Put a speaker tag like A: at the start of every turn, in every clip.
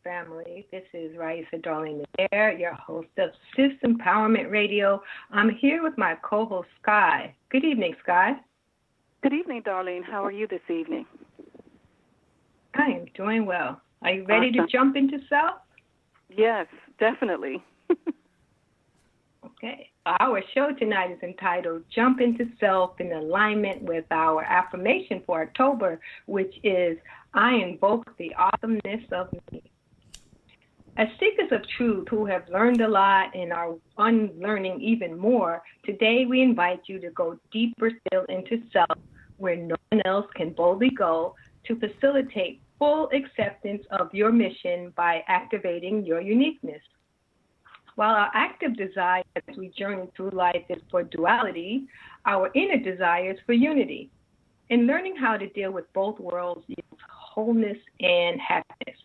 A: family. This is Raisa Darlene Adair, your host of Sis Empowerment Radio. I'm here with my co-host, Sky. Good evening, Sky.
B: Good evening, Darlene. How are you this evening?
A: I am doing well. Are you ready to jump into self?
B: Yes, definitely.
A: Okay. Our show tonight is entitled Jump into Self in alignment with our affirmation for October, which is, I invoke the awesomeness of me. As seekers of truth who have learned a lot and are unlearning even more, today we invite you to go deeper still into self, where no one else can boldly go, to facilitate full acceptance of your mission by activating your uniqueness. While our active desire as we journey through life is for duality, our inner desire is for unity. And learning how to deal with both worlds yields wholeness and happiness.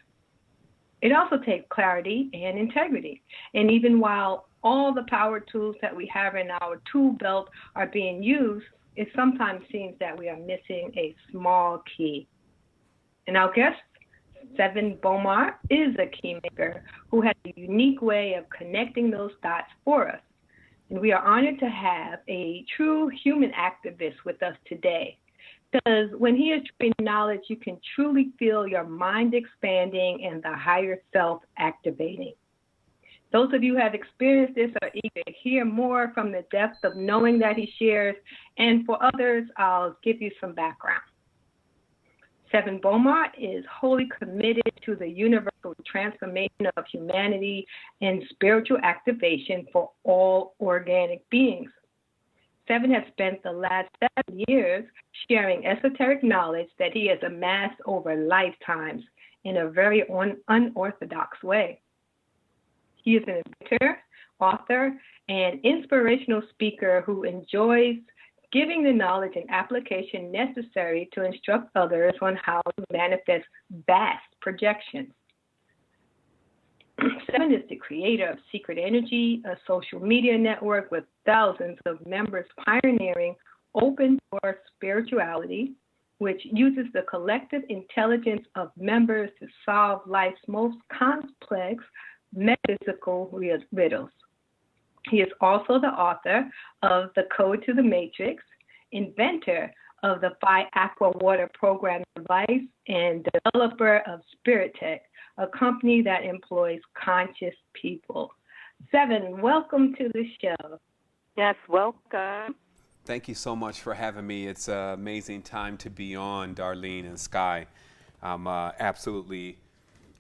A: It also takes clarity and integrity. And even while all the power tools that we have in our tool belt are being used, it sometimes seems that we are missing a small key. And our guest, Sevan Bomar, is a key maker who has a unique way of connecting those dots for us. And we are honored to have a true human activist with us today. Because when he is sharing knowledge, you can truly feel your mind expanding and the higher self activating. Those of you who have experienced this are eager to hear more from the depth of knowing that he shares. And for others, I'll give you some background. Sevan Bomar is wholly committed to the universal transformation of humanity and spiritual activation for all organic beings. Sevan has spent the last 7 years sharing esoteric knowledge that he has amassed over lifetimes in a very unorthodox way. He is an inventor, author, and inspirational speaker who enjoys giving the knowledge and application necessary to instruct others on how to manifest vast projections. Sevan is the creator of Secret Energy, a social media network with thousands of members pioneering open source spirituality, which uses the collective intelligence of members to solve life's most complex metaphysical riddles. He is also the author of The Code to the Matrix, inventor of the Phi Aqua Water Program device, and developer of Spirit Tech, a company that employs conscious people. Sevan, welcome to the show.
B: Yes, welcome.
C: Thank you so much for having me. It's an amazing time to be on, Darlene and Sky. I'm absolutely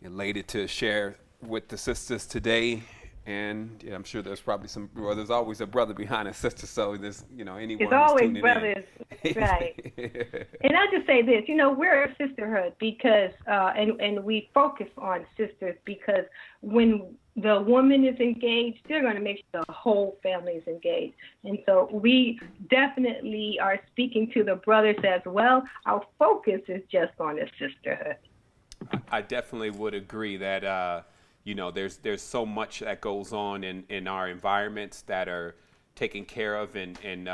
C: elated to share with the sisters today. And I'm sure there's probably there's always a brother behind a sister, so there's, anyone
A: There's
C: who's
A: always
C: tuning
A: brothers,
C: in.
A: right. And I'll just say this, we're a sisterhood because, and we focus on sisters because when the woman is engaged, they're going to make sure the whole family is engaged. And so we definitely are speaking to the brothers as well. Our focus is just on the sisterhood.
C: I definitely would agree that, there's so much that goes on in our environments that are taken care of and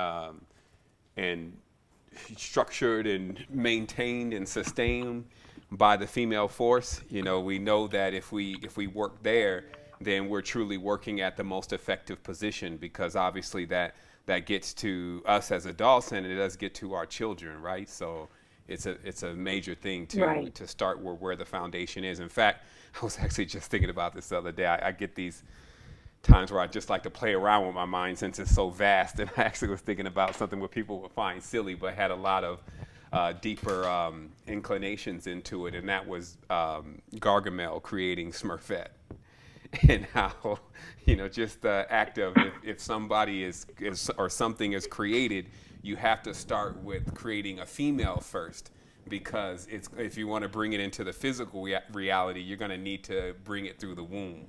C: structured and maintained and sustained by the female force. We know that if we work there, then we're truly working at the most effective position, because obviously that gets to us as adults and it does get to our children, right? So it's a major thing to start where the foundation is. In fact, I was actually just thinking about this the other day. I get these times where I just like to play around with my mind since it's so vast, and I actually was thinking about something where people would find silly but had a lot of deeper inclinations into it, and that was Gargamel creating Smurfette. And how, just the act of if somebody is or something is created, you have to start with creating a female first, because if you want to bring it into the physical reality, you're going to need to bring it through the womb.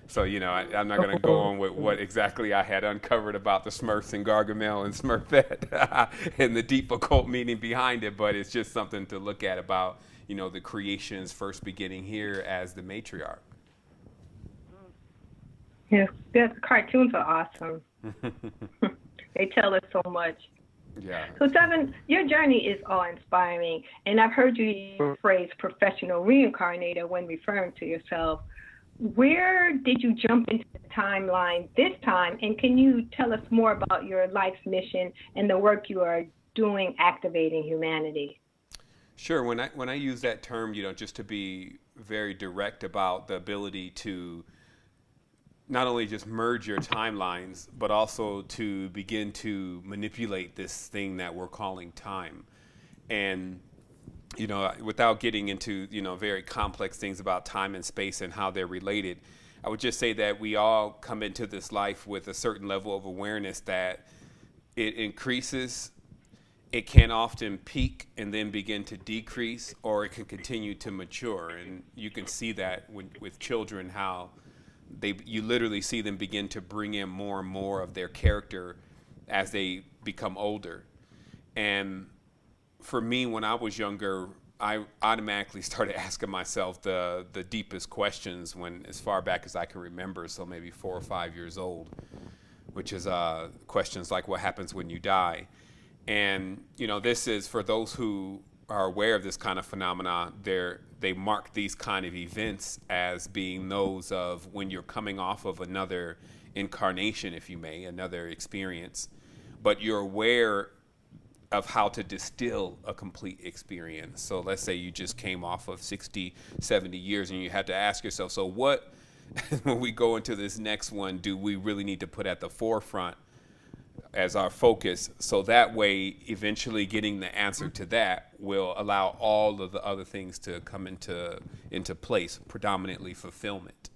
C: So, I'm not going to go on with what exactly I had uncovered about the Smurfs and Gargamel and Smurfette and the deep occult meaning behind it, but it's just something to look at about, the creation's first beginning here as the matriarch.
A: Yeah, the cartoons are awesome. They tell us so much.
C: Yeah.
A: So, Sevan, your journey is awe-inspiring, and I've heard you use the phrase professional reincarnator when referring to yourself. Where did you jump into the timeline this time, and can you tell us more about your life's mission and the work you are doing activating humanity?
C: Sure. When I use that term, just to be very direct about the ability to not only just merge your timelines, but also to begin to manipulate this thing that we're calling time. And without getting into very complex things about time and space and how they're related, I would just say that we all come into this life with a certain level of awareness that it increases. It can often peak and then begin to decrease, or it can continue to mature. And you can see that with children, how you literally see them begin to bring in more and more of their character as they become older. And for me, when I was younger, I automatically started asking myself the deepest questions when, as far back as I can remember, so maybe 4 or 5 years old, which is questions like, what happens when you die? And this is for those who are aware of this kind of phenomena. They mark these kind of events as being those of when you're coming off of another incarnation, if you may, another experience, but you're aware of how to distill a complete experience. So let's say you just came off of 60, 70 years and you had to ask yourself, so what, when we go into this next one, do we really need to put at the forefront as our focus? So that way, eventually getting the answer to that will allow all of the other things to come into place, predominantly fulfillment.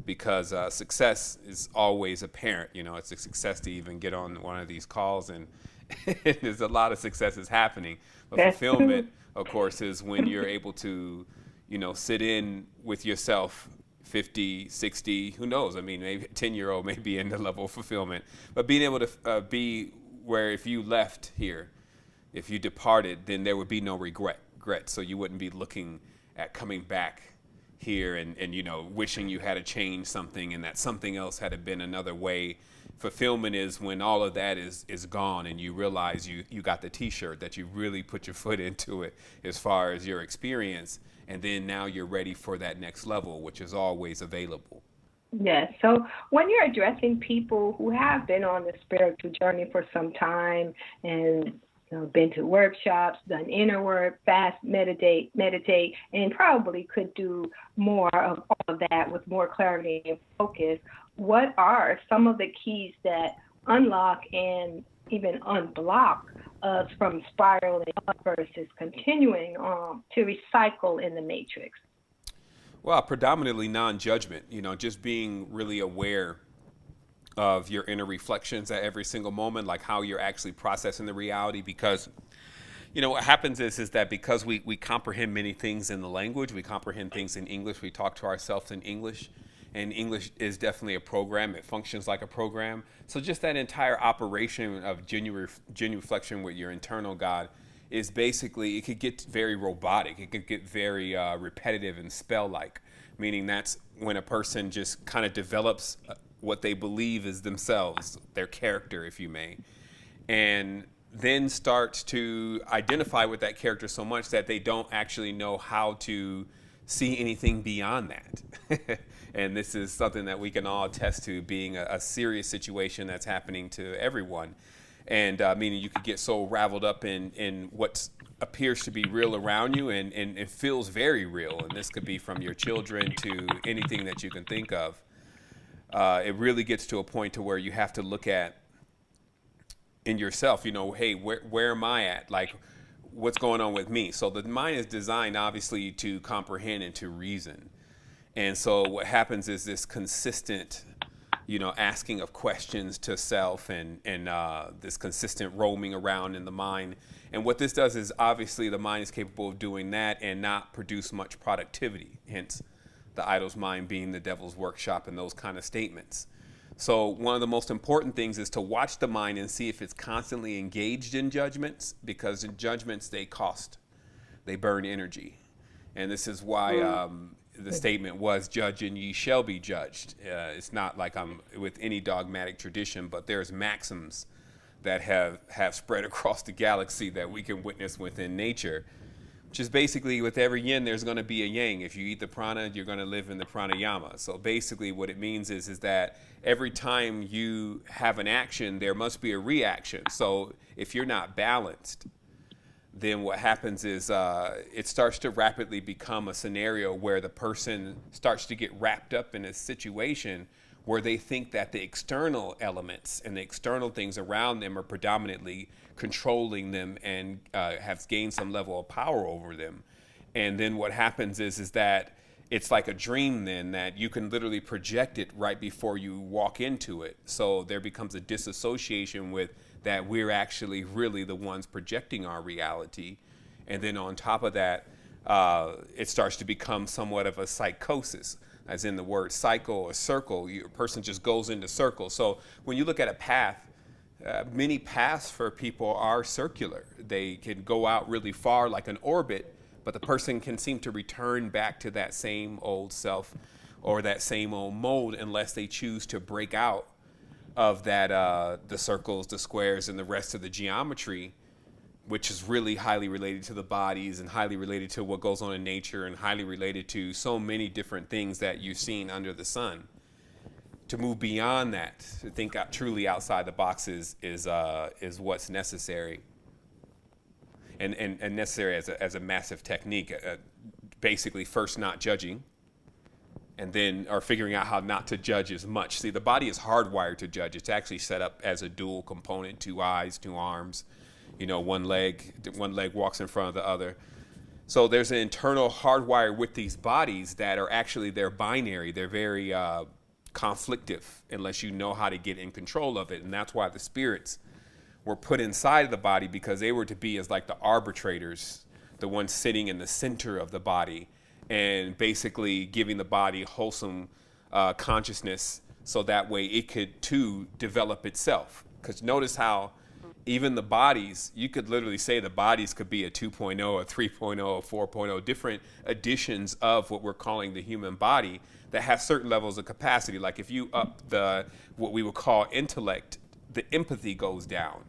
C: Because success is always apparent. It's a success to even get on one of these calls, and there's a lot of successes happening. But fulfillment, of course, is when you're able to, sit in with yourself 50, 60, who knows? I mean, maybe a 10-year-old may be in the level of fulfillment. But being able to be where if you left here, if you departed, then there would be no regret. So you wouldn't be looking at coming back here and wishing you had to change something and that something else had been another way. Fulfillment is when all of that is gone and you realize you got the T-shirt, that you really put your foot into it as far as your experience, and then now you're ready for that next level, which is always available.
A: Yes. So when you're addressing people who have been on the spiritual journey for some time and been to workshops, done inner work, fast, meditate, and probably could do more of all of that with more clarity and focus, what are some of the keys that unlock and even unblock us from spiraling up versus continuing to recycle in the matrix?
C: Well, predominantly non-judgment, just being really aware of your inner reflections at every single moment, like how you're actually processing the reality. Because, what happens is that because we comprehend many things in the language, we comprehend things in English, we talk to ourselves in English, and English is definitely a program. It functions like a program. So just that entire operation of genuine reflection with your internal God is basically, it could get very robotic. It could get very repetitive and spell-like, meaning that's when a person just kind of develops what they believe is themselves, their character, if you may, and then starts to identify with that character so much that they don't actually know how to see anything beyond that. And this is something that we can all attest to, being a serious situation that's happening to everyone. And meaning you could get so raveled up in what appears to be real around you, and it feels very real. And this could be from your children to anything that you can think of. It really gets to a point to where you have to look at in yourself, hey, where am I at? Like, what's going on with me? So the mind is designed, obviously, to comprehend and to reason. And so what happens is this consistent, asking of questions to self and this consistent roaming around in the mind. And what this does is, obviously, the mind is capable of doing that and not produce much productivity, hence the idol's mind being the devil's workshop and those kind of statements. So one of the most important things is to watch the mind and see if it's constantly engaged in judgments, because in judgments, they burn energy. And this is why the statement was, judge and ye shall be judged. It's not like I'm with any dogmatic tradition, but there's maxims that have spread across the galaxy that we can witness within nature, which is basically with every yin, there's going to be a yang. If you eat the prana, you're going to live in the pranayama. So basically what it means is that every time you have an action, there must be a reaction. So if you're not balanced, then what happens is it starts to rapidly become a scenario where the person starts to get wrapped up in a situation where they think that the external elements and the external things around them are predominantly controlling them and have gained some level of power over them. And then what happens is that it's like a dream then that you can literally project it right before you walk into it. So there becomes a disassociation with that we're actually really the ones projecting our reality. And then on top of that, it starts to become somewhat of a psychosis, as in the word cycle or circle. A person just goes into circles. So when you look at a path, many paths for people are circular. They can go out really far like an orbit, but the person can seem to return back to that same old self or that same old mode unless they choose to break out of that, the circles, the squares, and the rest of the geometry, which is really highly related to the bodies and highly related to what goes on in nature and highly related to so many different things that you've seen under the sun. To move beyond that, to think truly outside the box is what's necessary, and necessary as a massive technique. Basically, first not judging, and then or figuring out how not to judge as much. See, the body is hardwired to judge. It's actually set up as a dual component: 2 eyes, 2 arms. One leg walks in front of the other. So there's an internal hardwire with these bodies that are actually, they're binary. They're very conflictive unless you know how to get in control of it. And that's why the spirits were put inside of the body, because they were to be as like the arbitrators, the ones sitting in the center of the body and basically giving the body wholesome consciousness so that way it could too develop itself. Because notice how even the bodies, you could literally say the bodies could be a 2.0, a 3.0, a 4.0, different editions of what we're calling the human body that have certain levels of capacity. Like if you up what we would call intellect, the empathy goes down,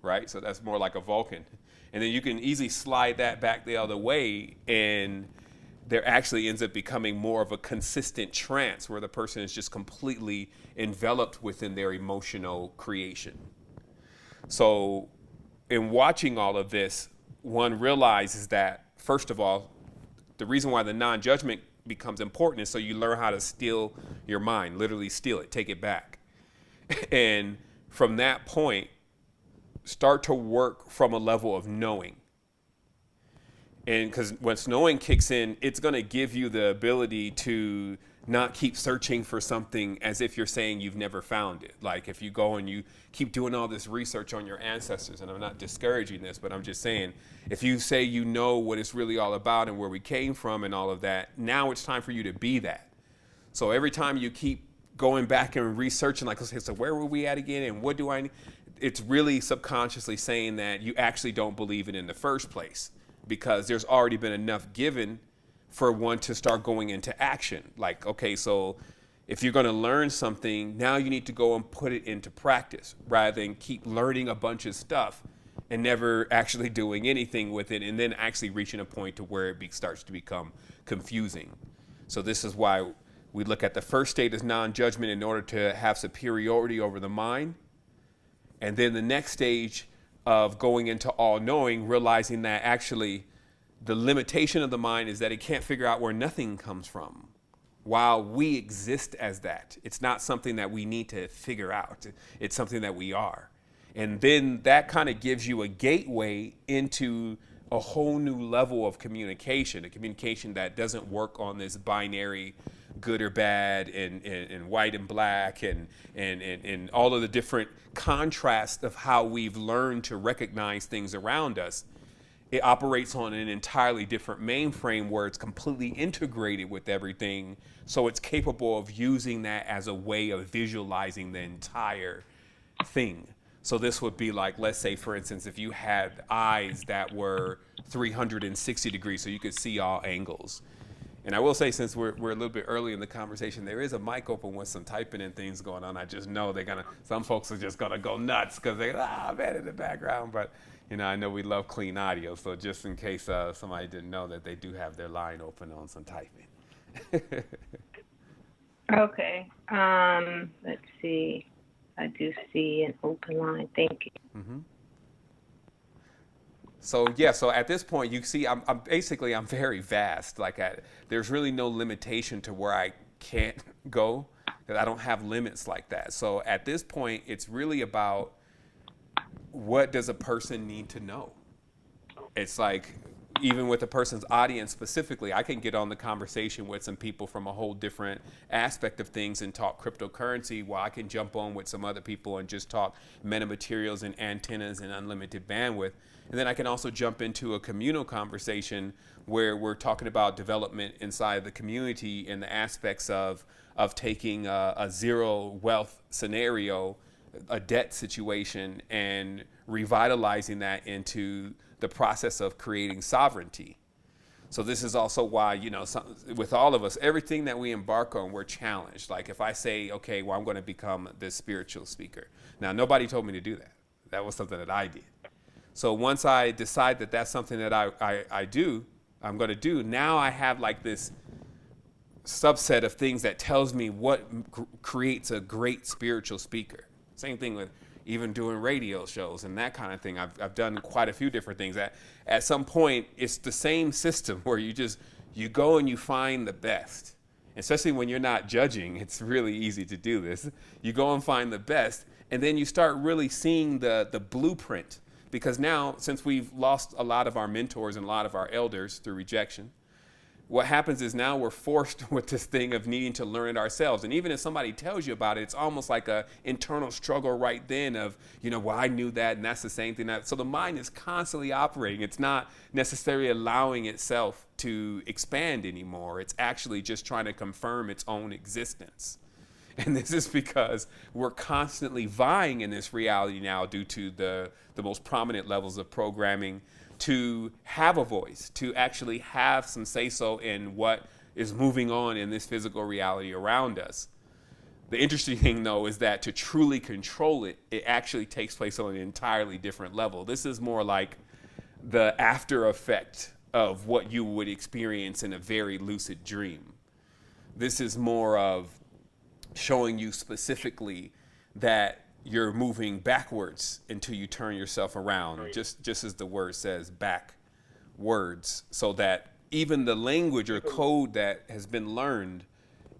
C: right? So that's more like a Vulcan. And then you can easily slide that back the other way, and there actually ends up becoming more of a consistent trance where the person is just completely enveloped within their emotional creation. So in watching all of this, one realizes that, first of all, the reason why the non-judgment becomes important is so you learn how to steal your mind, literally steal it, take it back. And from that point, start to work from a level of knowing. And because once knowing kicks in, it's going to give you the ability to not keep searching for something as if you're saying you've never found it. Like if you go and you keep doing all this research on your ancestors, and I'm not discouraging this, but I'm just saying, if you say you know what it's really all about and where we came from and all of that, now it's time for you to be that. So every time you keep going back and researching, like, okay, so where were we at again and what do I need? It's really subconsciously saying that you actually don't believe it in the first place, because there's already been enough given for one to start going into action. Like, okay, so if you're going to learn something, now you need to go and put it into practice rather than keep learning a bunch of stuff and never actually doing anything with it, and then actually reaching a point to where it starts to become confusing. So this is why we look at the first state as non-judgment in order to have superiority over the mind. And then the next stage of going into all-knowing, realizing that actually the limitation of the mind is that it can't figure out where nothing comes from. While we exist as that, it's not something that we need to figure out. It's something that we are. And then that kind of gives you a gateway into a whole new level of communication, a communication that doesn't work on this binary good or bad and white and black and all of the different contrasts of how we've learned to recognize things around us. It operates on an entirely different mainframe where it's completely integrated with everything, so it's capable of using that as a way of visualizing the entire thing. So this would be like, let's say, for instance, if you had eyes that were 360 degrees, so you could see all angles. And I will say, since we're a little bit early in the conversation, there is a mic open with some typing and things going on. I just know some folks are just gonna go nuts because they're man in the background. But I know we love clean audio, so just in case somebody didn't know that, they do have their line open on some typing.
A: Okay. Let's see. I do see an open line. Thank you.
C: Mm-hmm. So at this point, you see, I'm very vast. There's really no limitation to where I can't go, because I don't have limits like that. So at this point, it's really about, what does a person need to know? It's like, even with a person's audience specifically, I can get on the conversation with some people from a whole different aspect of things and talk cryptocurrency, while I can jump on with some other people and just talk metamaterials and antennas and unlimited bandwidth. And then I can also jump into a communal conversation where we're talking about development inside the community and the aspects of taking a zero wealth scenario, a debt situation, and revitalizing that into the process of creating sovereignty. So this is also why, with all of us, everything that we embark on, we're challenged. Like if I say, okay, well, I'm going to become this spiritual speaker. Now, nobody told me to do that. That was something that I did. So once I decide that that's something that I'm going to do, now I have like this subset of things that tells me what creates a great spiritual speaker. Same thing with even doing radio shows and that kind of thing. I've done quite a few different things. At some point, it's the same system where you go and you find the best. Especially when you're not judging, it's really easy to do this. You go and find the best, and then you start really seeing the blueprint. Because now, since we've lost a lot of our mentors and a lot of our elders through rejection, what happens is now we're forced with this thing of needing to learn it ourselves. And even if somebody tells you about it, it's almost like an internal struggle right then of, well, I knew that, and that's the same thing. So the mind is constantly operating. It's not necessarily allowing itself to expand anymore. It's actually just trying to confirm its own existence. And this is because we're constantly vying in this reality now, due to the most prominent levels of programming, to have a voice, to actually have some say-so in what is moving on in this physical reality around us. The interesting thing, though, is that to truly control it, it actually takes place on an entirely different level. This is more like the after effect of what you would experience in a very lucid dream. This is more of showing you specifically that you're moving backwards until you turn yourself around, just as the word says, backwards, so that even the language or code that has been learned,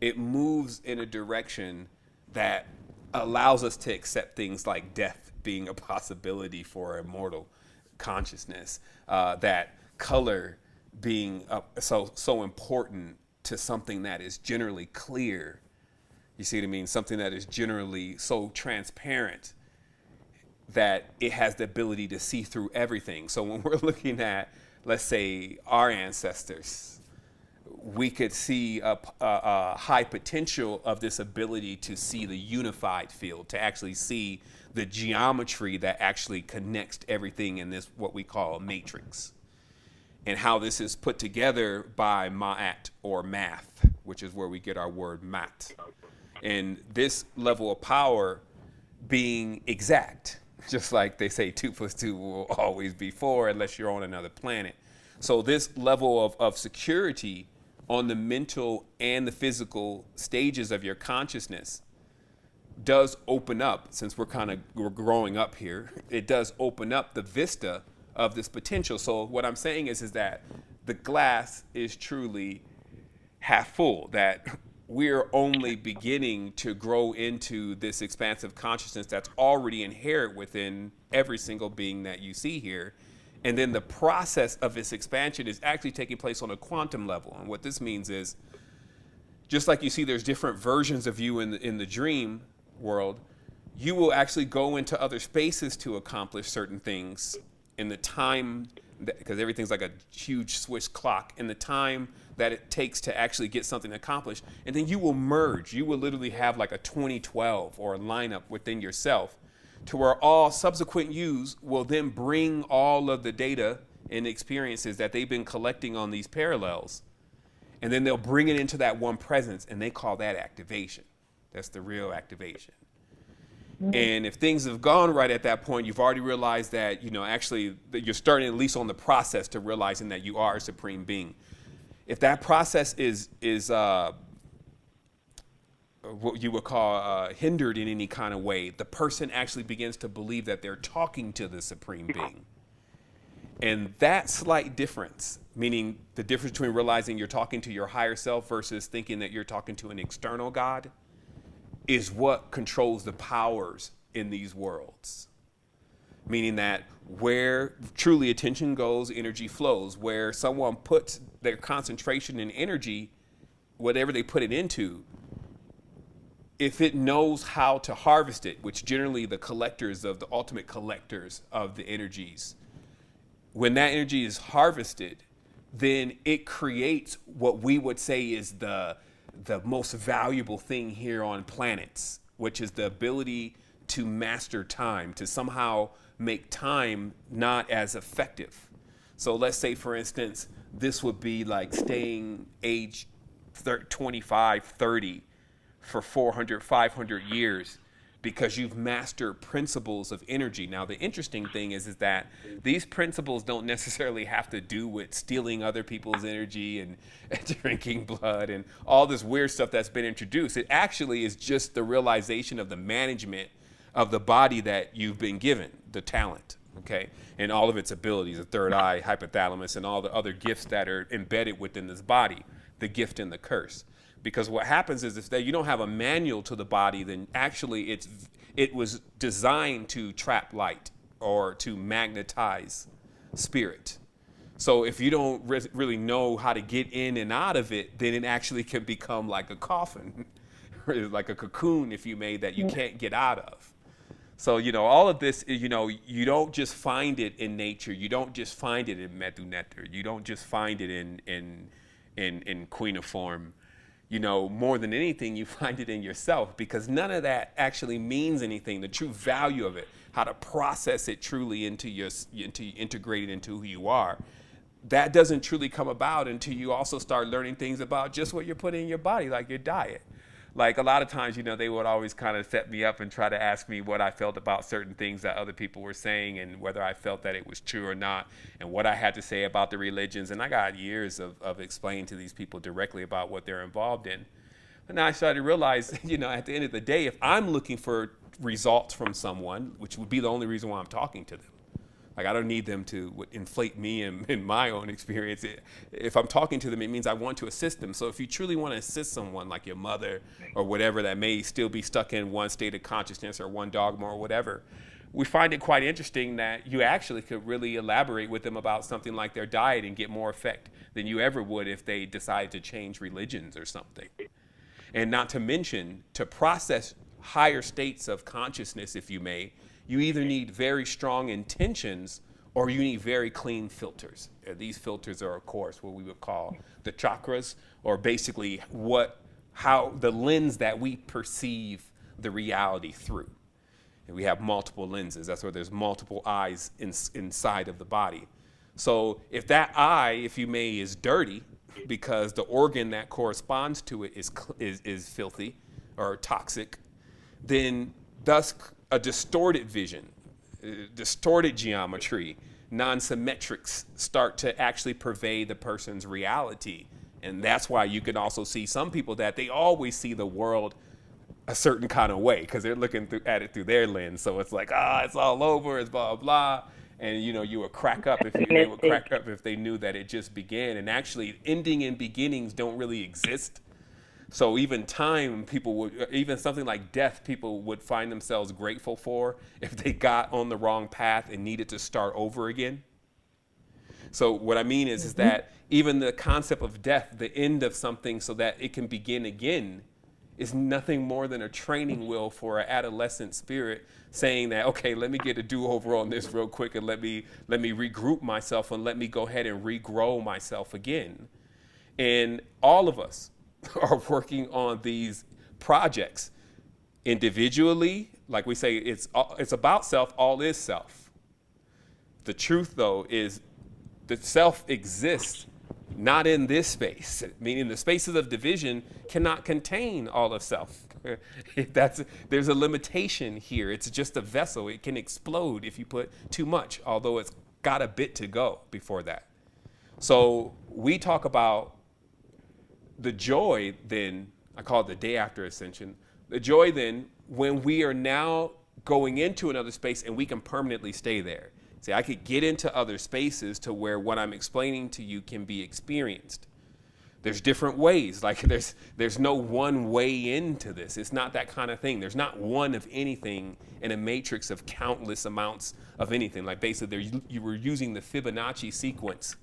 C: it moves in a direction that allows us to accept things like death being a possibility for immortal consciousness, that color being so important to something that is generally clear. You see what I mean? Something that is generally so transparent that it has the ability to see through everything. So when we're looking at, let's say, our ancestors, we could see a high potential of this ability to see the unified field, to actually see the geometry that actually connects everything in this, what we call a matrix, and how this is put together by ma'at, or math, which is where we get our word mat. And this level of power being exact, just like they say 2 + 2 will always be 4 unless you're on another planet. So this level of security on the mental and the physical stages of your consciousness does open up, since we're growing up here, it does open up the vista of this potential. So what I'm saying is that the glass is truly half full, that we're only beginning to grow into this expansive consciousness that's already inherent within every single being that you see here. And then the process of its expansion is actually taking place on a quantum level. And what this means is, just like you see there's different versions of you in the dream world, you will actually go into other spaces to accomplish certain things in the time, because everything's like a huge Swiss clock, in the time that it takes to actually get something accomplished. And then you will merge. You will literally have like a 2012 or a lineup within yourself, to where all subsequent yous will then bring all of the data and experiences that they've been collecting on these parallels. And then they'll bring it into that one presence, and they call that activation. That's the real activation. And if things have gone right at that point, you've already realized that, actually that you're starting at least on the process to realizing that you are a supreme being. If that process is what you would call hindered in any kind of way, the person actually begins to believe that they're talking to the supreme being. And that slight difference, meaning the difference between realizing you're talking to your higher self versus thinking that you're talking to an external God, is what controls the powers in these worlds. Meaning that where truly attention goes, energy flows. Where someone puts their concentration and energy, whatever they put it into, if it knows how to harvest it, which generally the ultimate collectors of the energies, when that energy is harvested, then it creates what we would say is the most valuable thing here on planets, which is the ability to master time, to somehow make time not as effective. So let's say, for instance, this would be like staying age 25, 30 for 400, 500 years because you've mastered principles of energy. Now, the interesting thing is that these principles don't necessarily have to do with stealing other people's energy and drinking blood and all this weird stuff that's been introduced. It actually is just the realization of the management of the body that you've been given, the talent, okay, and all of its abilities, the third eye, hypothalamus, and all the other gifts that are embedded within this body, the gift and the curse. Because what happens is if you don't have a manual to the body, then actually it was designed to trap light or to magnetize spirit. So if you don't really know how to get in and out of it, then it actually can become like a coffin, like a cocoon, if you may, that you can't get out of. So, all of this, you don't just find it in nature. You don't just find it in Medu Nectar. You don't just find it in Queeniform. More than anything, you find it in yourself, because none of that actually means anything. The true value of it, how to process it truly into integrate it into who you are, that doesn't truly come about until you also start learning things about just what you're putting in your body, like your diet. Like a lot of times, they would always kind of set me up and try to ask me what I felt about certain things that other people were saying and whether I felt that it was true or not and what I had to say about the religions. And I got years of explaining to these people directly about what they're involved in. And now I started to realize, at the end of the day, if I'm looking for results from someone, which would be the only reason why I'm talking to them, like I don't need them to inflate me in my own experience. If I'm talking to them, it means I want to assist them. So if you truly want to assist someone like your mother or whatever that may still be stuck in one state of consciousness or one dogma or whatever, we find it quite interesting that you actually could really elaborate with them about something like their diet and get more effect than you ever would if they decide to change religions or something. And not to mention, to process higher states of consciousness, if you may, you either need very strong intentions or you need very clean filters. These filters are, of course, what we would call the chakras, or basically how the lens that we perceive the reality through. And we have multiple lenses. That's where there's multiple eyes inside of the body. So if that eye, if you may, is dirty because the organ that corresponds to it is filthy or toxic, then thus a distorted vision, distorted geometry, non-symmetrics start to actually pervade the person's reality. And that's why you can also see some people that they always see the world a certain kind of way because they're looking at it through their lens. So it's like, it's all over, it's blah, blah. And, you would crack up if they knew that it just began. And actually, ending and beginnings don't really exist. So even time, even something like death, people would find themselves grateful for if they got on the wrong path and needed to start over again. So what I mean is that even the concept of death, the end of something so that it can begin again, is nothing more than a training wheel for an adolescent spirit saying that, okay, let me get a do-over on this real quick and let me regroup myself and let me go ahead and regrow myself again. And all of us are working on these projects individually. Like we say, it's about self, all is self. The truth, though, is the self exists not in this space, meaning the spaces of division cannot contain all of self. There's a limitation here. It's just a vessel. It can explode if you put too much, although it's got a bit to go before that. So we talk about the joy then, I call it the day after ascension, the joy then when we are now going into another space and we can permanently stay there. See, I could get into other spaces to where what I'm explaining to you can be experienced. There's different ways. Like there's no one way into this. It's not that kind of thing. There's not one of anything in a matrix of countless amounts of anything. Like basically you were using the Fibonacci sequence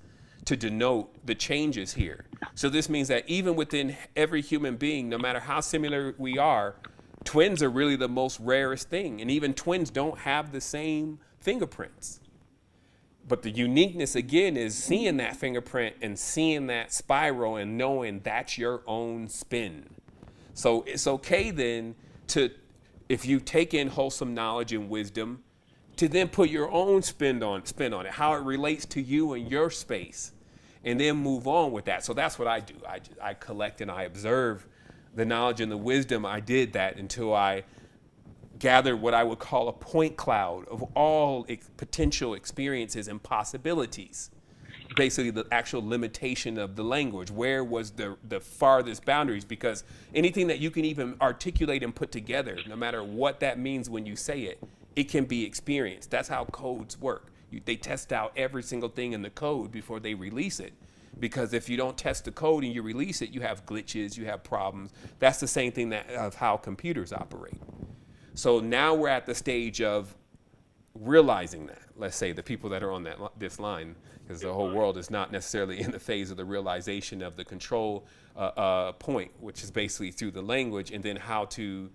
C: to denote the changes here. So this means that even within every human being, no matter how similar we are, twins are really the most rarest thing. And even twins don't have the same fingerprints. But the uniqueness, again, is seeing that fingerprint and seeing that spiral and knowing that's your own spin. So it's okay then to, if you take in wholesome knowledge and wisdom, to then put your own spin on it, how it relates to you and your space, and then move on with that. So that's what I do. I collect and I observe the knowledge and the wisdom. I did that until I gathered what I would call a point cloud of all potential experiences and possibilities. Basically the actual limitation of the language. Where was the farthest boundaries? Because anything that you can even articulate and put together, no matter what that means when you say it, it can be experienced. That's how codes work. They test out every single thing in the code before they release it. Because if you don't test the code and you release it, you have glitches, you have problems. That's the same thing of how computers operate. So now we're at the stage of realizing that. Let's say the people that are on this line, because the whole world is not necessarily in the phase of the realization of the control point, which is basically through the language, and then how to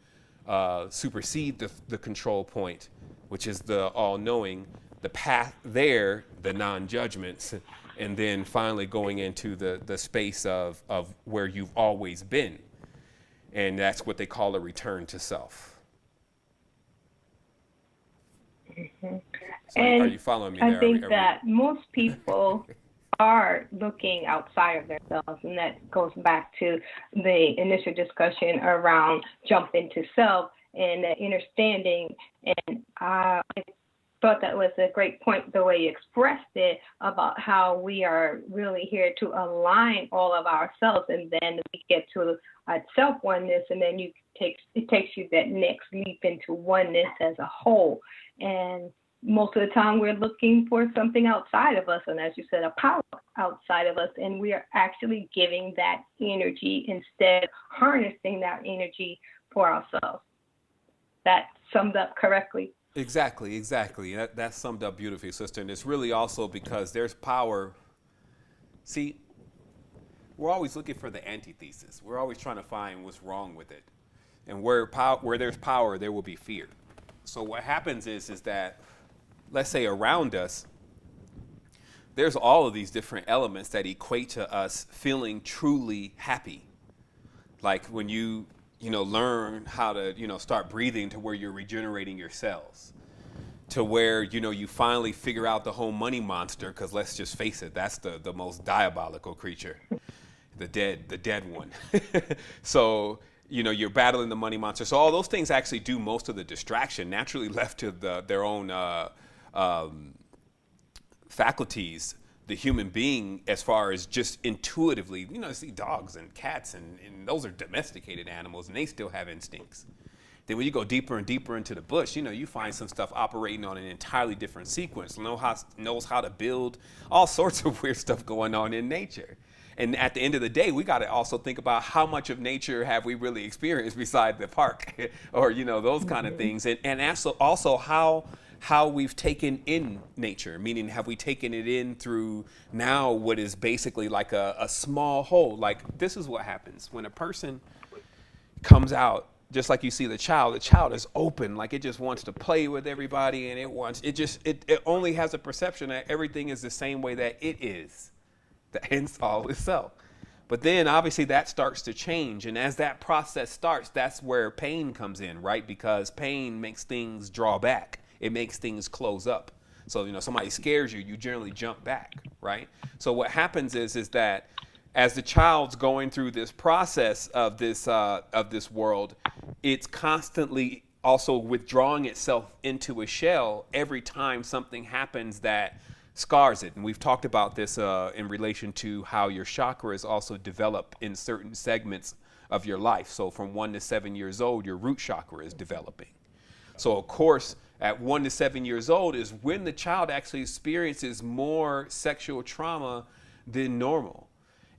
C: supersede the control point, which is the all-knowing, the path there, the non-judgments, and then finally going into the space of where you've always been. And that's what they call a return to self.
A: Mm-hmm.
C: So
A: and
C: are you following me there?
A: I think that most people are looking outside of themselves, and that goes back to the initial discussion around jump into self and the understanding. And I thought that was a great point, the way you expressed it, about how we are really here to align all of ourselves, and then we get to self-oneness, and then it takes you that next leap into oneness as a whole. And most of the time we're looking for something outside of us, and as you said, a power outside of us, and we are actually giving that energy instead of harnessing that energy for ourselves. That summed up correctly.
C: Exactly. That summed up beautifully, sister. And it's really also because there's power. See, we're always looking for the antithesis. We're always trying to find what's wrong with it. And where there's power, there will be fear. So what happens is that, let's say around us, there's all of these different elements that equate to us feeling truly happy. Like when you learn how to, start breathing to where you're regenerating your cells, to where, you finally figure out the whole money monster, because let's just face it, that's the most diabolical creature, the dead one. So, you're battling the money monster. So all those things actually do most of the distraction, naturally left to their own faculties. The human being, as far as just intuitively, see dogs and cats, and those are domesticated animals, and they still have instincts. Then when you go deeper and deeper into the bush, you find some stuff operating on an entirely different sequence, knows how to build, all sorts of weird stuff going on in nature. And at the end of the day, we got to also think about how much of nature have we really experienced beside the park or, those kind of things. And also how we've taken in nature, meaning have we taken it in through now what is basically like a small hole. Like this is what happens when a person comes out, just like you see the child is open, like it just wants to play with everybody, and it only has a perception that everything is the same way that it is. Hence all itself. But then obviously that starts to change, and as that process starts, that's where pain comes in, right? Because pain makes things draw back. It makes things close up. So, somebody scares you, you generally jump back, right? So what happens is that as the child's going through this process of this world, it's constantly also withdrawing itself into a shell every time something happens that scars it. And we've talked about this in relation to how your chakras also develop in certain segments of your life. So from 1 to 7 years old, your root chakra is developing. So of course, at 1 to 7 years old is when the child actually experiences more sexual trauma than normal.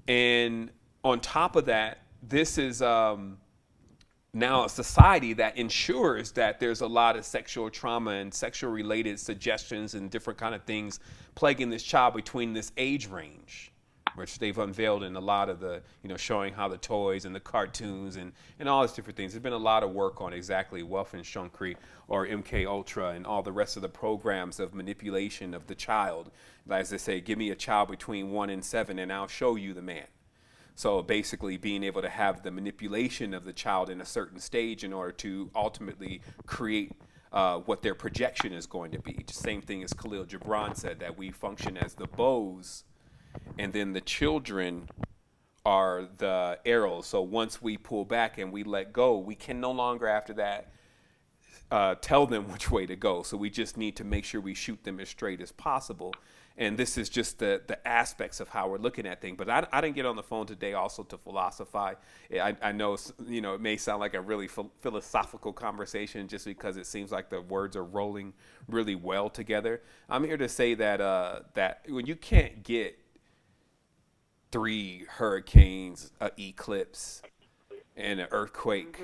C: And on top of that, this is now a society that ensures that there's a lot of sexual trauma and sexual related suggestions and different kind of things plaguing this child between this age range, which they've unveiled in a lot of the, showing how the toys and the cartoons and all these different things. There's been a lot of work on exactly Wolfenschunkree or MK Ultra and all the rest of the programs of manipulation of the child. As they say, give me a child between 1 and 7 and I'll show you the man. So basically being able to have the manipulation of the child in a certain stage in order to ultimately create what their projection is going to be. Same thing as Khalil Gibran said, that we function as the bows and then the children are the arrows. So once we pull back and we let go, we can no longer after that tell them which way to go. So we just need to make sure we shoot them as straight as possible. And this is just the aspects of how we're looking at things. But I didn't get on the phone today also to philosophize. I know, it may sound like a really philosophical conversation just because it seems like the words are rolling really well together. I'm here to say that that when you can't get 3 hurricanes, an eclipse, and an earthquake,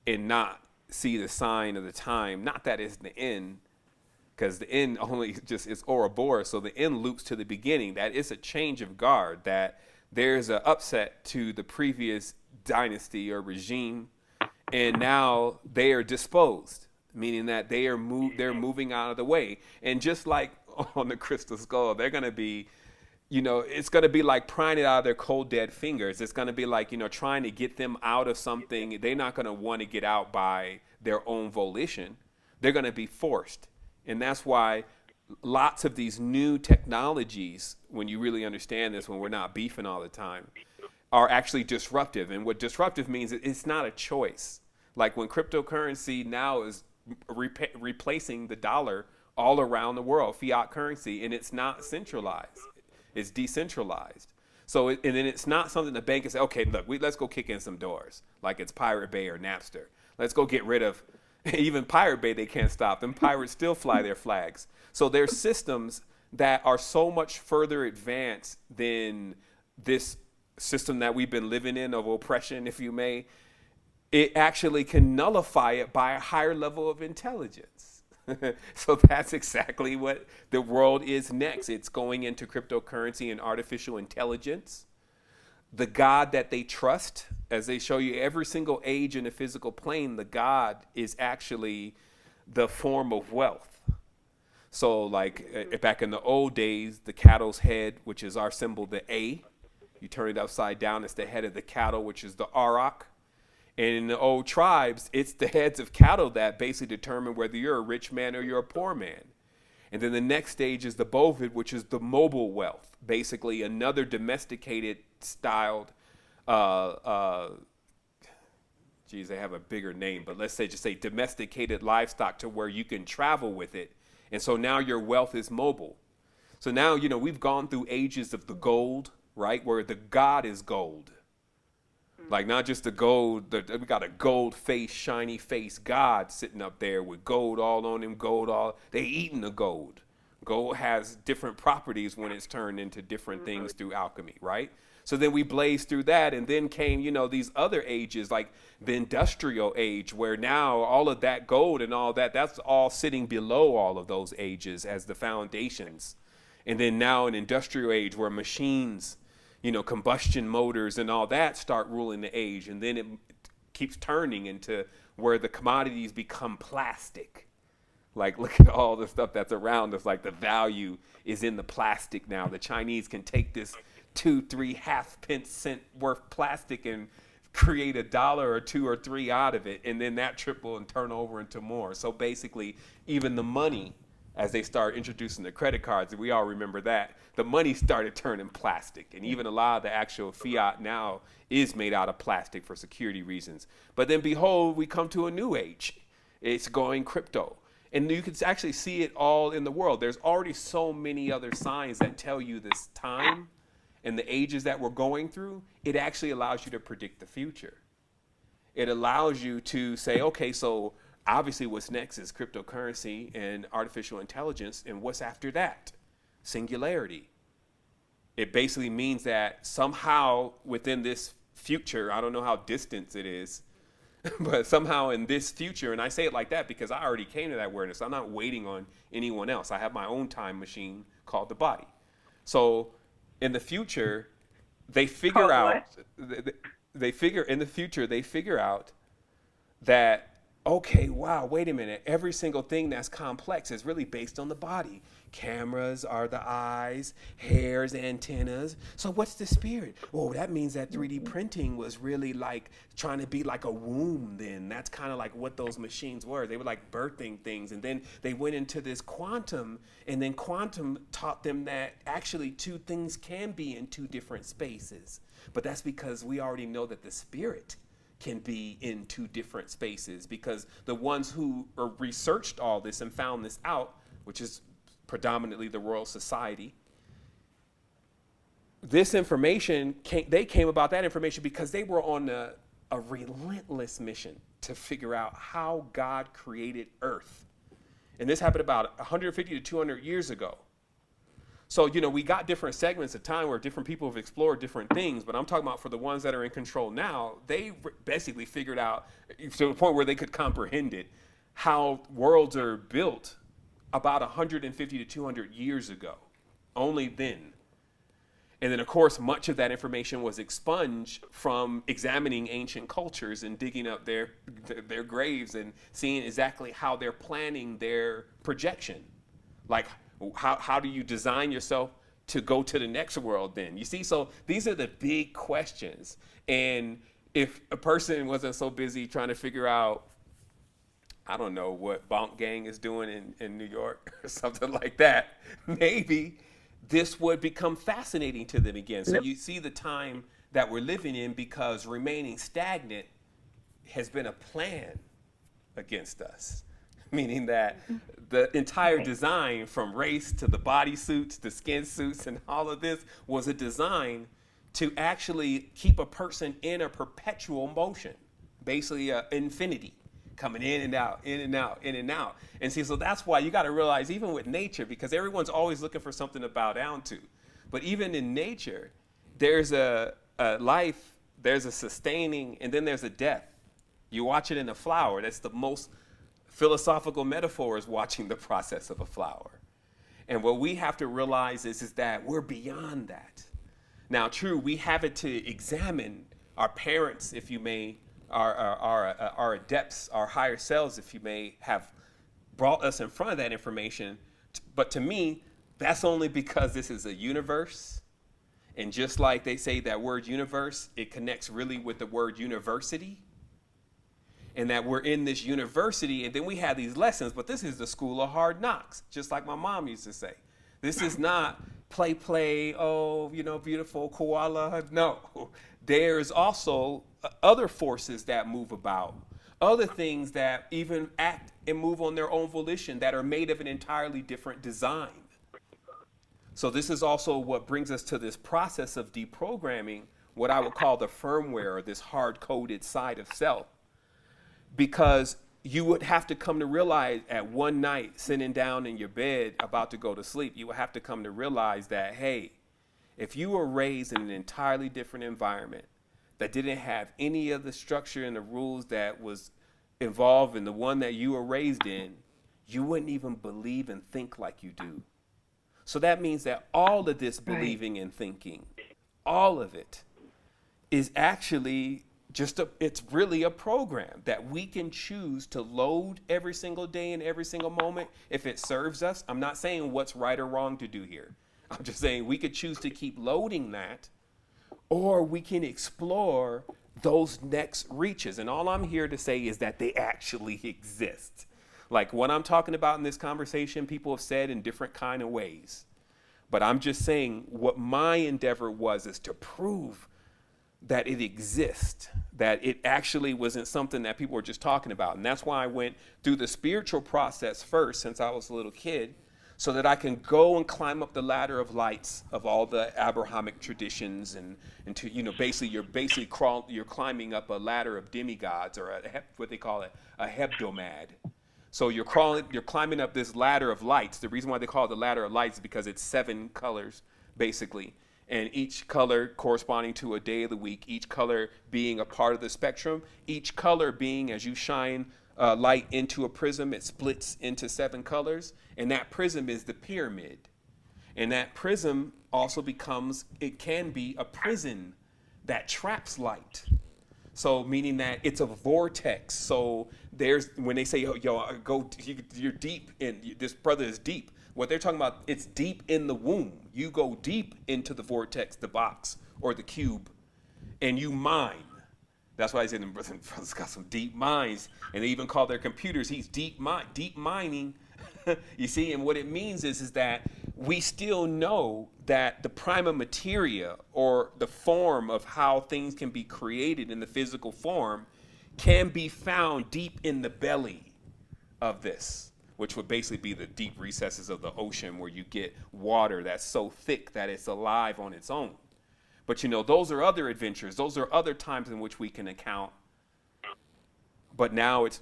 C: and not see the sign of the time, not that it's the end, because the end only just is Ouroboros, so the end loops to the beginning. That is a change of guard, that there's an upset to the previous dynasty or regime, and now they are disposed, meaning that they're moving out of the way. And just like on the crystal skull, they're going to be, it's going to be like prying it out of their cold, dead fingers. It's going to be like, trying to get them out of something. They're not going to want to get out by their own volition. They're going to be forced. And that's why lots of these new technologies, when you really understand this, when we're not beefing all the time, are actually disruptive. And what disruptive means, it's not a choice. Like when cryptocurrency now is replacing the dollar all around the world, fiat currency, and it's not centralized. It's decentralized. So, and then it's not something the bank can say, okay, look, let's go kick in some doors, like it's Pirate Bay or Napster. Let's go get rid of, even Pirate Bay, they can't stop them. Pirates still fly their flags. So there's systems that are so much further advanced than this system that we've been living in of oppression, if you may. It actually can nullify it by a higher level of intelligence. So that's exactly what the world is next. It's going into cryptocurrency and artificial intelligence. The God that they trust, as they show you every single age in the physical plane, the God is actually the form of wealth. So like back in the old days, the cattle's head, which is our symbol, the A, you turn it upside down, it's the head of the cattle, which is the Auroch. And in the old tribes, it's the heads of cattle that basically determine whether you're a rich man or you're a poor man. And then the next stage is the bovid, which is the mobile wealth, basically another domesticated styled, they have a bigger name, but let's say just say domesticated livestock to where you can travel with it. And so now your wealth is mobile. So now, we've gone through ages of the gold, right, where the God is gold. Like not just the gold, we got a gold face, shiny face God sitting up there with gold all on him, they eating the gold. Gold has different properties when it's turned into different things through alchemy, right? So then we blazed through that, and then came, these other ages, like the industrial age, where now all of that gold and all that, that's all sitting below all of those ages as the foundations. And then now an industrial age where machines, combustion motors and all that start ruling the age. And then it keeps turning into where the commodities become plastic. Like, look at all the stuff that's around us. Like the value is in the plastic now. The Chinese can take this 2-3 half-pence cent worth plastic and create $1 or $2 or $3 out of it. And then that triple and turn over into more. So basically, even the money as they start introducing the credit cards, and we all remember that, the money started turning plastic. And even a lot of the actual fiat now is made out of plastic for security reasons. But then behold, we come to a new age. It's going crypto. And you can actually see it all in the world. There's already so many other signs that tell you this time and the ages that we're going through. It actually allows you to predict the future. It allows you to say, okay, so obviously what's next is cryptocurrency and artificial intelligence, and what's after that? Singularity. It basically means that somehow within this future, I don't know how distant it is, but somehow in this future, and I say it like that because I already came to that awareness. I'm not waiting on anyone else. I have my own time machine called the body. So in the future, they figure out, they figure out that, okay, wow, wait a minute. Every single thing that's complex is really based on the body. Cameras are the eyes, hairs, antennas. So what's the spirit? Oh, that means that 3D printing was really like trying to be like a womb then. That's kind of like what those machines were. They were like birthing things. And then they went into this quantum, and then quantum taught them that actually two things can be in two different spaces. But that's because we already know that the spirit can be in two different spaces, because the ones who researched all this and found this out, which is predominantly the Royal Society, this information, they came about that information because they were on a relentless mission to figure out how God created Earth. And this happened about 150 to 200 years ago. So, you know, we got different segments of time where different people have explored different things, but I'm talking about for the ones that are in control now, they basically figured out to the point where they could comprehend it, how worlds are built about 150 to 200 years ago, only then. And then, of course, much of that information was expunged from examining ancient cultures and digging up their graves and seeing exactly how they're planning their projection. Like, how do you design yourself to go to the next world then? You see, so these are the big questions. And if a person wasn't so busy trying to figure out, I don't know, what Bonk Gang is doing in New York or something like that, maybe this would become fascinating to them again. So you see the time that we're living in, because remaining stagnant has been a plan against us. Meaning that the entire design, from race to the bodysuits, the skin suits, and all of this, was a design to actually keep a person in a perpetual motion, basically infinity, coming in and out, in and out, in and out. And see, so that's why you got to realize, even with nature, because everyone's always looking for something to bow down to, but even in nature, there's a life, there's a sustaining, and then there's a death. You watch it in a flower. That's the most philosophical metaphor, is watching the process of a flower. And what we have to realize is that we're beyond that. Now, true, we have it to examine our parents, if you may, our adepts, our higher selves, if you may, have brought us in front of that information. But to me, that's only because this is a universe. And just like they say that word universe, it connects really with the word university. And that we're in this university, and then we have these lessons, but this is the school of hard knocks, just like my mom used to say. This is not play, oh, you know, beautiful koala. No, there's also other forces that move about, other things that even act and move on their own volition, that are made of an entirely different design. So this is also what brings us to this process of deprogramming, what I would call the firmware, or this hard-coded side of self. Because you would have to come to realize at one night, sitting down in your bed about to go to sleep, you would have to come to realize that, hey, if you were raised in an entirely different environment that didn't have any of the structure and the rules that was involved in the one that you were raised in, you wouldn't even believe and think like you do. So that means that all of this believing and thinking, all of it, is actually it's really a program that we can choose to load every single day and every single moment if it serves us. I'm not saying what's right or wrong to do here. I'm just saying we could choose to keep loading that, or we can explore those next reaches. And all I'm here to say is that they actually exist. Like what I'm talking about in this conversation, people have said in different kind of ways. But I'm just saying what my endeavor was is to prove that it exists, that it actually wasn't something that people were just talking about. And that's why I went through the spiritual process first since I was a little kid, so that I can go and climb up the ladder of lights of all the Abrahamic traditions and to, basically you're climbing up a ladder of demigods, or what they call it, a hebdomad. So you're climbing up this ladder of lights. The reason why they call it the ladder of lights is because it's 7 colors, basically. And each color corresponding to a day of the week, each color being a part of the spectrum, each color being, as you shine light into a prism, it splits into 7 colors. And that prism is the pyramid. And that prism also it can be a prison that traps light. So meaning that it's a vortex. So when they say, you're deep in, this brother is deep. What they're talking about, it's deep in the womb. You go deep into the vortex, the box, or the cube, and you mine. That's why I said, brother's got some deep minds. And they even call their computers, he's deep mining. You see, and what it means is that we still know that the prima materia, or the form of how things can be created in the physical form, can be found deep in the belly of this, which would basically be the deep recesses of the ocean, where you get water that's so thick that it's alive on its own. But those are other adventures. Those are other times in which we can account. But now it's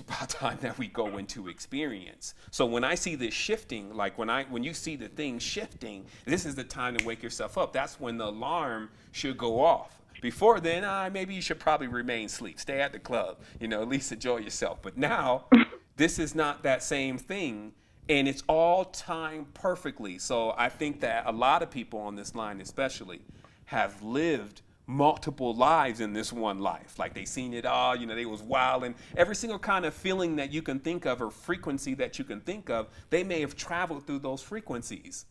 C: about time that we go into experience. So when I see this shifting, like when you see the thing shifting, this is the time to wake yourself up. That's when the alarm should go off. Before then, maybe you should probably remain asleep, stay at the club, at least enjoy yourself. But now, this is not that same thing, and it's all timed perfectly. So I think that a lot of people on this line especially have lived multiple lives in this one life. Like they seen it all, they was wild, and every single kind of feeling that you can think of or frequency that you can think of, they may have traveled through those frequencies.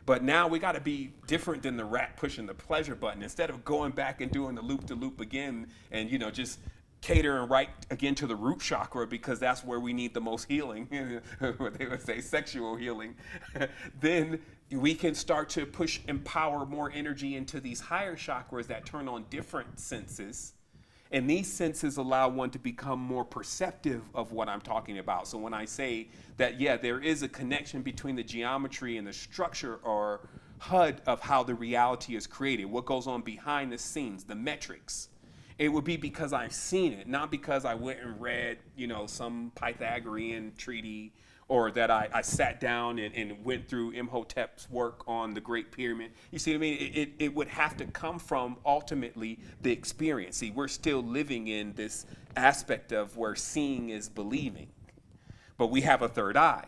C: But now we got to be different than the rat pushing the pleasure button. Instead of going back and doing the loop again and, just catering right again to the root chakra, because that's where we need the most healing, what they would say, sexual healing, then we can start to empower more energy into these higher chakras that turn on different senses. And these senses allow one to become more perceptive of what I'm talking about. So when I say that, there is a connection between the geometry and the structure or HUD of how the reality is created, what goes on behind the scenes, the metrics, it would be because I've seen it, not because I went and read, some Pythagorean treaty, or that I sat down and went through Imhotep's work on the Great Pyramid. You see what I mean? It would have to come from ultimately the experience. See, we're still living in this aspect of where seeing is believing, but we have a third eye.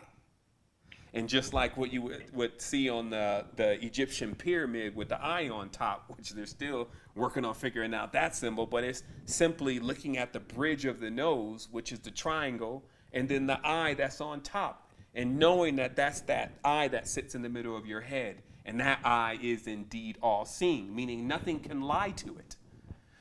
C: And just like what you would see on the Egyptian pyramid with the eye on top, which they're still working on figuring out that symbol, but it's simply looking at the bridge of the nose, which is the triangle, and then the eye that's on top, and knowing that that's that eye that sits in the middle of your head, and that eye is indeed all-seeing, meaning nothing can lie to it.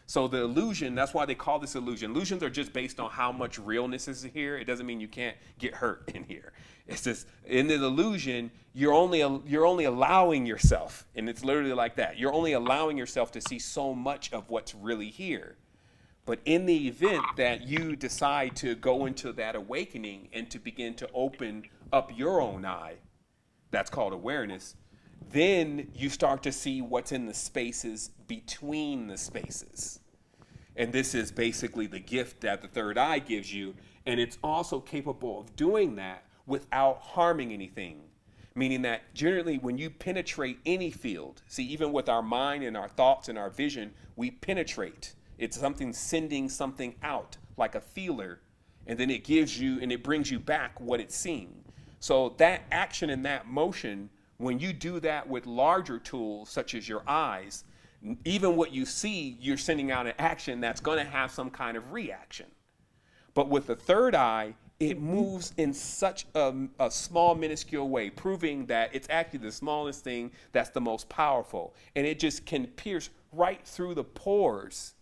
C: So the illusion, that's why they call this illusion. Illusions are just based on how much realness is here. It doesn't mean you can't get hurt in here. It's just in the illusion, you're only allowing yourself, and it's literally like that. You're only allowing yourself to see so much of what's really here. But in the event that you decide to go into that awakening and to begin to open up your own eye, that's called awareness, then you start to see what's in the spaces between the spaces. And this is basically the gift that the third eye gives you. And it's also capable of doing that without harming anything. Meaning that generally when you penetrate any field, see, even with our mind and our thoughts and our vision, we penetrate. It's something sending something out like a feeler, and then it gives you and it brings you back what it's seeing. So that action and that motion, when you do that with larger tools such as your eyes, even what you see, you're sending out an action that's going to have some kind of reaction. But with the third eye, it moves in such a small, minuscule way, proving that it's actually the smallest thing that's the most powerful. And it just can pierce right through the pores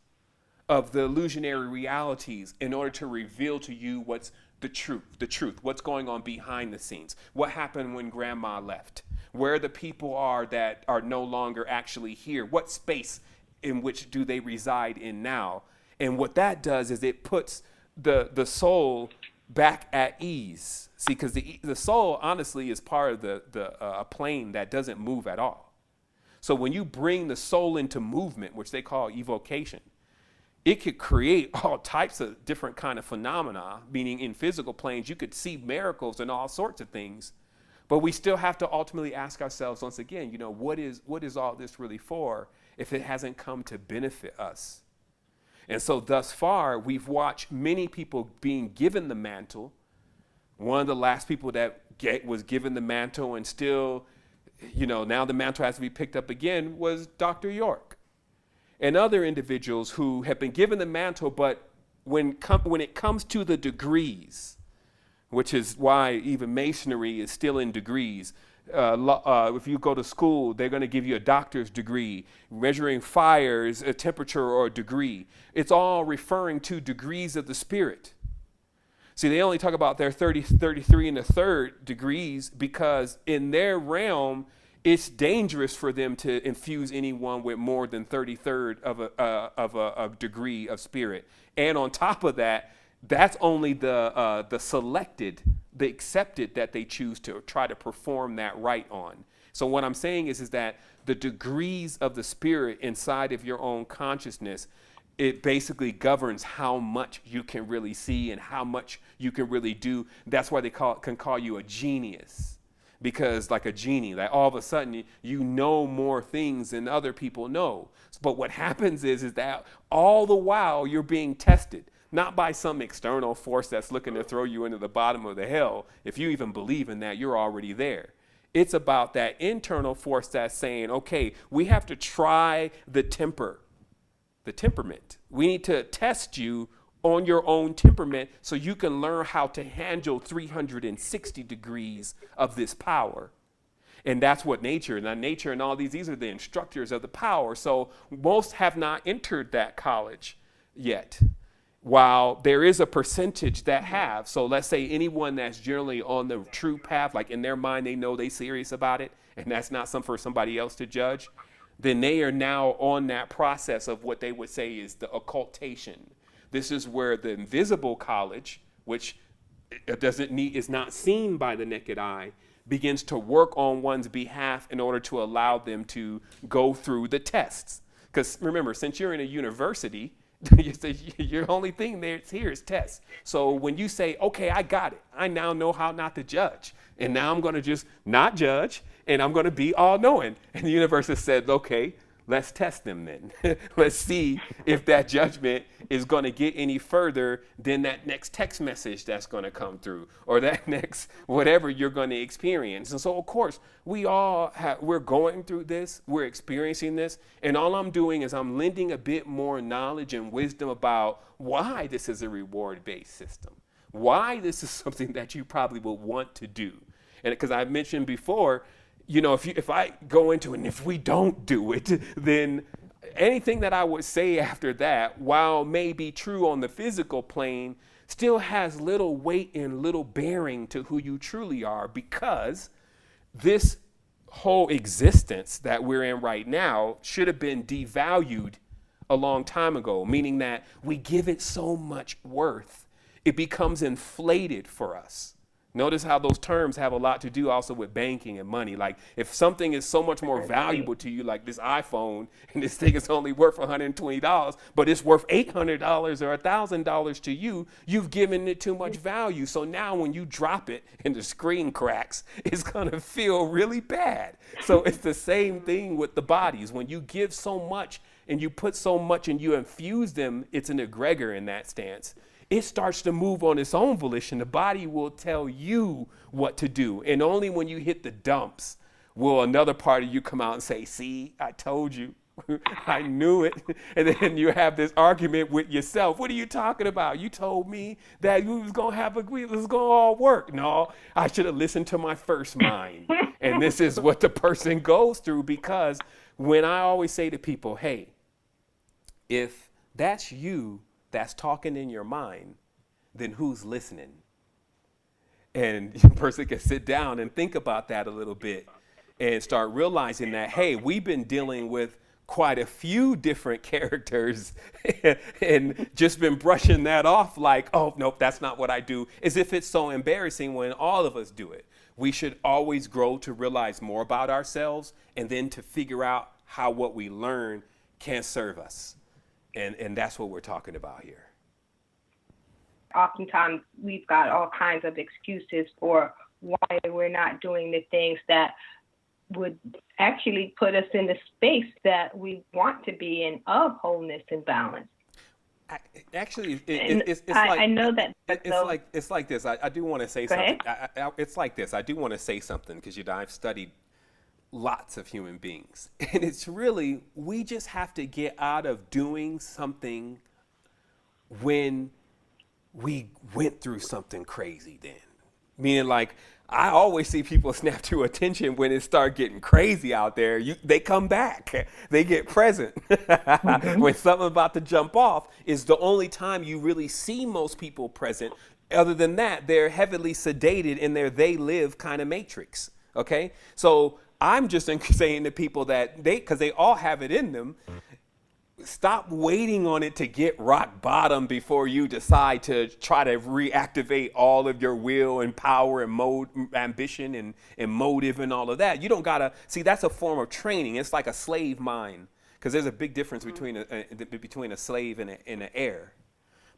C: of the illusionary realities in order to reveal to you what's the truth, what's going on behind the scenes, what happened when grandma left, where the people are that are no longer actually here, what space in which do they reside in now. And what that does is it puts the soul back at ease. See, because the soul honestly is part of the plane that doesn't move at all. So when you bring the soul into movement, which they call evocation, it could create all types of different kind of phenomena, meaning in physical planes, you could see miracles and all sorts of things. But we still have to ultimately ask ourselves once again, what is all this really for if it hasn't come to benefit us? And so thus far, we've watched many people being given the mantle. One of the last people that was given the mantle and still, now the mantle has to be picked up again was Dr. York. And other individuals who have been given the mantle, but when it comes to the degrees, which is why even masonry is still in degrees. If you go to school, they're going to give you a doctor's degree. Measuring fires, a temperature, or a degree. It's all referring to degrees of the spirit. See, they only talk about their 33 and a third degrees because in their realm, it's dangerous for them to infuse anyone with more than 33rd of a degree of spirit. And on top of that, that's only the selected, the accepted that they choose to try to perform that rite on. So what I'm saying is that the degrees of the spirit inside of your own consciousness, it basically governs how much you can really see and how much you can really do. That's why they can call you a genius. Because like a genie, like all of a sudden you know more things than other people know. But what happens is that all the while you're being tested, not by some external force that's looking to throw you into the bottom of the hell. If you even believe in that, you're already there. It's about that internal force that's saying, okay, we have to try the temperament. We need to test you on your own temperament so you can learn how to handle 360 degrees of this power. And that's what nature and all these are the instructors of the power. So most have not entered that college yet, while there is a percentage that have. So let's say anyone that's generally on the true path, like in their mind, they know they serious about it, and that's not something for somebody else to judge, then they are now on that process of what they would say is the occultation. This is where the invisible college, which is not seen by the naked eye, begins to work on one's behalf in order to allow them to go through the tests. Because remember, since you're in a university, your only thing that's here is tests. So when you say, okay, I got it, I now know how not to judge. And now I'm going to just not judge, and I'm going to be all-knowing. And the universe has said, okay, let's test them then. Let's see if that judgment is going to get any further than that next text message that's going to come through or that next whatever you're going to experience. And so, of course, we're going through this. We're experiencing this. And all I'm doing is I'm lending a bit more knowledge and wisdom about why this is a reward-based system, why this is something that you probably will want to do. And because I mentioned before, if I go into it and if we don't do it, then anything that I would say after that, while may be true on the physical plane, still has little weight and little bearing to who you truly are, because this whole existence that we're in right now should have been devalued a long time ago, meaning that we give it so much worth, it becomes inflated for us. Notice how those terms have a lot to do also with banking and money. Like if something is so much more valuable to you, like this iPhone, and this thing is only worth $120, but it's worth $800 or $1,000 to you, you've given it too much value. So now when you drop it and the screen cracks, it's going to feel really bad. So it's the same thing with the bodies. When you give so much and you put so much and you infuse them, it's an egregor in that stance. It starts to move on its own volition. The body will tell you what to do. And only when you hit the dumps will another part of you come out and say, see, I told you. I knew it. And then you have this argument with yourself. What are you talking about? You told me that we was going to all work. No, I should have listened to my first mind. And this is what the person goes through, because when I always say to people, hey, if that's you that's talking in your mind, then who's listening? And the person can sit down and think about that a little bit and start realizing that, hey, we've been dealing with quite a few different characters and just been brushing that off like, oh, nope, that's not what I do, as if it's so embarrassing when all of us do it. We should always grow to realize more about ourselves and then to figure out how what we learn can serve us. And that's what we're talking about here.
A: Oftentimes, we've got all kinds of excuses for why we're not doing the things that would actually put us in the space that we want to be in, of wholeness and balance.
C: Actually,
A: I know that
C: it's like this. I do want to say something. It's like this. I do want to say something because I've studied lots of human beings, and it's really, we just have to get out of doing something when we went through something crazy. Then, meaning, like, I always see people snap to attention when it start getting crazy out there. They come back. They get present. When something about to jump off is the only time you really see most people present. Other than that, they're heavily sedated in their they live kind of matrix. Okay? So I'm just saying to people that because they all have it in them, stop waiting on it to get rock bottom before you decide to try to reactivate all of your will and power and ambition and motive and all of that. You don't gotta see, that's a form of training. It's like a slave mind, because there's a big difference between a slave and an heir.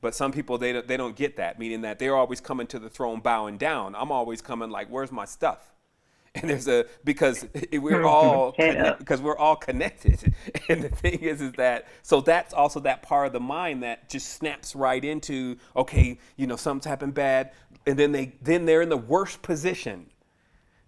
C: But some people, they don't get that, meaning that they're always coming to the throne bowing down. I'm always coming like, where's my stuff? And because we're all connected. And the thing is that, so that's also that part of the mind that just snaps right into, okay, something's happened bad. And then they're in the worst position.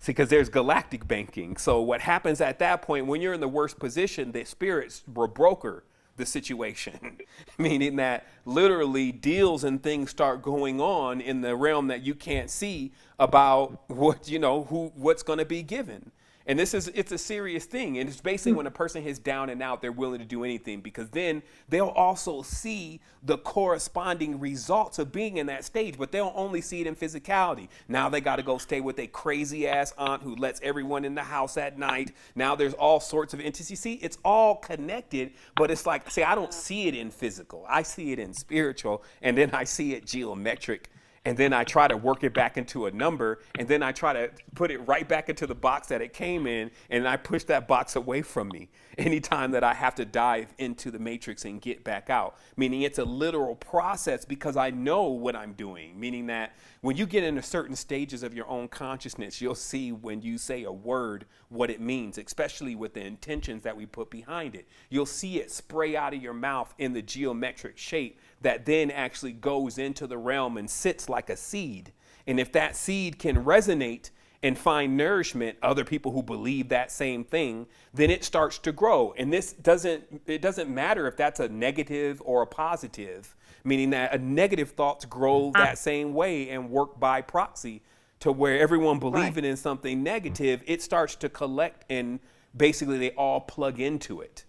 C: See, because there's galactic banking. So what happens at that point, when you're in the worst position, the spirits will broker the situation, meaning that literally deals and things start going on in the realm that you can't see about what's going to be given. And it's a serious thing. And it's basically when a person hits down and out, they're willing to do anything, because then they'll also see the corresponding results of being in that stage, but they'll only see it in physicality. Now they got to go stay with a crazy ass aunt who lets everyone in the house at night. Now there's all sorts of intimacy. See, it's all connected, but it's like, I don't see it in physical. I see it in spiritual, and then I see it geometric. And then I try to work it back into a number, and then I try to put it right back into the box that it came in, and I push that box away from me anytime that I have to dive into the matrix and get back out. Meaning it's a literal process, because I know what I'm doing. Meaning that when you get into certain stages of your own consciousness, you'll see when you say a word what it means, especially with the intentions that we put behind it. You'll see it spray out of your mouth in the geometric shape that then actually goes into the realm and sits like a seed. And if that seed can resonate and find nourishment, other people who believe that same thing, then it starts to grow. And it doesn't matter if that's a negative or a positive, meaning that a negative thoughts grow that same way and work by proxy to where everyone believing in something negative, it starts to collect, and basically they all plug into it.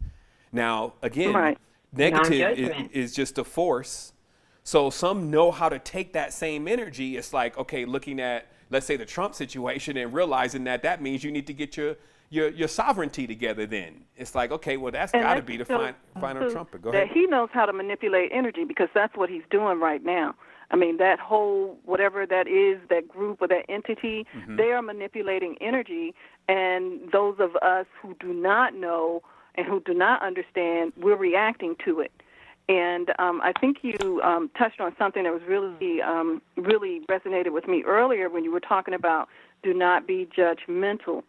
C: Now, again, negative is just a force. So some know how to take that same energy. It's like, okay, looking at, let's say, the Trump situation and realizing that means you need to get your sovereignty together then. It's like, okay, well, that's got to be the final trumpet. Go ahead.
B: He knows how to manipulate energy, because that's what he's doing right now. I mean, that whole, whatever that is, that group or that entity, they are manipulating energy. And those of us who do not know and who do not understand, we're reacting to it. And I think you touched on something that was really resonated with me earlier when you were talking about do not be judgmental.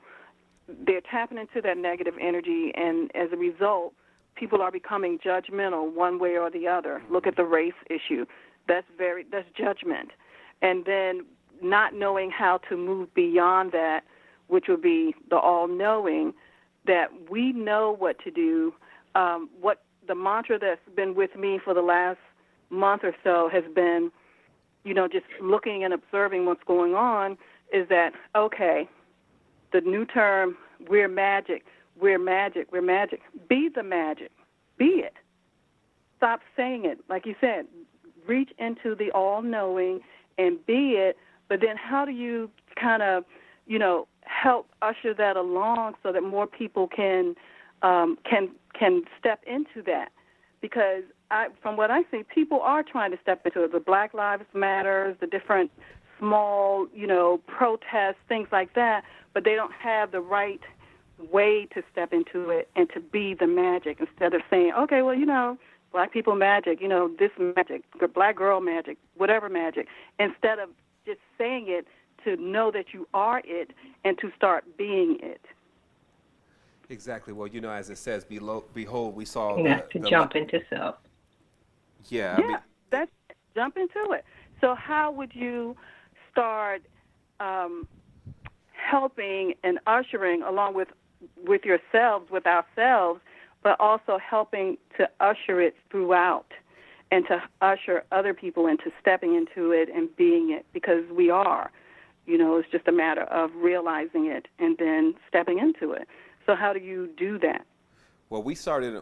B: They're tapping into that negative energy, and as a result, people are becoming judgmental one way or the other. Look at the race issue. That's judgment. And then not knowing how to move beyond that, which would be the all-knowing, that we know what to do. What the mantra that's been with me for the last month or so has been, just looking and observing what's going on, is that, okay, the new term, we're magic. Be the magic. Be it. Stop saying it. Like you said, reach into the all-knowing and be it, But then how do you kind of, help usher that along so that more people can step into that? Because from what I see, people are trying to step into it. The Black Lives Matters, the different small, protests, things like that, but they don't have the right way to step into it and to be the magic instead of saying, okay, well, black people magic, this magic, black girl magic, whatever magic, instead of just saying it, to know that you are it and to start being it.
C: Exactly. Well, as it says, behold, we saw
A: to jump into self.
C: Yeah.
B: That's jump into it. So how would you start helping and ushering along with yourselves, with ourselves, but also helping to usher it throughout and to usher other people into stepping into it and being it, because we are. It's just a matter of realizing it and then stepping into it. So how do you do that?
C: Well, we started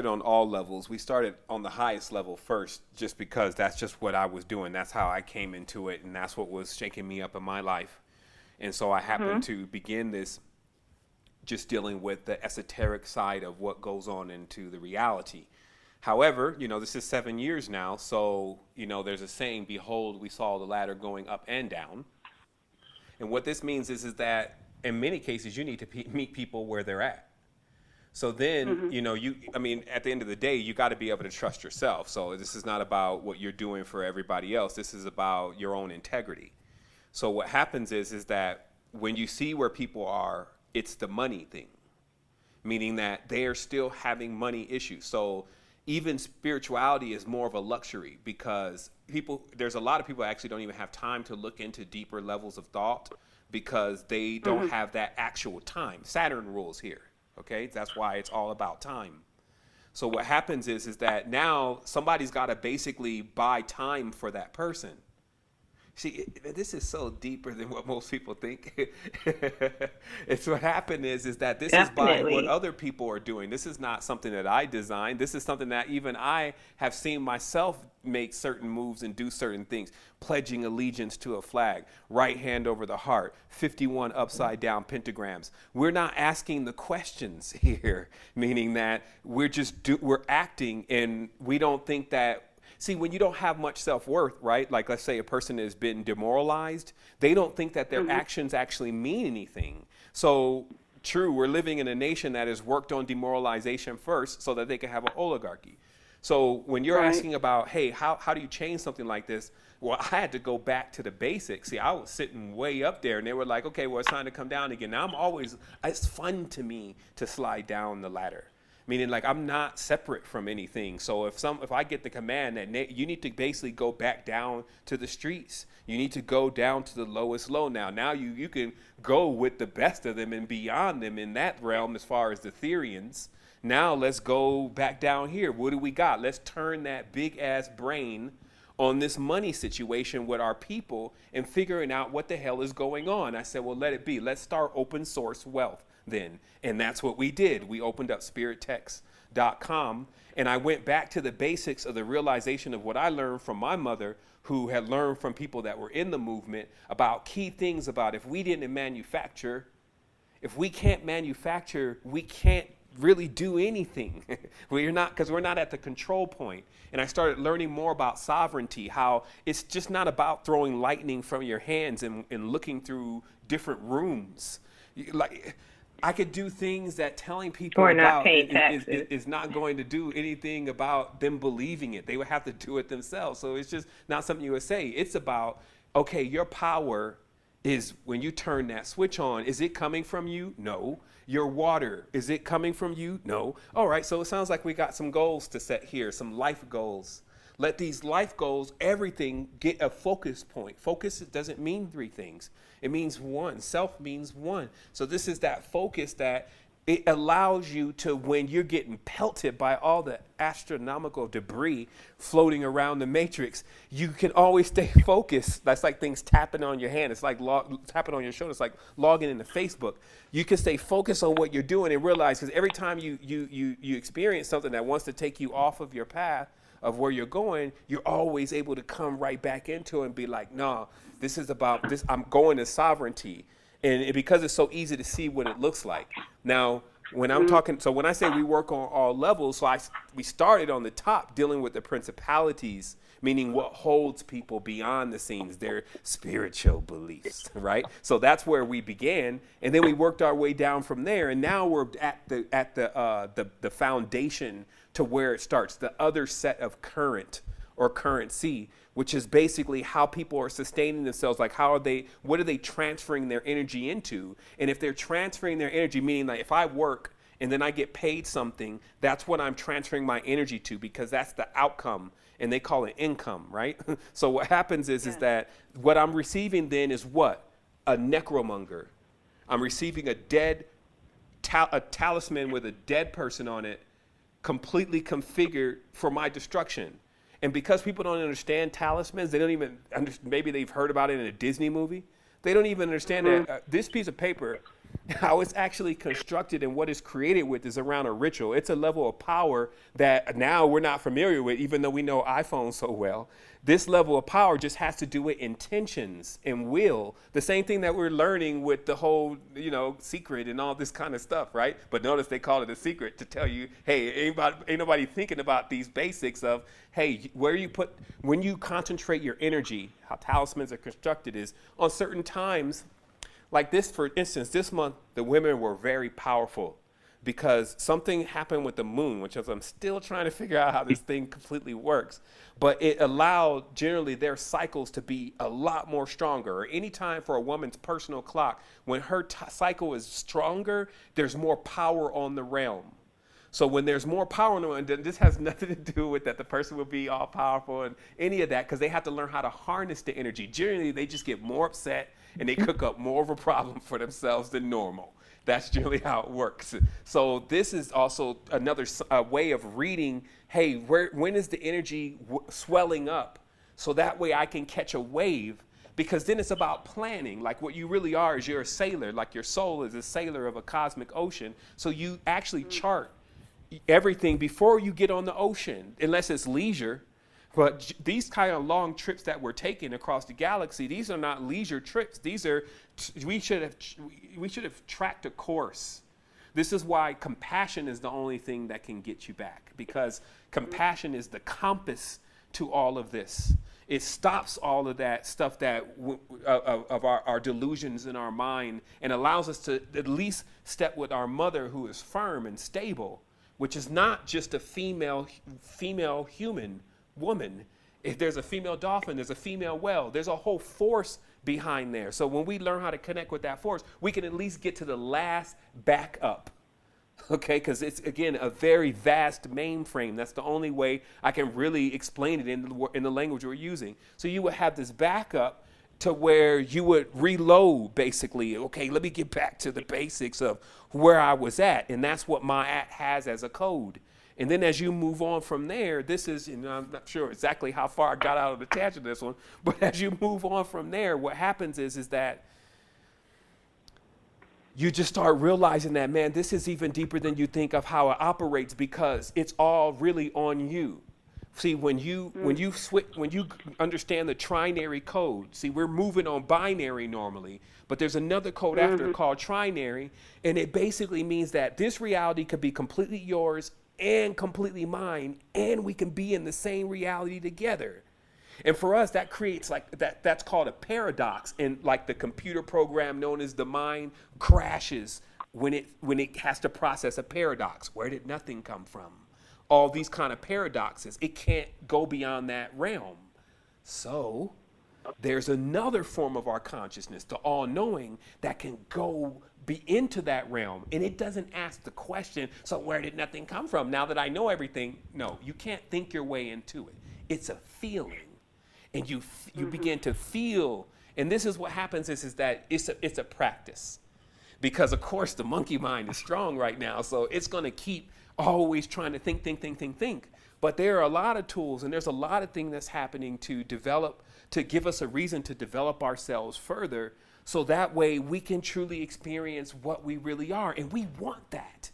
C: on all levels. We started on the highest level first, just because that's just what I was doing. That's how I came into it, and that's what was shaking me up in my life. And so I happened to begin this just dealing with the esoteric side of what goes on into the reality. However, this is 7 years now, so, there's a saying, behold, we saw the ladder going up and down. And what this means is that in many cases, you need to meet people where they're at. So then, at the end of the day, you got to be able to trust yourself. So this is not about what you're doing for everybody else. This is about your own integrity. So what happens is that when you see where people are, it's the money thing, meaning that they are still having money issues. So even spirituality is more of a luxury, because there's a lot of people that actually don't even have time to look into deeper levels of thought, because they don't have that actual time. Saturn rules here. Okay, that's why it's all about time. So what happens is that now somebody's got to basically buy time for that person. See, this is so deeper than what most people think. It's what happened is that this
A: Definitely.
C: is by what other people are doing. This is not something that I designed. This is something that even I have seen myself make certain moves and do certain things. Pledging allegiance to a flag, right hand over the heart, 51 upside down pentagrams. We're not asking the questions here, meaning that we're acting, and we don't think that. See, when you don't have much self-worth, right? Like, let's say a person has been demoralized, they don't think that their actions actually mean anything. So, true, we're living in a nation that has worked on demoralization first so that they can have an oligarchy. So when you're asking about, hey, how do you change something like this? Well, I had to go back to the basics. See, I was sitting way up there, and they were like, okay, well, it's time to come down again. Now it's fun to me to slide down the ladder. Meaning, like, I'm not separate from anything. So if I get the command that you need to basically go back down to the streets, you need to go down to the lowest low now. Now you can go with the best of them and beyond them in that realm as far as the Therians. Now let's go back down here. What do we got? Let's turn that big-ass brain on this money situation with our people and figuring out what the hell is going on. I said, well, let it be. Let's start open source wealth then. And that's what we did. We opened up spirittext.com, and I went back to the basics of the realization of what I learned from my mother, who had learned from people that were in the movement about key things about if we didn't manufacture, if we can't manufacture, we can't really do anything. Because we're not at the control point. And I started learning more about sovereignty, how it's just not about throwing lightning from your hands and looking through different rooms. Like, I could do things that telling people about is not going to do anything about them believing it. They would have to do it themselves. So it's just not something you would say. It's about, okay, your power is when you turn that switch on, is it coming from you? No. Your water, is it coming from you? No. All right, so it sounds like we got some goals to set here, some life goals. Let these life goals, everything, get a focus point. Focus doesn't mean three things. It means one. Self means one. So this is that focus that it allows you to, when you're getting pelted by all the astronomical debris floating around the matrix, you can always stay focused. That's like things tapping on your hand. It's like tapping on your shoulder. It's like logging into Facebook. You can stay focused on what you're doing and realize, because every time you experience something that wants to take you off of your path of where you're going, you're always able to come right back into it and be like, no, this is about this. I'm going to sovereignty. And because it's so easy to see what it looks like. Now, when I'm talking, so when I say we work on all levels, so we started on the top dealing with the principalities, meaning what holds people beyond the scenes, their spiritual beliefs, right? So that's where we began, and then we worked our way down from there, and now we're at the foundation to where it starts, the other set of current or currency, which is basically how people are sustaining themselves. Like what are they transferring their energy into? And if they're transferring their energy, meaning like if I work and then I get paid something, that's what I'm transferring my energy to, because that's the outcome, and they call it income, right? So what happens is that what I'm receiving then is what? A necromonger. I'm receiving a talisman with a dead person on it, completely configured for my destruction. And because people don't understand talismans, they don't even maybe they've heard about it in a Disney movie. They don't even understand that this piece of paper, how it's actually constructed and what it's created with is around a ritual. It's a level of power that now we're not familiar with, even though we know iPhone so well. This level of power just has to do with intentions and will. The same thing that we're learning with the whole, secret and all this kind of stuff, right? But notice they call it a secret to tell you, hey, ain't nobody thinking about these basics of, hey, when you concentrate your energy, how talismans are constructed is on certain times. Like this, for instance, this month, the women were very powerful because something happened with the moon, which is I'm still trying to figure out how this thing completely works. But it allowed generally their cycles to be a lot more stronger. Or any time for a woman's personal clock, when her cycle is stronger, there's more power on the realm. So when there's more power in the realm, this has nothing to do with that the person will be all powerful and any of that, because they have to learn how to harness the energy. Generally, they just get more upset and they cook up more of a problem for themselves than normal. That's generally how it works. So this is also another way of reading, hey, when is the energy swelling up? So that way I can catch a wave, because then it's about planning. Like what you really are is you're a sailor, like your soul is a sailor of a cosmic ocean. So you actually chart everything before you get on the ocean, unless it's leisure. But these kind of long trips that we're taking across the galaxy, these are not leisure trips. These are, we should have tracked a course. This is why compassion is the only thing that can get you back, because compassion is the compass to all of this. It stops all of that stuff that of our delusions in our mind, and allows us to at least step with our mother, who is firm and stable, which is not just a female human woman. If there's a female dolphin, there's a female whale. There's a whole force behind there. So when we learn how to connect with that force, we can at least get to the last backup. Okay, because it's, again, a very vast mainframe. That's the only way I can really explain it in the language we're using. So you would have this backup to where you would reload, basically. Okay, let me get back to the basics of where I was at. And that's what my app has as a code. And then as you move on from there, this is, I'm not sure exactly how far I got out of the tangent of this one, but as you move on from there, what happens is that you just start realizing that, man, this is even deeper than you think of how it operates, because it's all really on you. See, when you understand the trinary code, see, we're moving on binary normally, but there's another code after called trinary, and it basically means that this reality could be completely yours and completely mine, and we can be in the same reality together. And for us, that creates that's called a paradox. And like the computer program known as the mind crashes when it has to process a paradox. Where did nothing come from? All these kind of paradoxes. It can't go beyond that realm. So there's another form of our consciousness, the all-knowing, that can go be into that realm. And it doesn't ask the question, so where did nothing come from? Now that I know everything, no, you can't think your way into it. It's a feeling. And you begin to feel, and this is what happens is that it's a practice. Because of course the monkey mind is strong right now, so it's gonna keep always trying to think. But there are a lot of tools, and there's a lot of things that's happening to develop, to give us a reason to develop ourselves further, so that way we can truly experience what we really are. And we want that.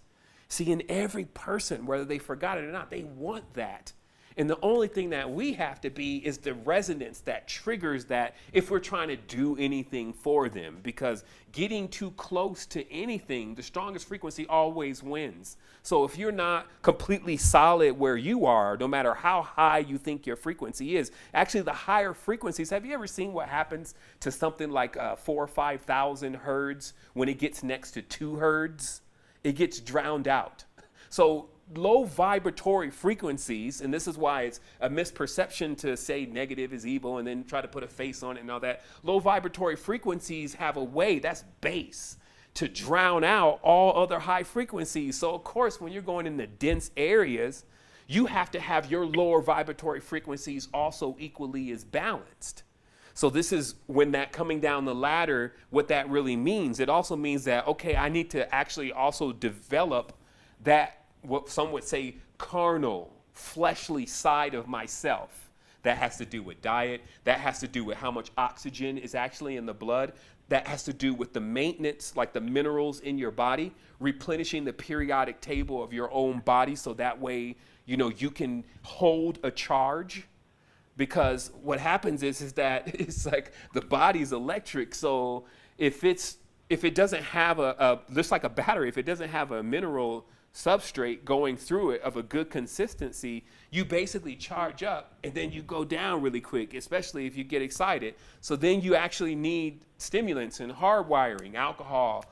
C: See, in every person, whether they forgot it or not, they want that.
D: And the only thing that we have to be is the resonance that triggers that if we're trying to do anything for them. Because getting too close to anything, the strongest frequency always wins. So if you're not completely solid where you are, no matter how high you think your frequency is, actually the higher frequencies, have you ever seen what happens to something like 4,000 or 5,000 hertz when it gets next to 2 hertz? It gets drowned out. So low vibratory frequencies, and this is why it's a misperception to say negative is evil and then try to put a face on it and all that. Low vibratory frequencies have a way, that's bass, to drown out all other high frequencies. So of course, when you're going into dense areas, you have to have your lower vibratory frequencies also equally as balanced. So this is when that coming down the ladder, what that really means. It also means that, okay, I need to actually also develop that, what some would say, carnal, fleshly side of myself. That has to do with diet. That has to do with how much oxygen is actually in the blood. That has to do with the maintenance, like the minerals in your body, replenishing the periodic table of your own body so that way, you know, you can hold a charge. Because what happens is that it's like the body's electric. So if it doesn't have just like a battery, if it doesn't have a mineral substrate going through it of a good consistency, you basically charge up and then you go down really quick, especially if you get excited. So then you actually need stimulants and hardwiring, alcohol,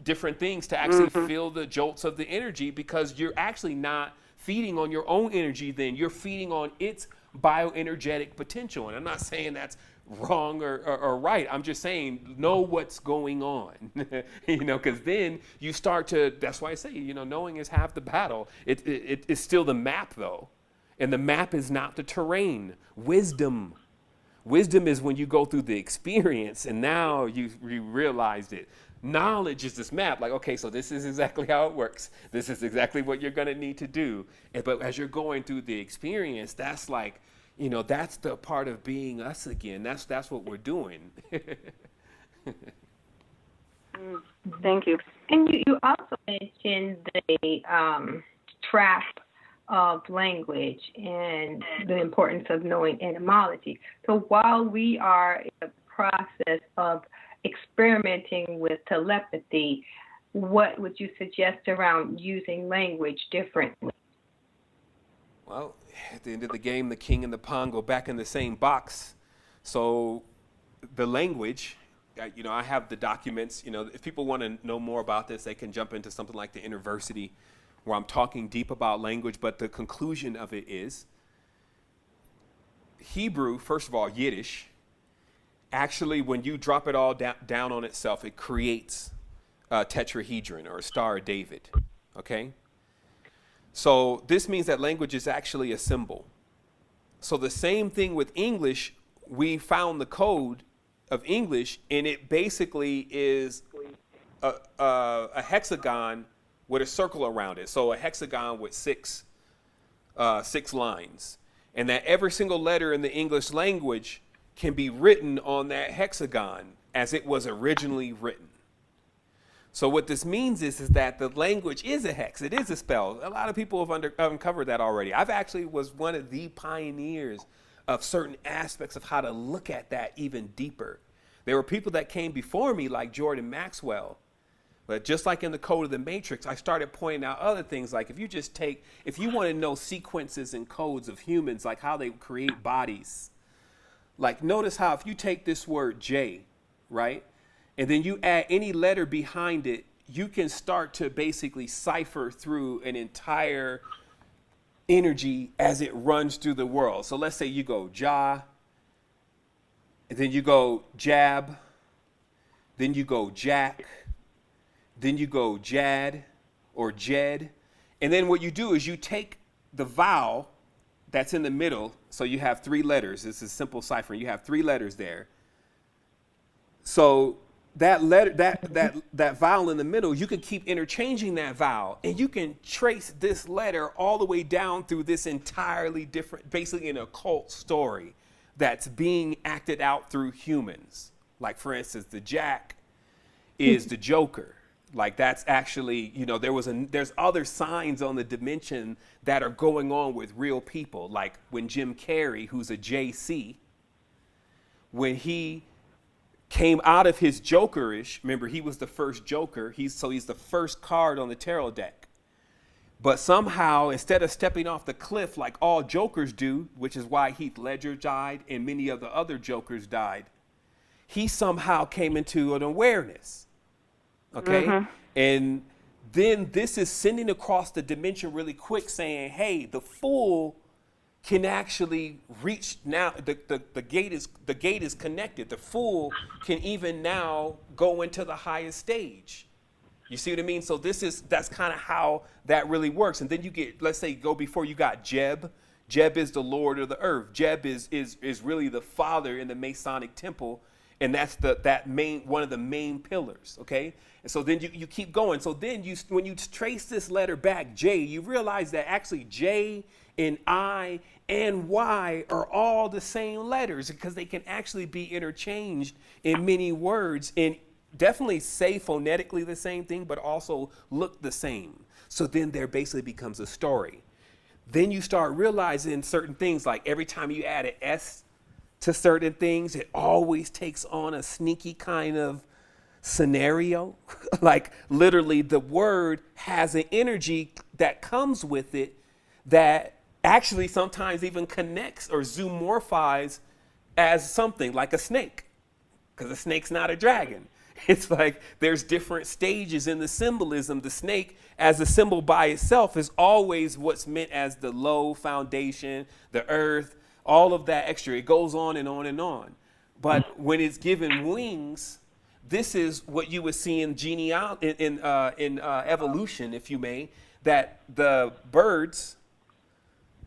D: different things to actually feel the jolts of the energy, because you're actually not feeding on your own energy then, you're feeding on its bioenergetic potential. And I'm not saying that's wrong or right. I'm just saying know what's going on, you know, because then you start to, that's why I say, you know, knowing is half the battle. It's still the map though. And the map is not the terrain. Wisdom is when you go through the experience and now you realized it. Knowledge is this map, like, okay, so this is exactly how it works. This is exactly what you're going to need to do. But as you're going through the experience, that's like, you know, that's the part of being us again. That's what we're doing.
B: Thank you.
A: And you also mentioned the trap of language and the importance of knowing etymology. So while we are in the process of experimenting with telepathy, what would you suggest around using language differently?
D: Well, at the end of the game, the king and the pawn go back in the same box. So the language, you know, I have the documents. You know, if people want to know more about this, they can jump into something like the Innerversity, where I'm talking deep about language. But the conclusion of it is Hebrew, first of all, Yiddish, actually, when you drop it all down on itself, it creates a tetrahedron or a Star of David, okay? So this means that language is actually a symbol. So the same thing with English, we found the code of English, and it basically is a hexagon with a circle around it. So a hexagon with six lines. And that every single letter in the English language can be written on that hexagon as it was originally written. So what this means is that the language is a hex. It is a spell. A lot of people have uncovered that already. I've actually was one of the pioneers of certain aspects of how to look at that even deeper. There were people that came before me like Jordan Maxwell. But just like in the code of the Matrix, I started pointing out other things. Like if you want to know sequences and codes of humans, like how they create bodies, like notice how if you take this word J, right, and then you add any letter behind it, you can start to basically cipher through an entire energy as it runs through the world. So let's say you go Ja, and then you go Jab, then you go Jack, then you go Jad or Jed. And then what you do is you take the vowel that's in the middle. So you have 3 letters. This is simple ciphering. You have 3 letters there. So that letter, that vowel in the middle, you can keep interchanging that vowel, and you can trace this letter all the way down through this entirely different, basically an occult story that's being acted out through humans. Like for instance, the Jack is the Joker. Like that's actually, you know, there's other signs on the dimension that are going on with real people. Like when Jim Carrey, who's a JC, when he came out of his Jokerish, remember he was the first Joker. He's the first card on the tarot deck. But somehow, instead of stepping off the cliff like all Jokers do, which is why Heath Ledger died and many of the other Jokers died, he somehow came into an awareness. Okay. And then this is sending across the dimension really quick saying, hey, the Fool can actually reach now. The gate is connected. The Fool can even now go into the highest stage. You see what I mean? So that's kind of how that really works. And then you get, let's say, go before you got Jeb. Jeb is the Lord of the Earth. Jeb is really the father in the Masonic temple. And that's one of the main pillars, okay? And so then you keep going. So then when you trace this letter back, J, you realize that actually J and I and Y are all the same letters because they can actually be interchanged in many words and definitely say phonetically the same thing, but also look the same. So then there basically becomes a story. Then you start realizing certain things, like every time you add an S to certain things, it always takes on a sneaky kind of scenario. Like literally the word has an energy that comes with it that actually sometimes even connects or zoomorphize as something like a snake, because a snake's not a dragon. It's like there's different stages in the symbolism. The snake as a symbol by itself is always what's meant as the low foundation, the earth, all of that extra. It goes on and on and on. But when it's given wings, this is what you would see in evolution, if you may, that the birds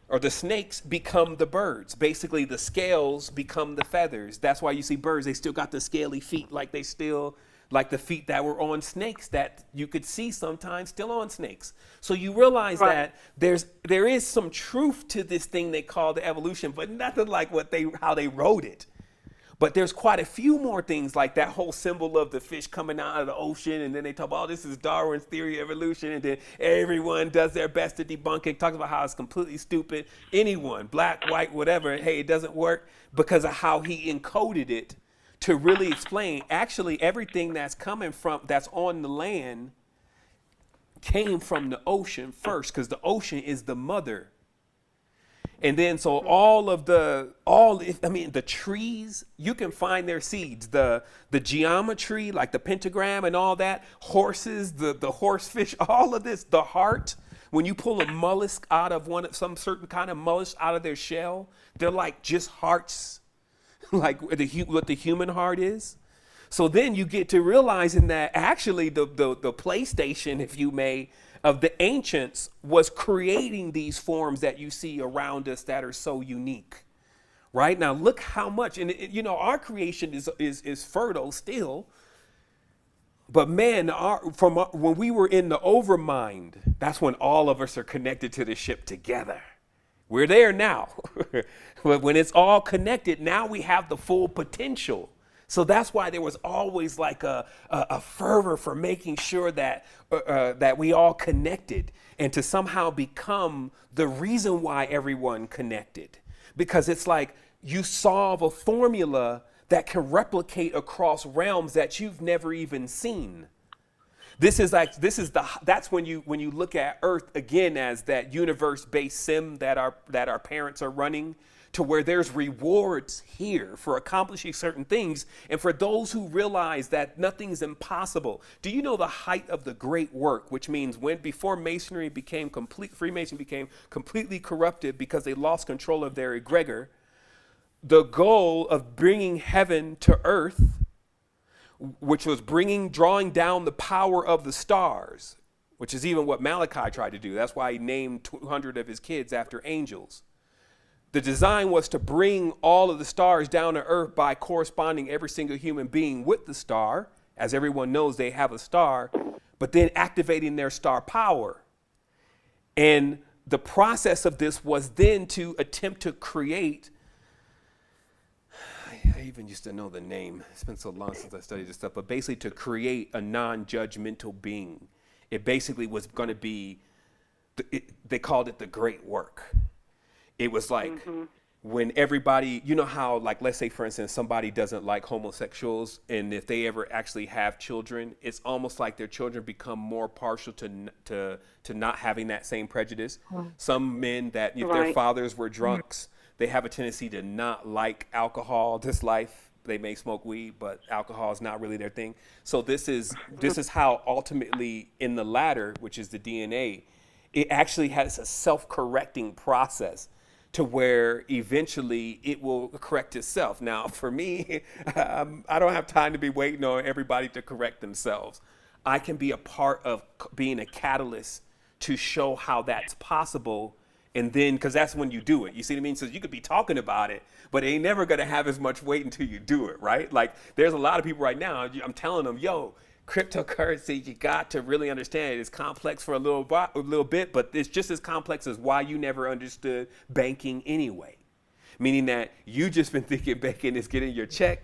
D: or the snakes become the birds. Basically, the scales become the feathers. That's why you see birds, they still got the scaly feet, like the feet that were on snakes that you could see sometimes still on snakes. So you realize that there is some truth to this thing they call the evolution, but nothing like how they wrote it. But there's quite a few more things, like that whole symbol of the fish coming out of the ocean, and then they talk about, this is Darwin's theory of evolution, and then everyone does their best to debunk it, talks about how it's completely stupid. Anyone, black, white, whatever, hey, it doesn't work because of how he encoded it to really explain actually everything that's on the land came from the ocean first, because the ocean is the mother. And then so the trees, you can find their seeds, the geometry, like the pentagram and all that, horses, the horsefish, all of this, the heart. When you pull a mollusk out of some certain kind of mollusk out of their shell, they're like just hearts, like what the human heart is. So then you get to realizing that actually the PlayStation, if you may, of the ancients was creating these forms that you see around us that are so unique. Right now, look how much, and our creation is fertile still. But man, when we were in the overmind, that's when all of us are connected to the ship together. We're there now. But when it's all connected, now we have the full potential. So that's why there was always like a fervor for making sure that we all connected and to somehow become the reason why everyone connected. Because it's like you solve a formula that can replicate across realms that you've never even seen. That's when you look at Earth again as that universe-based sim that our parents are running, to where there's rewards here for accomplishing certain things, and for those who realize that nothing's impossible. Do you know the height of the great work, which means before Freemason became completely corrupted because they lost control of their egregor, the goal of bringing heaven to earth, which was drawing down the power of the stars, which is even what Malachi tried to do. That's why he named 200 of his kids after angels. The design was to bring all of the stars down to earth by corresponding every single human being with the star. As everyone knows, they have a star, but then activating their star power. And the process of this was then to attempt to create, even used to know the name. It's been so long since I studied this stuff. But basically, to create a non-judgmental being, it basically was going to be. They called it the great work. It was like when everybody, you know how, like, let's say, for instance, somebody doesn't like homosexuals, and if they ever actually have children, it's almost like their children become more partial to not having that same prejudice. Some men that if their fathers were drunks, they have a tendency to not like alcohol this life. They may smoke weed, but alcohol is not really their thing. So this is how ultimately in the ladder, which is the DNA, it actually has a self-correcting process to where eventually it will correct itself. Now, for me, I don't have time to be waiting on everybody to correct themselves. I can be a part of being a catalyst to show how that's possible. And then, because that's when you do it. You see what I mean? So you could be talking about it, but it ain't never going to have as much weight until you do it, right? Like, there's a lot of people right now, I'm telling them, yo, cryptocurrency, you got to really understand it. It's complex for a little bit, but it's just as complex as why you never understood banking anyway. Meaning that you just been thinking banking is getting your check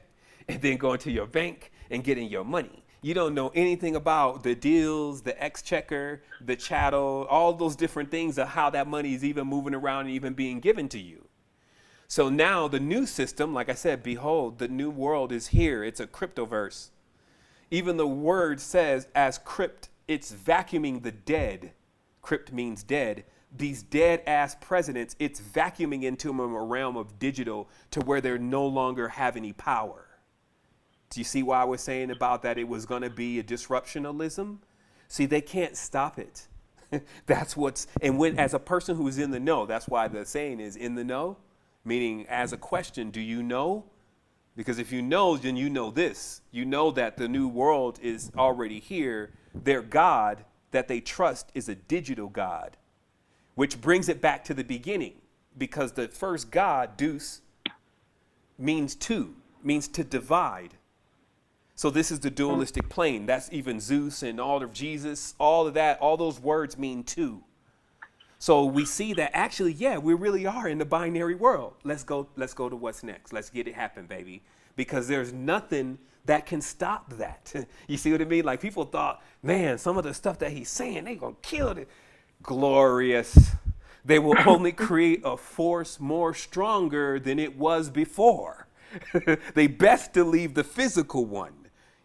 D: and then going to your bank and getting your money. You don't know anything about the deals, the exchequer, the chattel, all those different things of how that money is even moving around and even being given to you. So now the new system, like I said, behold, the new world is here. It's a cryptoverse. Even the word says as crypt, it's vacuuming the dead. Crypt means dead. These dead ass presidents, it's vacuuming into them a realm of digital to where they no longer have any power. Do you see why I was saying about that it was going to be a disruptionalism? See, they can't stop it. That's what's, and when, as a person who's in the know, that's why the saying is in the know, meaning as a question, do you know? Because if you know, then you know this. You know that the new world is already here. Their God that they trust is a digital God, which brings it back to the beginning. Because the first God, Deus, means two, means to divide. So this is the dualistic plane. That's even Zeus and all of Jesus, all of that, all those words mean two. So we see that actually, yeah, we really are in the binary world. Let's go to what's next. Let's get it happen, baby. Because there's nothing that can stop that. You see what I mean? Like people thought, man, some of the stuff that he's saying, they gonna kill it. Glorious. They will only create a force more stronger than it was before. They best to leave the physical one.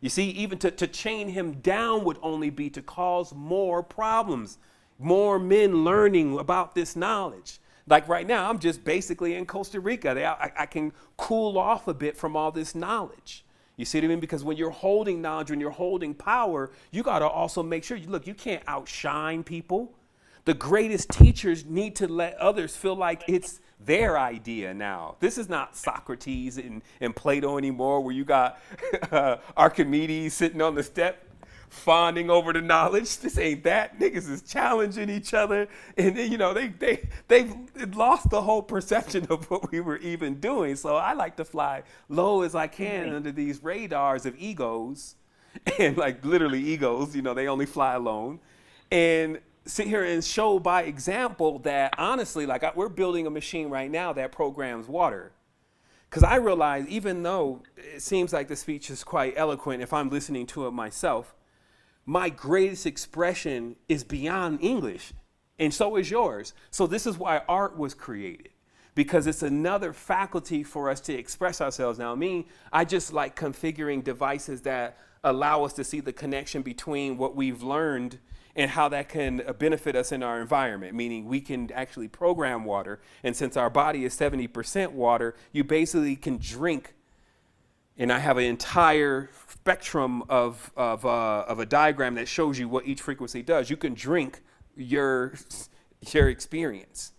D: You see, even to chain him down would only be to cause more problems. More men learning about this knowledge. Like right now, I'm just basically in Costa Rica. I can cool off a bit from all this knowledge. You see what I mean? Because when you're holding knowledge, when you're holding power, you got to also make sure, you can't outshine people. The greatest teachers need to let others feel like it's their idea now. This is not Socrates and Plato anymore, where you got Archimedes sitting on the step fawning over the knowledge. This ain't that. Niggas is challenging each other, and then, they've lost the whole perception of what we were even doing. So I like to fly low as I can under these radars of egos, and like literally egos. They only fly alone, and sit here and show by example that honestly, we're building a machine right now that programs water. Because I realize, even though it seems like the speech is quite eloquent, if I'm listening to it myself, my greatest expression is beyond English, and so is yours. So this is why art was created, because it's another faculty for us to express ourselves. Now, I just like configuring devices that allow us to see the connection between what we've learned and how that can benefit us in our environment, meaning we can actually program water. And since our body is 70% water, you basically can drink. And I have an entire spectrum of a diagram that shows you what each frequency does. You can drink your experience.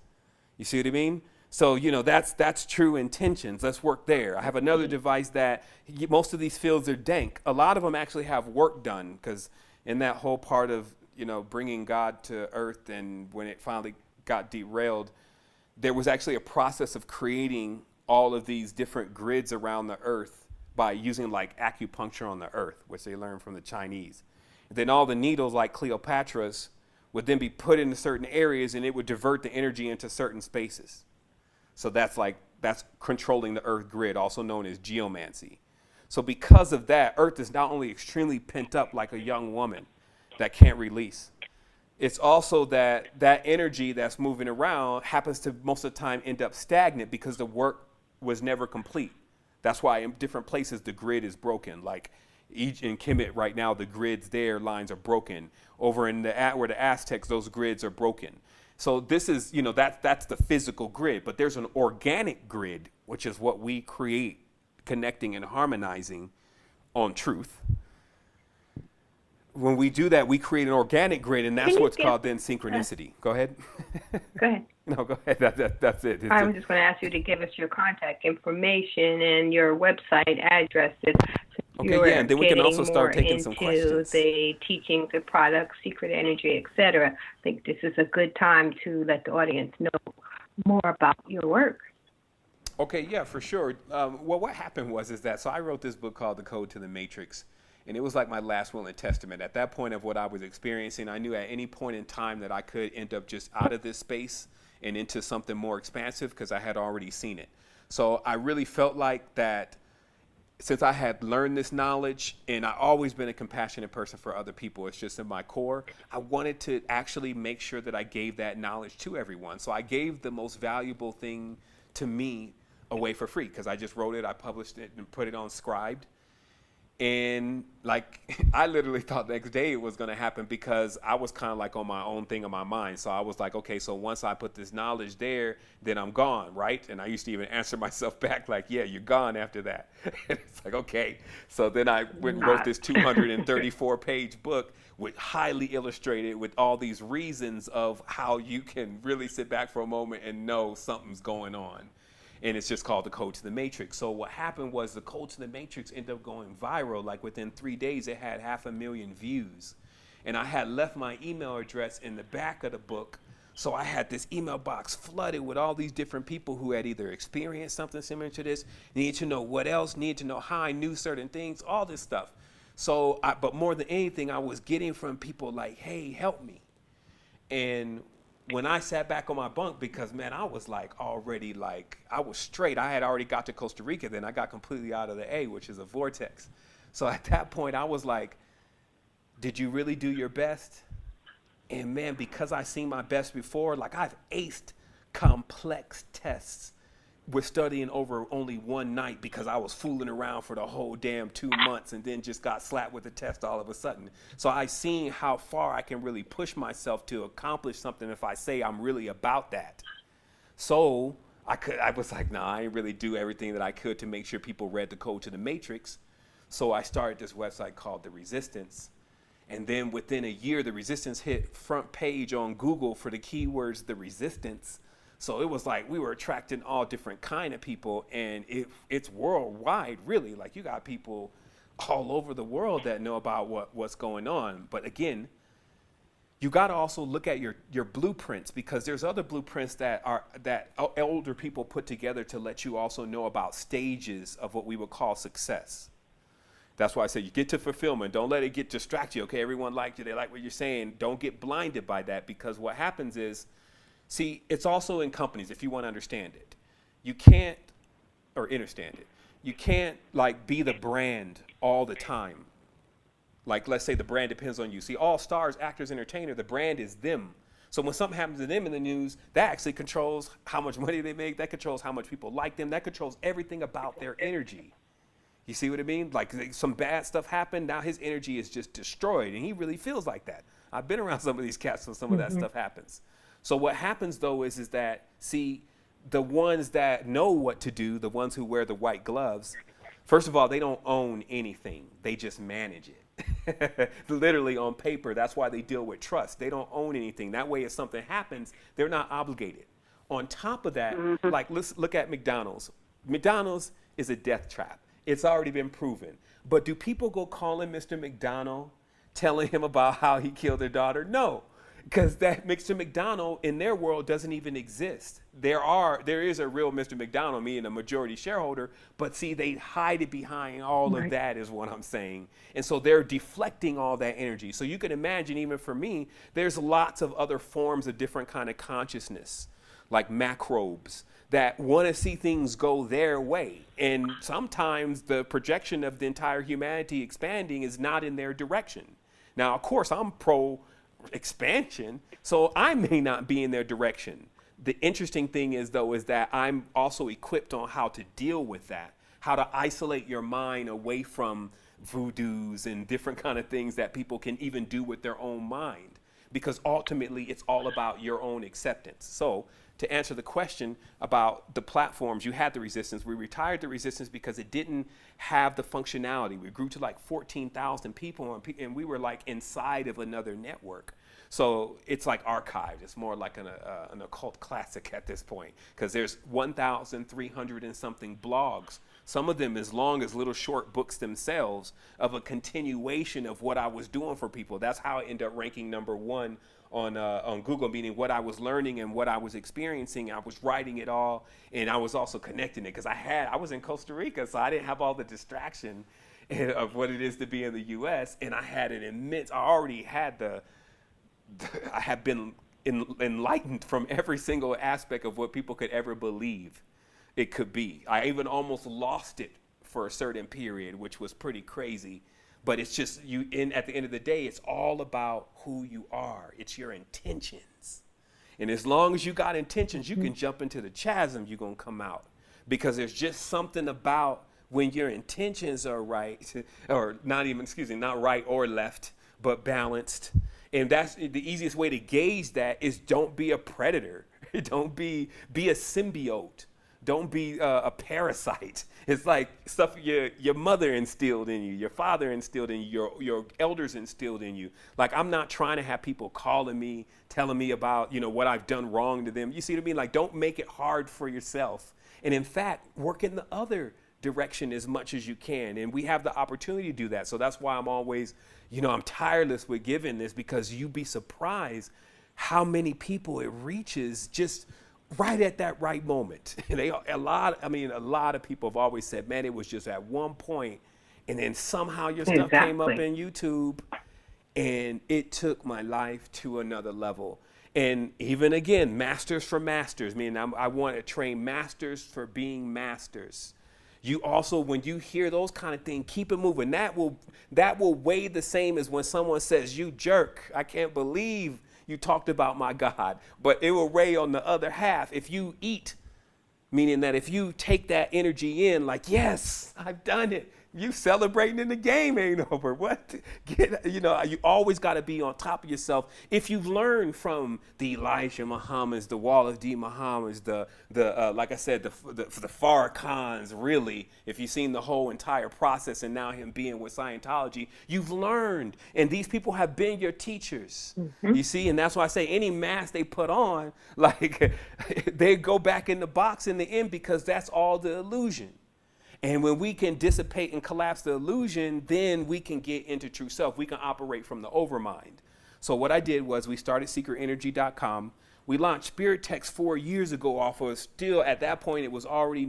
D: You see what I mean? So, that's true intentions. Let's work there. I have another device that most of these fields are dank. A lot of them actually have work done, because in that whole part of, bringing God to earth, and when it finally got derailed, there was actually a process of creating all of these different grids around the earth by using like acupuncture on the earth, which they learned from the Chinese. And then all the needles, like Cleopatra's, would then be put into certain areas, and it would divert the energy into certain spaces. So that's controlling the earth grid, also known as geomancy. So because of that, earth is not only extremely pent up like a young woman that can't release. It's also that energy that's moving around happens to most of the time end up stagnant because the work was never complete. That's why in different places the grid is broken. Like in Kemet right now, the grids there, lines are broken. Over in where the Aztecs, those grids are broken. So this is, that's the physical grid, but there's an organic grid, which is what we create, connecting and harmonizing on truth. When we do that, we create an organic grid, and that's what's called then synchronicity. Go ahead.
A: Go ahead.
D: No, go ahead. That's it.
A: I'm just going to ask you to give us your contact information and your website addresses.
D: Okay, yeah, and then we can also start taking some questions.
A: The teachings, the products, secret energy, etc. I think this is a good time to let the audience know more about your work.
D: Okay, yeah, for sure. Well, what happened is that, so I wrote this book called The Code to the Matrix, and it was like my last will and testament. At that point of what I was experiencing, I knew at any point in time that I could end up just out of this space and into something more expansive because I had already seen it. So I really felt like that since I had learned this knowledge, and I've always been a compassionate person for other people, it's just in my core, I wanted to actually make sure that I gave that knowledge to everyone. So I gave the most valuable thing to me away for free because I just wrote it, I published it, and put it on Scribed. And like, I literally thought the next day it was going to happen because I was kind of like on my own thing in my mind. So I was like, okay, so once I put this knowledge there, then I'm gone, right? And I used to even answer myself back like, yeah, you're gone after that. And it's like, okay. So then I went and wrote this 234-page book with highly illustrated with all these reasons of how you can really sit back for a moment and know something's going on. And it's just called The Code to the Matrix. So what happened was The Code to the Matrix ended up going viral. Like within 3 days, it had 500,000 views. And I had left my email address in the back of the book. So I had this email box flooded with all these different people who had either experienced something similar to this, needed to know what else, needed to know how I knew certain things, all this stuff. So, but more than anything, I was getting from people like, hey, help me. And when I sat back on my bunk, because, man, I was like already like, I was straight. I had already got to Costa Rica. Then I got completely out of the A, which is a vortex. So at that point, I was like, did you really do your best? And, man, because I seen my best before, like I've aced complex tests with studying over only one night because I was fooling around for the whole damn 2 months and then just got slapped with a test all of a sudden. So I seen how far I can really push myself to accomplish something if I say I'm really about that. So I was like, nah, I didn't really do everything that I could to make sure people read The Code to the Matrix. So I started this website called The Resistance. And then within a year, The Resistance hit front page on Google for the keywords The Resistance. So it was like we were attracting all different kind of people, and it's worldwide, really. Like you got people all over the world that know about what's going on. But again, you got to also look at your blueprints, because there's other blueprints that older people put together to let you also know about stages of what we would call success. That's why I say you get to fulfillment. Don't let it distract you. Okay, everyone liked you. They like what you're saying. Don't get blinded by that, because what happens is, see, it's also in companies, if you want to understand it. You can't, or understand it, you can't like be the brand all the time. Like, let's say the brand depends on you. See, all stars, actors, entertainer, the brand is them. So when something happens to them in the news, that actually controls how much money they make. That controls how much people like them. That controls everything about their energy. You see what I mean? Like some bad stuff happened, now his energy is just destroyed, and he really feels like that. I've been around some of these cats, so some of that stuff happens. So what happens, though, is that, see, the ones that know what to do, the ones who wear the white gloves, first of all, they don't own anything. They just manage it. Literally on paper, that's why they deal with trust. They don't own anything. That way, if something happens, they're not obligated. On top of that, like, let's look at McDonald's. McDonald's is a death trap. It's already been proven. But do people go calling Mr. McDonald, telling him about how he killed their daughter? No. Because that Mr. McDonald in their world doesn't even exist. There is a real Mr. McDonald, me and a majority shareholder, but see, they hide it behind all of that is what I'm saying. And so they're deflecting all that energy. So you can imagine, even for me, there's lots of other forms of different kind of consciousness. like macrobes that want to see things go their way. And sometimes the projection of the entire humanity expanding is not in their direction. Now, of course, I'm pro expansion, so I may not be in their direction. The interesting thing is, though, is that I'm also equipped on how to deal with that, how to isolate your mind away from voodoos and different kind of things that people can even do with their own mind, because ultimately it's all about your own acceptance. So to answer the question about the platforms, you had the Resistance. We retired the Resistance because it didn't have the functionality. We grew to like 14,000 people, and we were like inside of another network. So it's like archived. It's more like an occult classic at this point, because there's 1,300 and something blogs, some of them as long as little short books themselves, of a continuation of what I was doing for people. That's how I ended up ranking #1 on Google, meaning what I was learning and what I was experiencing. I was writing it all, and I was also connecting it, because I was in Costa Rica, so I didn't have all the distraction of what it is to be in the U.S., and I had an immense, I had been enlightened from every single aspect of what people could ever believe it could be. I even almost lost it for a certain period, which was pretty crazy. But it's just, at the end of the day, it's all about who you are. It's your intentions. And as long as you got intentions, you can jump into the chasm, you're going to come out. Because there's just something about when your intentions are right, or not right or left, but balanced. And that's the easiest way to gauge that is don't be a predator. Don't be a symbiote. Don't be a parasite. It's like stuff your mother instilled in you, your father instilled in you, your elders instilled in you. Like, I'm not trying to have people calling me, telling me about, what I've done wrong to them. You see what I mean? Like, don't make it hard for yourself. And in fact, work in the other direction as much as you can. And we have the opportunity to do that. So that's why I'm always, I'm tireless with giving this, because you'd be surprised how many people it reaches just right at that right moment. And a lot of people have always said, man, it was just at one point, and then somehow your stuff came up in YouTube, and it took my life to another level. And even again, masters for masters, meaning I want to train masters for being masters. You also, when you hear those kind of things, keep it moving. That will weigh the same as when someone says, you jerk, I can't believe you talked about my God. But it will weigh on the other half if you eat, meaning that if you take that energy in, like, yes, I've done it. You celebrating in the game ain't over. What? You always got to be on top of yourself. If you've learned from the Elijah Muhammads, the Wall of D Muhammads, like I said, the Farrakhan's, really, if you've seen the whole entire process, and now him being with Scientology, you've learned. And these people have been your teachers. You see, and that's why I say any mask they put on, like, they go back in the box in the end, because that's all the illusion. And when we can dissipate and collapse the illusion, then we can get into true self. We can operate from the overmind. So what I did was we started secretenergy.com. We launched Spirit Text 4 years ago off of, still at that point, it was already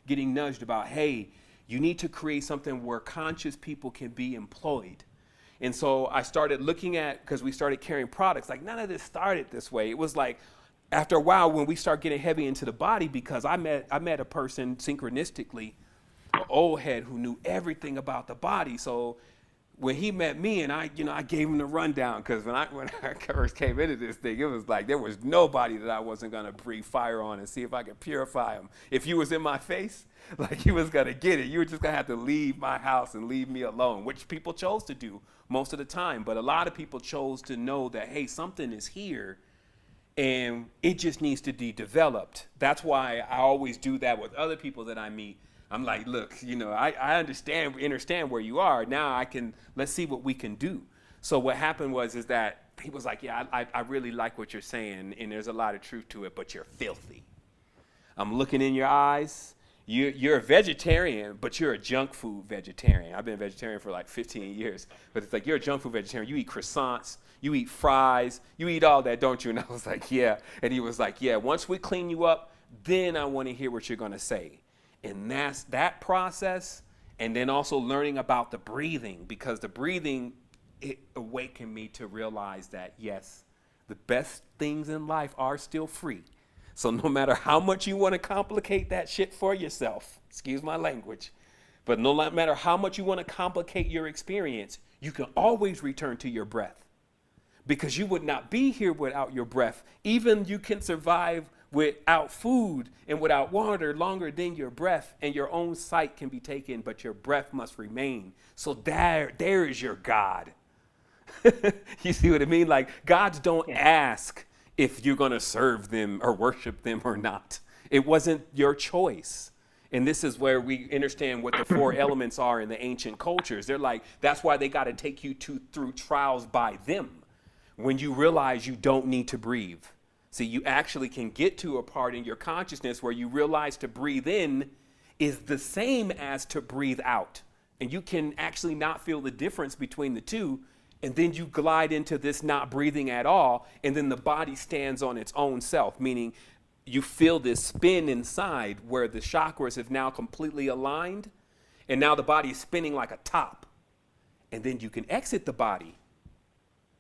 D: getting nudged about, hey, you need to create something where conscious people can be employed. And so I started looking at, because we started carrying products, like none of this started this way. It was like, after a while, when we start getting heavy into the body, because I met a person synchronistically, an old head who knew everything about the body. So when he met me, and I gave him the rundown, because when I first came into this thing, it was like there was nobody that I wasn't gonna breathe fire on and see if I could purify him. If you was in my face, like, he was gonna get it. You were just gonna have to leave my house and leave me alone, which people chose to do most of the time. But a lot of people chose to know that, hey, something is here, and it just needs to be developed. That's why I always do that with other people that I meet. I'm like, look, I understand where you are. Now let's see what we can do. So what happened is that he was like, yeah, I really like what you're saying, and there's a lot of truth to it, but you're filthy. I'm looking in your eyes. You're a vegetarian, but you're a junk food vegetarian. I've been a vegetarian for like 15 years, but it's like, you're a junk food vegetarian. You eat croissants, you eat fries, you eat all that, don't you? And I was like, yeah. And he was like, yeah, once we clean you up, then I want to hear what you're going to say. And that's that process. And then also learning about the breathing, because the breathing, it awakened me to realize that, yes, The best things in life are still free. So no matter how much you want to complicate that shit for yourself, excuse my language, but no matter how much you want to complicate your experience, you can always return to your breath, because you would not be here without your breath. Even you can survive without food and without water longer than your breath, and your own sight can be taken, but your breath must remain. So there is your God. You see what I mean? Like, gods don't ask if you're going to serve them or worship them or not. It wasn't your choice. And this is where we understand what the four elements are in the ancient cultures. They're like, that's why they got to take you through trials by them. When you realize you don't need to breathe. See, you actually can get to a part in your consciousness where you realize to breathe in is the same as to breathe out. And you can actually not feel the difference between the two. And then you glide into this not breathing at all. And then the body stands on its own self, meaning you feel this spin inside where the chakras have now completely aligned. And now the body is spinning like a top. And then you can exit the body.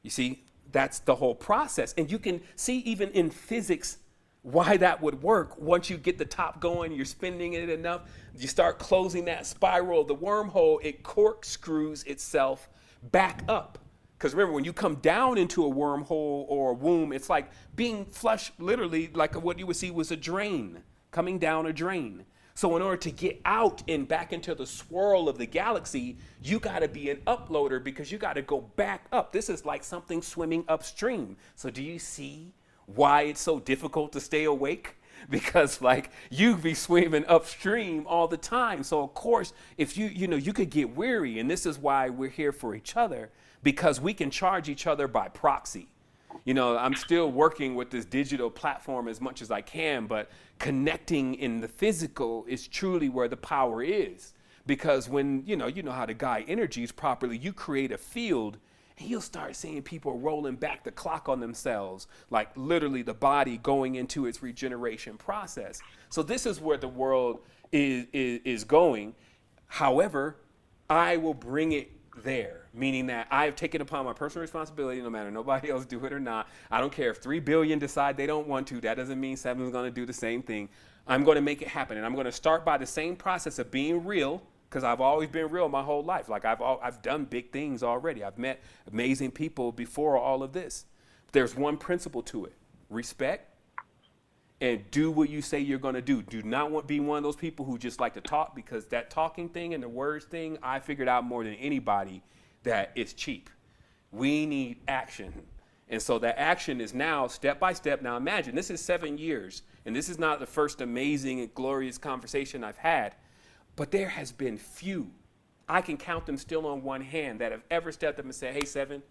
D: You see, that's the whole process. And you can see even in physics why that would work. Once you get the top going, you're spinning it enough, you start closing that spiral, the wormhole, it corkscrews itself back up. Because remember, when you come down into a wormhole or a womb, it's like being flushed, literally, like what you would see was a drain, coming down a drain. So in order to get out and back into the swirl of the galaxy, you got to be an uploader, because you got to go back up. This is like something swimming upstream. So do you see why it's so difficult to stay awake? Because like you be swimming upstream all the time. So of course, if you could get weary, and this is why we're here for each other, because we can charge each other by proxy. You know, I'm still working with this digital platform as much as I can, but connecting in the physical is truly where the power is. Because when, you know how to guide energies properly, you create a field, and you'll start seeing people rolling back the clock on themselves, like literally the body going into its regeneration process. So this is where the world is going. However, I will bring it there, meaning that I've taken upon my personal responsibility, no matter nobody else do it or not. I don't care if 3 billion decide they don't want to. That doesn't mean Sevan's going to do the same thing. I'm going to make it happen, and I'm going to start by the same process of being real, because I've always been real my whole life. Like I've done big things already. I've met amazing people before all of this. There's one principle to it: respect. And do what you say you're going to do. Do not be one of those people who just like to talk, because that talking thing and the words thing, I figured out more than anybody that it's cheap. We need action. And so that action is now step by step. Now imagine, this is 7 years, and this is not the first amazing and glorious conversation I've had, but there has been few, I can count them still on one hand, that have ever stepped up and said, hey, Sevan,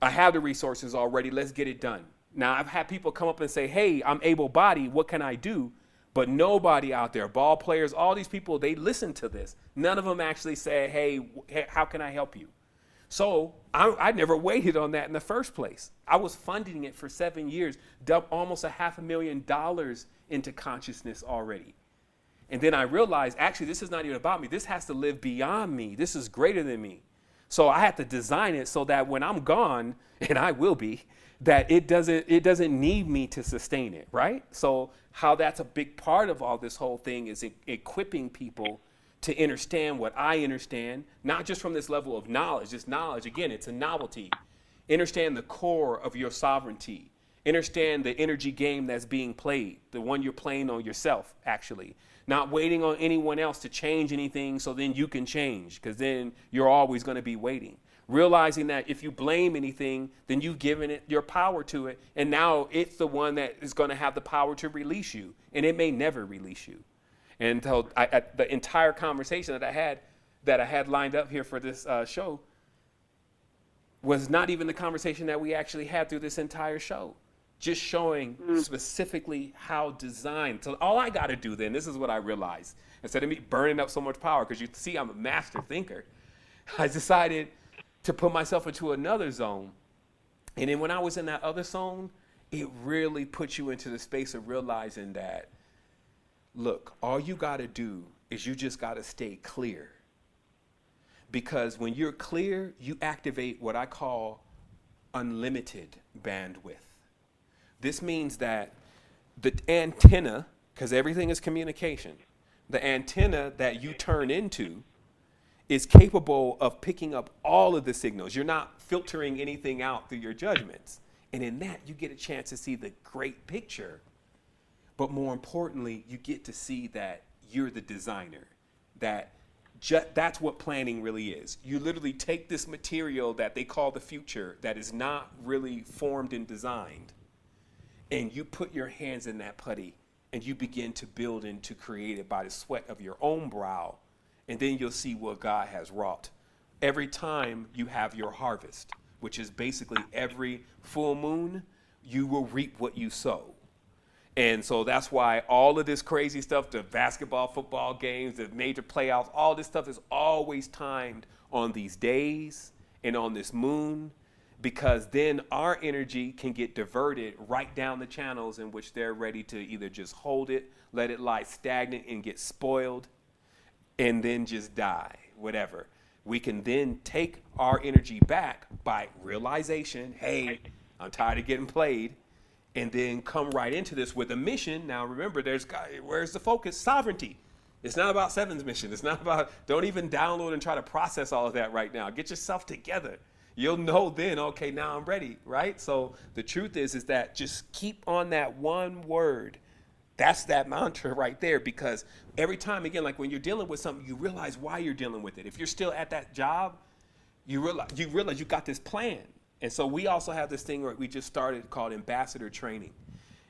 D: I have the resources already, let's get it done. Now, I've had people come up and say, hey, I'm able-bodied, what can I do? But nobody out there, ball players, all these people, they listen to this. None of them actually say, hey, how can I help you? So I never waited on that in the first place. I was funding it for 7 years, dumped almost $500,000 into consciousness already. And then I realized, actually, this is not even about me. This has to live beyond me. This is greater than me. So I had to design it so that when I'm gone, and I will be, that it doesn't need me to sustain it, right? So how that's a big part of all this whole thing is equipping people to understand what I understand, not just from this level of knowledge. This knowledge, again, it's a novelty. Understand the core of your sovereignty. Understand the energy game that's being played, the one you're playing on yourself, actually. Not waiting on anyone else to change anything so then you can change, because then you're always going to be waiting. Realizing that if you blame anything, then you've given it your power to it, and now it's the one that is going to have the power to release you, and it may never release you. And so the entire conversation that I had lined up here for this show was not even the conversation that we actually had through this entire show. Just showing specifically how designed. So all I got to do then, this is what I realized. Instead of me burning up so much power, because you see I'm a master thinker, I decided to put myself into another zone. And then when I was in that other zone, it really puts you into the space of realizing that, look, all you got to do is you just got to stay clear. Because when you're clear, you activate what I call unlimited bandwidth. This means that the antenna, because everything is communication, the antenna that you turn into is capable of picking up all of the signals. You're not filtering anything out through your judgments. And in that, you get a chance to see the great picture. But more importantly, you get to see that you're the designer, that that's what planning really is. You literally take this material that they call the future, that is not really formed and designed, and you put your hands in that putty and you begin to build and to create it by the sweat of your own brow. And then you'll see what God has wrought. Every time you have your harvest, which is basically every full moon, you will reap what you sow. And so that's why all of this crazy stuff, the basketball, football games, the major playoffs, all this stuff is always timed on these days and on this moon, because then our energy can get diverted right down the channels in which they're ready to either just hold it, let it lie stagnant and get spoiled, and then just die, whatever. We can then take our energy back by realization, hey, I'm tired of getting played, and then come right into this with a mission. Now remember, where's the focus? Sovereignty. It's not about Sevan's mission. It's not about, don't even download and try to process all of that right now. Get yourself together. You'll know then, okay, now I'm ready, right? So the truth is that just keep on that one word. That's that mantra right there, because every time, again, like when you're dealing with something, you realize why you're dealing with it. If you're still at that job, you realize you got this plan. And so we also have this thing where we just started called ambassador training.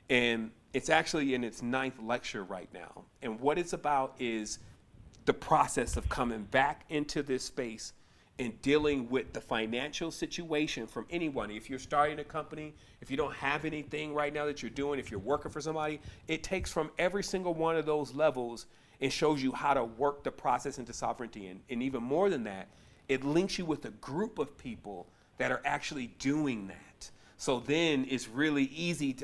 D: And it's actually in its 9th lecture right now. And what it's about is the process of coming back into this space and dealing with the financial situation from anyone. If you're starting a company, if you don't have anything right now that you're doing, if you're working for somebody, it takes from every single one of those levels and shows you how to work the process into sovereignty. And even more than that, it links you with a group of people that are actually doing that. So then it's really easy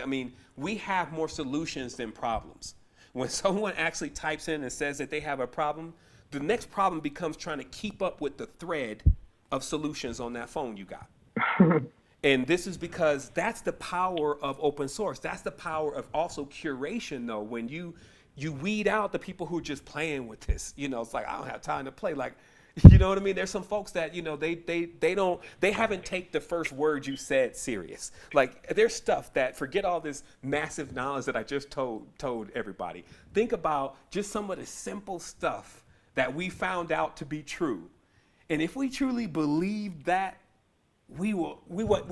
D: we have more solutions than problems. When someone actually types in and says that they have a problem, the next problem becomes trying to keep up with the thread of solutions on that phone you got. And this is because that's the power of open source. That's the power of also curation, though. When you weed out the people who are just playing with this, it's like, I don't have time to play. Like, you know what I mean? There's some folks that, they haven't taken the first word you said serious. Like, there's stuff that, forget all this massive knowledge that I just told everybody. Think about just some of the simple stuff that we found out to be true. And if we truly believe that, we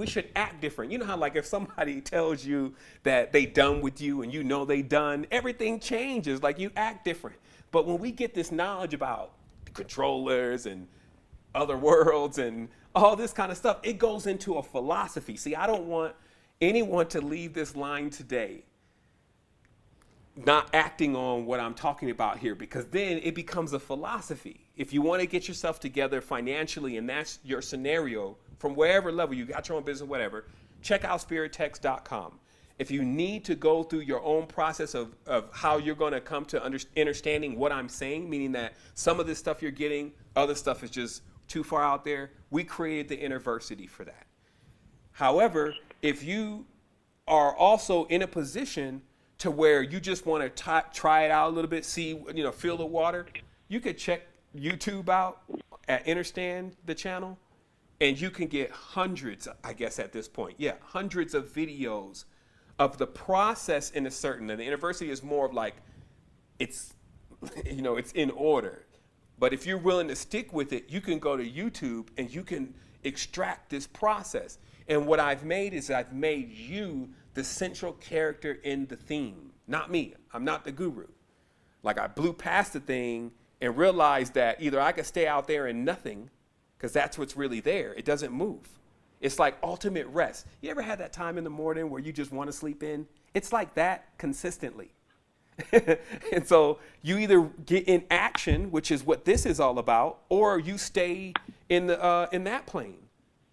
D: should act different. You know how, like, if somebody tells you that they done with you and they done, everything changes. Like, you act different. But when we get this knowledge about controllers and other worlds and all this kind of stuff, it goes into a philosophy. See, I don't want anyone to leave this line today not acting on what I'm talking about here, because then it becomes a philosophy. If you want to get yourself together financially and that's your scenario, from wherever level, you got your own business, whatever, check out spirittext.com. If you need to go through your own process of how you're going to come to understanding what I'm saying, meaning that some of this stuff you're getting, other stuff is just too far out there, we created the Innerversity for that. However, if you are also in a position to where you just want to try it out a little bit, see, feel the water, you could check YouTube out at Understand the channel, and you can get hundreds, I guess at this point, hundreds of videos of the process in a certain, and the Innerversity is more of like, it's in order. But if you're willing to stick with it, you can go to YouTube and you can extract this process. And what I've made is I've made you the central character in the theme, not me. I'm not the guru. Like, I blew past the thing and realized that either I could stay out there in nothing, because that's what's really there. It doesn't move. It's like ultimate rest. You ever had that time in the morning where you just want to sleep in? It's like that consistently. And so you either get in action, which is what this is all about, or you stay in that plane.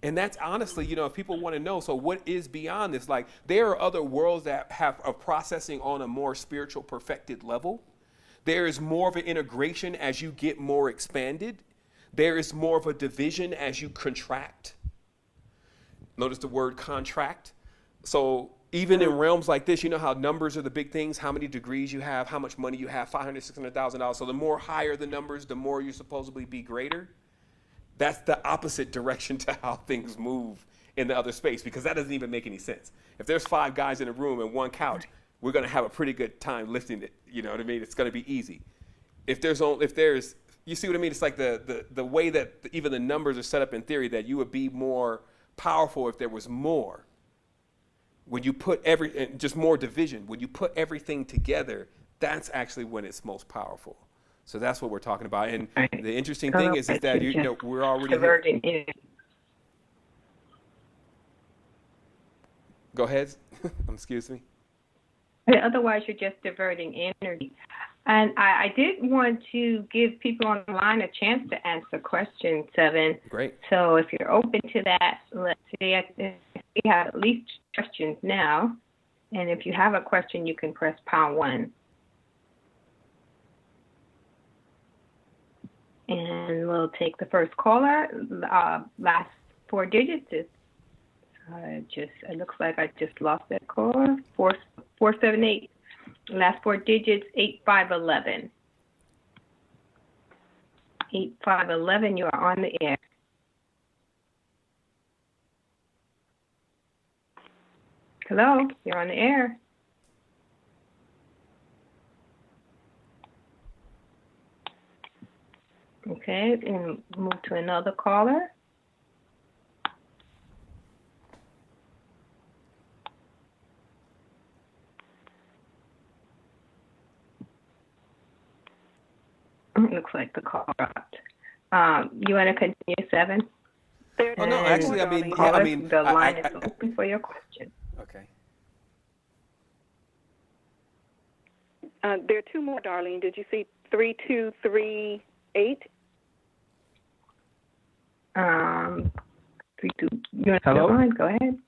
D: And that's honestly, if people want to know, so what is beyond this? Like, there are other worlds that have a processing on a more spiritual perfected level. There is more of an integration as you get more expanded. There is more of a division as you contract. Notice the word contract. So even in realms like this, you know how numbers are the big things, how many degrees you have, how much money you have, $500,000, $600,000. So the more higher the numbers, the more you supposedly be greater. That's the opposite direction to how things move in the other space, because that doesn't even make any sense. If there's 5 guys in a room and 1 couch, we're going to have a pretty good time lifting it. You know what I mean? It's going to be easy. If there's, you see what I mean? It's like the way that even the numbers are set up in theory, that you would be more powerful if there was more. When you put just more division, when you put everything together, that's actually when it's most powerful. So that's what we're talking about. And the interesting thing is that we're already here. Go ahead. Excuse me.
A: Otherwise, you're just diverting energy. And I did want to give people on the line a chance to answer questions, Sevan.
D: Great.
A: So if you're open to that, let's see. We have at least questions now. And if you have a question, you can press #1. And we'll take the first caller. Last 4 digits is it looks like I just lost that caller. 478. Last 4 digits, 8511. 8511, you are on the air. Hello, you're on the air. Okay, and move to another caller. Looks like the call dropped. You want to continue, Sevan?
D: Oh no, actually,
A: the line is open for your question.
D: Okay.
B: There are 2 more, Darlene. Did you see 3238?
A: 32. You want to
E: Hello?
A: go ahead? Go ahead.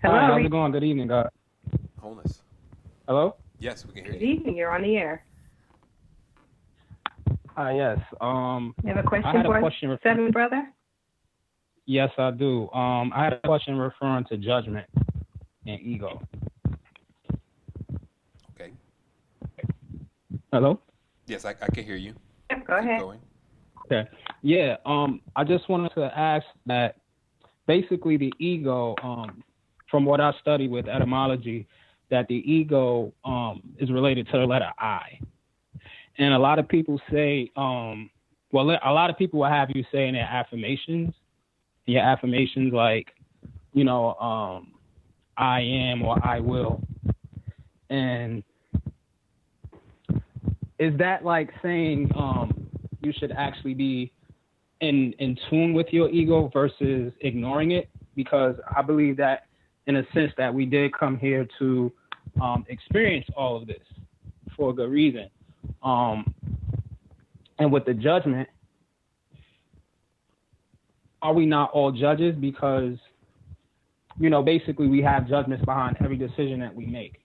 A: Hello.
E: Hi, how's it going? Good evening, God.
D: Wholeness.
E: Hello?
D: Yes, we can hear
A: Good
D: you.
A: evening. You're on the air.
E: Yes.
A: You have a question
E: I had a
A: for
E: question
A: Sevan, brother?
E: Yes, I do. I had a question referring to judgment and ego.
D: Okay.
E: Hello?
D: Yes, I can hear you.
A: Yep, go ahead.
D: Going.
E: Okay. Yeah. I just wanted to ask that basically the ego, from what I study with etymology, that the ego is related to the letter I. And a lot of people say, a lot of people will have you say in their affirmations, like, I am or I will. And is that like saying you should actually be in tune with your ego versus ignoring it? Because I believe that in a sense that we did come here to experience all of this for a good reason. And with the judgment, are we not all judges? Because, basically we have judgments behind every decision that we make.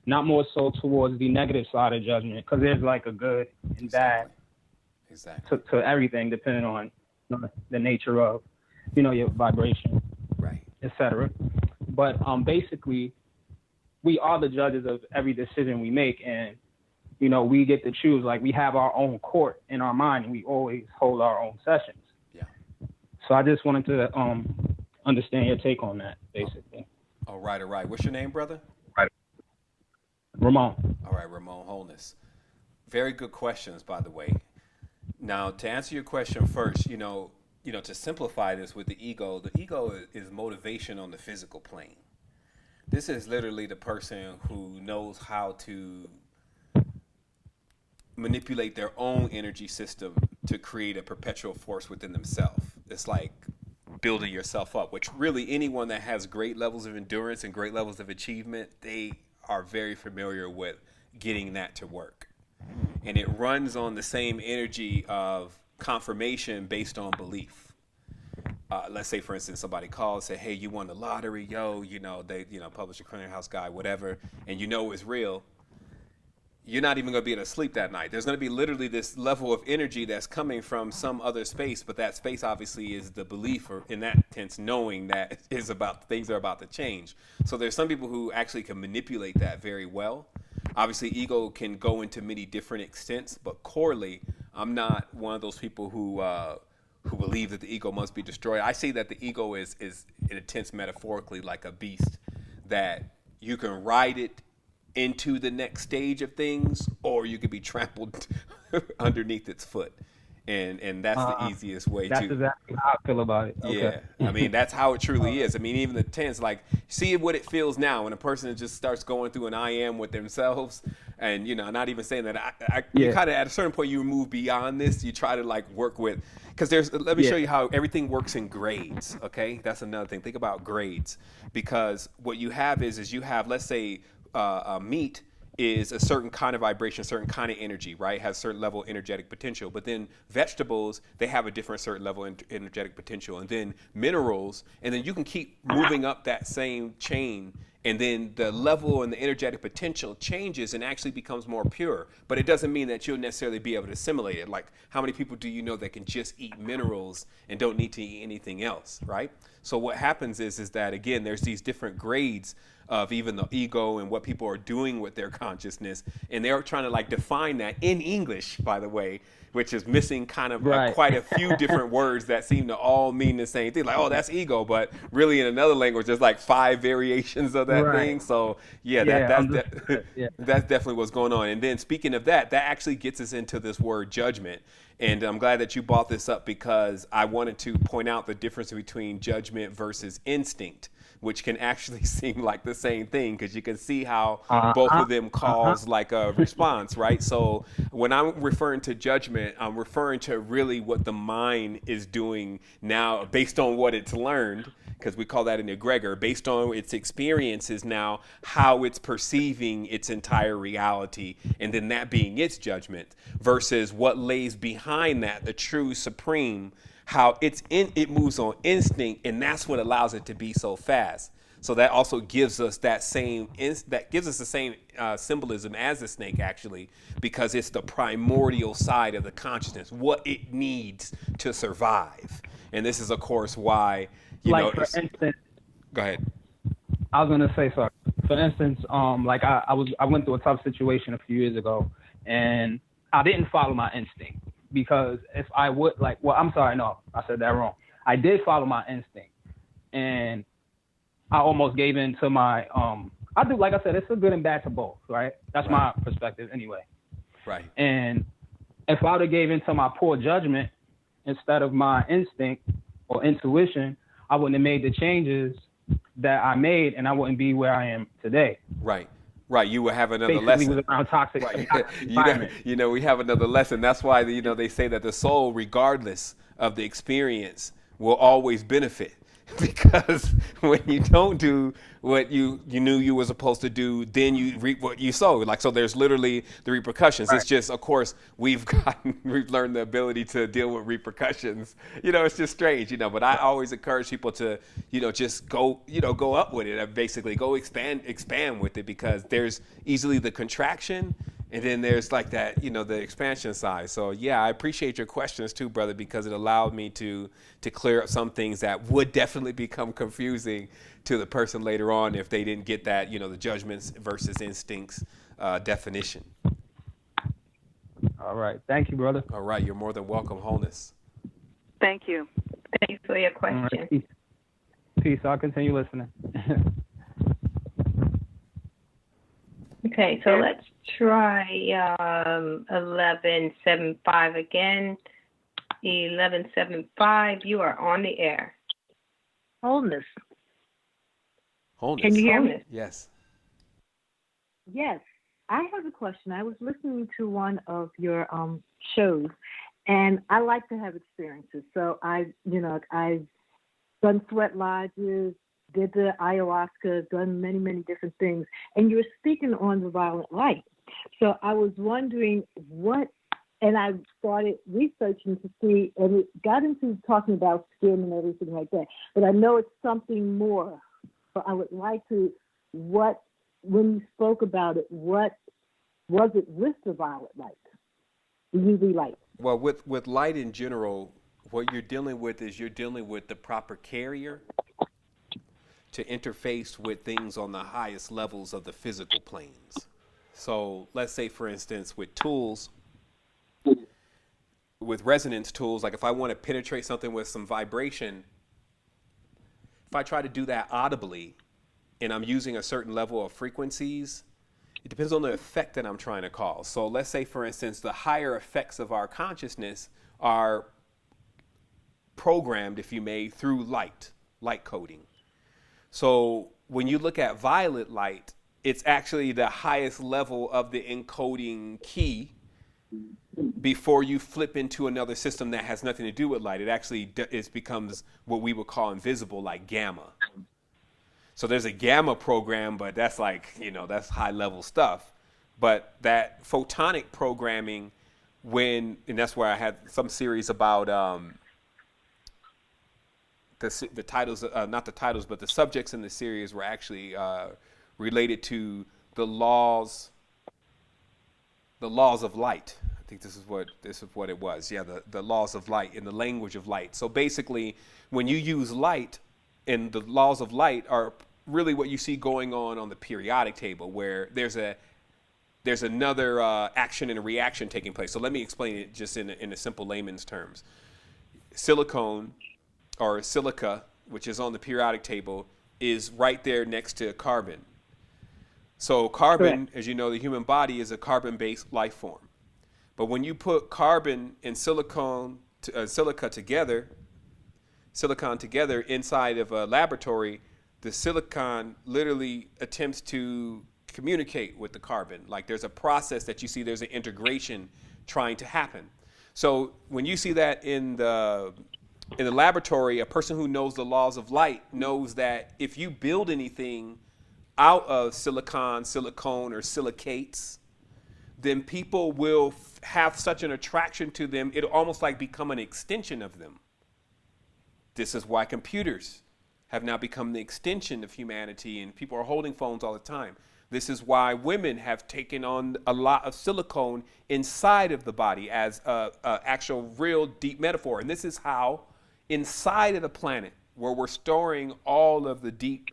E: Not more so towards the negative side of judgment, because there's like a good and bad to everything, depending on the nature of, your vibration,
D: right,
E: etc. But basically, we are the judges of every decision we make, and we get to choose. Like, we have our own court in our mind, and we always hold our own sessions.
D: Yeah.
E: So I just wanted to understand your take on that, basically.
D: All right. What's your name, brother?
E: Ramon.
D: All right, Ramon. Wholeness. Very good questions, by the way. Now, to answer your question first, to simplify this with the ego is motivation on the physical plane. This is literally the person who knows how to manipulate their own energy system to create a perpetual force within themselves. It's like building yourself up, which really anyone that has great levels of endurance and great levels of achievement, they are very familiar with getting that to work. And it runs on the same energy of confirmation based on belief. Let's say, for instance, somebody calls, say, hey, you won the lottery, they publish a clearinghouse guy, whatever, and it's real.
C: you're not even going to be able to sleep that night. There's going to be literally this level of energy that's coming from some other space, but that space obviously is the belief, or in that sense, knowing that is about things are about to change. So there's some people who actually can manipulate that very well. Obviously, ego can go into many different extents, but corely, I'm not one of those people who believe that the ego must be destroyed. I see that the ego is in a sense metaphorically like a beast that you can ride it into the next stage of things, or you could be trampled underneath its foot. And that's the easiest way
E: that's
C: to.
E: That's exactly how I feel about it. Okay.
C: Yeah. I mean, that's how it truly is. I mean, even the tense, like, see what it feels now when a person just starts going through an I am with themselves. And, not even saying that you kind of, at a certain point, you move beyond this. You try to like work with, because let me show you how everything works in grades. Okay. That's another thing. Think about grades, because what you have is you have, let's say, meat is a certain kind of vibration, certain kind of energy, right? Has a certain level of energetic potential. But then vegetables, they have a different certain level of energetic potential. And then minerals, and then you can keep moving up that same chain, and then the level and the energetic potential changes and actually becomes more pure. But it doesn't mean that you'll necessarily be able to assimilate it. Like, how many people do you know that can just eat minerals and don't need to eat anything else, right? So what happens is that, again, there's these different grades of even the ego and what people are doing with their consciousness. And they're trying to like define that in English, by the way, which is missing kind of quite a few different words that seem to all mean the same thing. Like, oh, that's ego. But really in another language, there's like 5 variations of that thing. So that's definitely what's going on. And then speaking of that actually gets us into this word judgment. And I'm glad that you brought this up, because I wanted to point out the difference between judgment versus instinct, which can actually seem like the same thing, because you can see how both of them cause like a response, right? So when I'm referring to judgment, I'm referring to really what the mind is doing now based on what it's learned, because we call that an egregor, based on its experiences now, how it's perceiving its entire reality, and then that being its judgment, versus what lays behind that, the true supreme, how it moves on instinct, and that's what allows it to be so fast. So that also gives us the same symbolism as the snake, actually, because it's the primordial side of the consciousness, what it needs to survive. And this is, of course, why
E: for instance,
C: go ahead.
E: I was gonna say, sorry. For instance, I went through a tough situation a few years ago, and I didn't follow my instinct. Because if I would I said that wrong. I did follow my instinct, and I almost gave in to my, like I said, it's a good and bad to both, right? That's my perspective anyway.
C: Right.
E: And if I would have gave in to my poor judgment instead of my instinct or intuition, I wouldn't have made the changes that I made, and I wouldn't be where I am today.
C: Right. Right, you will have another lesson.
E: Was around toxic environment.
C: We have another lesson. That's why they say that the soul, regardless of the experience, will always benefit, because when you don't do what you knew you were supposed to do, then you reap what you sow. Like, so there's literally the repercussions. Right. It's just, of course, we've learned the ability to deal with repercussions. It's just strange, but I always encourage people to, just go up with it, and basically go expand with it, because there's easily the contraction, and then there's like that, the expansion side. So yeah, I appreciate your questions too, brother, because it allowed me to clear up some things that would definitely become confusing to the person later on if they didn't get that, the judgments versus instincts definition.
E: All right. Thank you, brother.
C: All right. You're more than welcome, Wholeness.
B: Thank you.
A: Thanks for your question.
E: Right. Peace. I'll continue listening.
A: Okay, so let's try 1175 again. 1175, you are on the air.
F: Wholeness.
A: Can you hear me?
C: Yes.
F: Yes. I have a question. I was listening to one of your shows, and I like to have experiences. So I've done sweat lodges, did the ayahuasca, done many, many different things. And you were speaking on the violet light. So I was wondering and I started researching to see, and it got into talking about skin and everything like that. But I know it's something more. So I would like to, when you spoke about it, what Was it with the violet light, the UV light?
D: Well, with light in general, what you're dealing with is you're dealing with the proper carrier to interface with things on the highest levels of the physical planes. So let's say, for instance, with tools, with resonance tools, like if I want to penetrate something with some vibration, if I try to do that audibly and I'm using a certain level of frequencies, it depends on the effect that I'm trying to cause. So let's say, for instance, the higher effects of our consciousness are programmed, if you may, through light coding. So when you look at violet light, it's actually the highest level of the encoding key before you flip into another system that has nothing to do with light. It actually becomes what we would call invisible, like gamma. So there's a gamma program, but that's like, that's high level stuff. But that photonic programming, and that's where I had some series about the titles, not the titles, but the subjects in the series were actually related to the laws of light. I think this is what it was. Yeah, the laws of light in the language of light. So basically, when you use light, and the laws of light are really what you see going on the periodic table, where there's another action and a reaction taking place. So let me explain it just in a simple layman's terms. Silicone or silica, which is on the periodic table, is right there next to carbon. So carbon, as you know, the human body is a carbon-based life form. But when you put carbon and silicon together inside of a laboratory, the silicon literally attempts to communicate with the carbon. Like there's a process that you see, there's an integration trying to happen. So when you see that in the laboratory, a person who knows the laws of light knows that if you build anything out of silicon, silicone, or silicates, then people will have such an attraction to them, it'll almost like become an extension of them. This is why computers have now become the extension of humanity, and people are holding phones all the time. This is why women have taken on a lot of silicone inside of the body as a actual real deep metaphor. And this is how inside of the planet, where we're storing all of the deep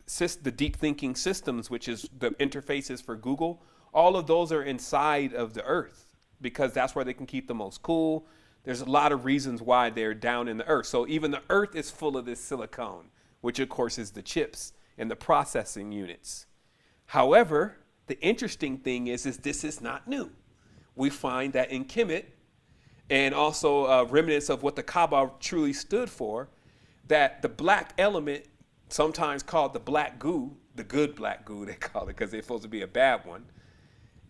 D: thinking systems, which is the interfaces for Google, all of those are inside of the earth because that's where they can keep the most cool. There's a lot of reasons why they're down in the earth. So even the earth is full of this silicone, which of course is the chips and the processing units. However, the interesting thing is this is not new. We find that in Kemet, and also remnants of what the Kaaba truly stood for, that the black element, sometimes called the black goo, the good black goo they call it because it's supposed to be a bad one,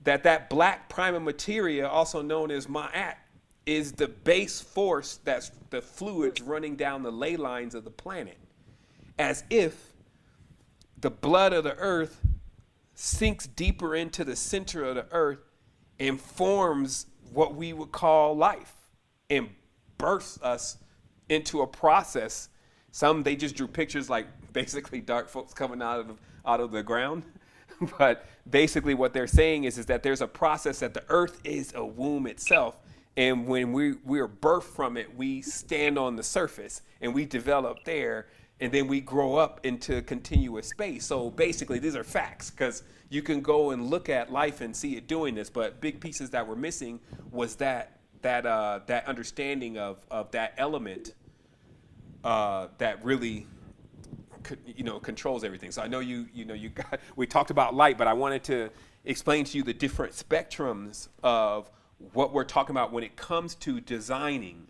D: that black prima materia, also known as ma'at, is the base force that's the fluids running down the ley lines of the planet. As if the blood of the earth sinks deeper into the center of the earth and forms what we would call life and births us into a process. They just drew pictures like basically dark folks coming out of the ground. But basically what they're saying is that there's a process that the earth is a womb itself. And when we are birthed from it, we stand on the surface and we develop there. And then we grow up into continuous space. So basically, these are facts because you can go and look at life and see it doing this. But big pieces that were missing was that understanding of that element that really controls everything. So I know we talked about light, but I wanted to explain to you the different spectrums of what we're talking about when it comes to designing.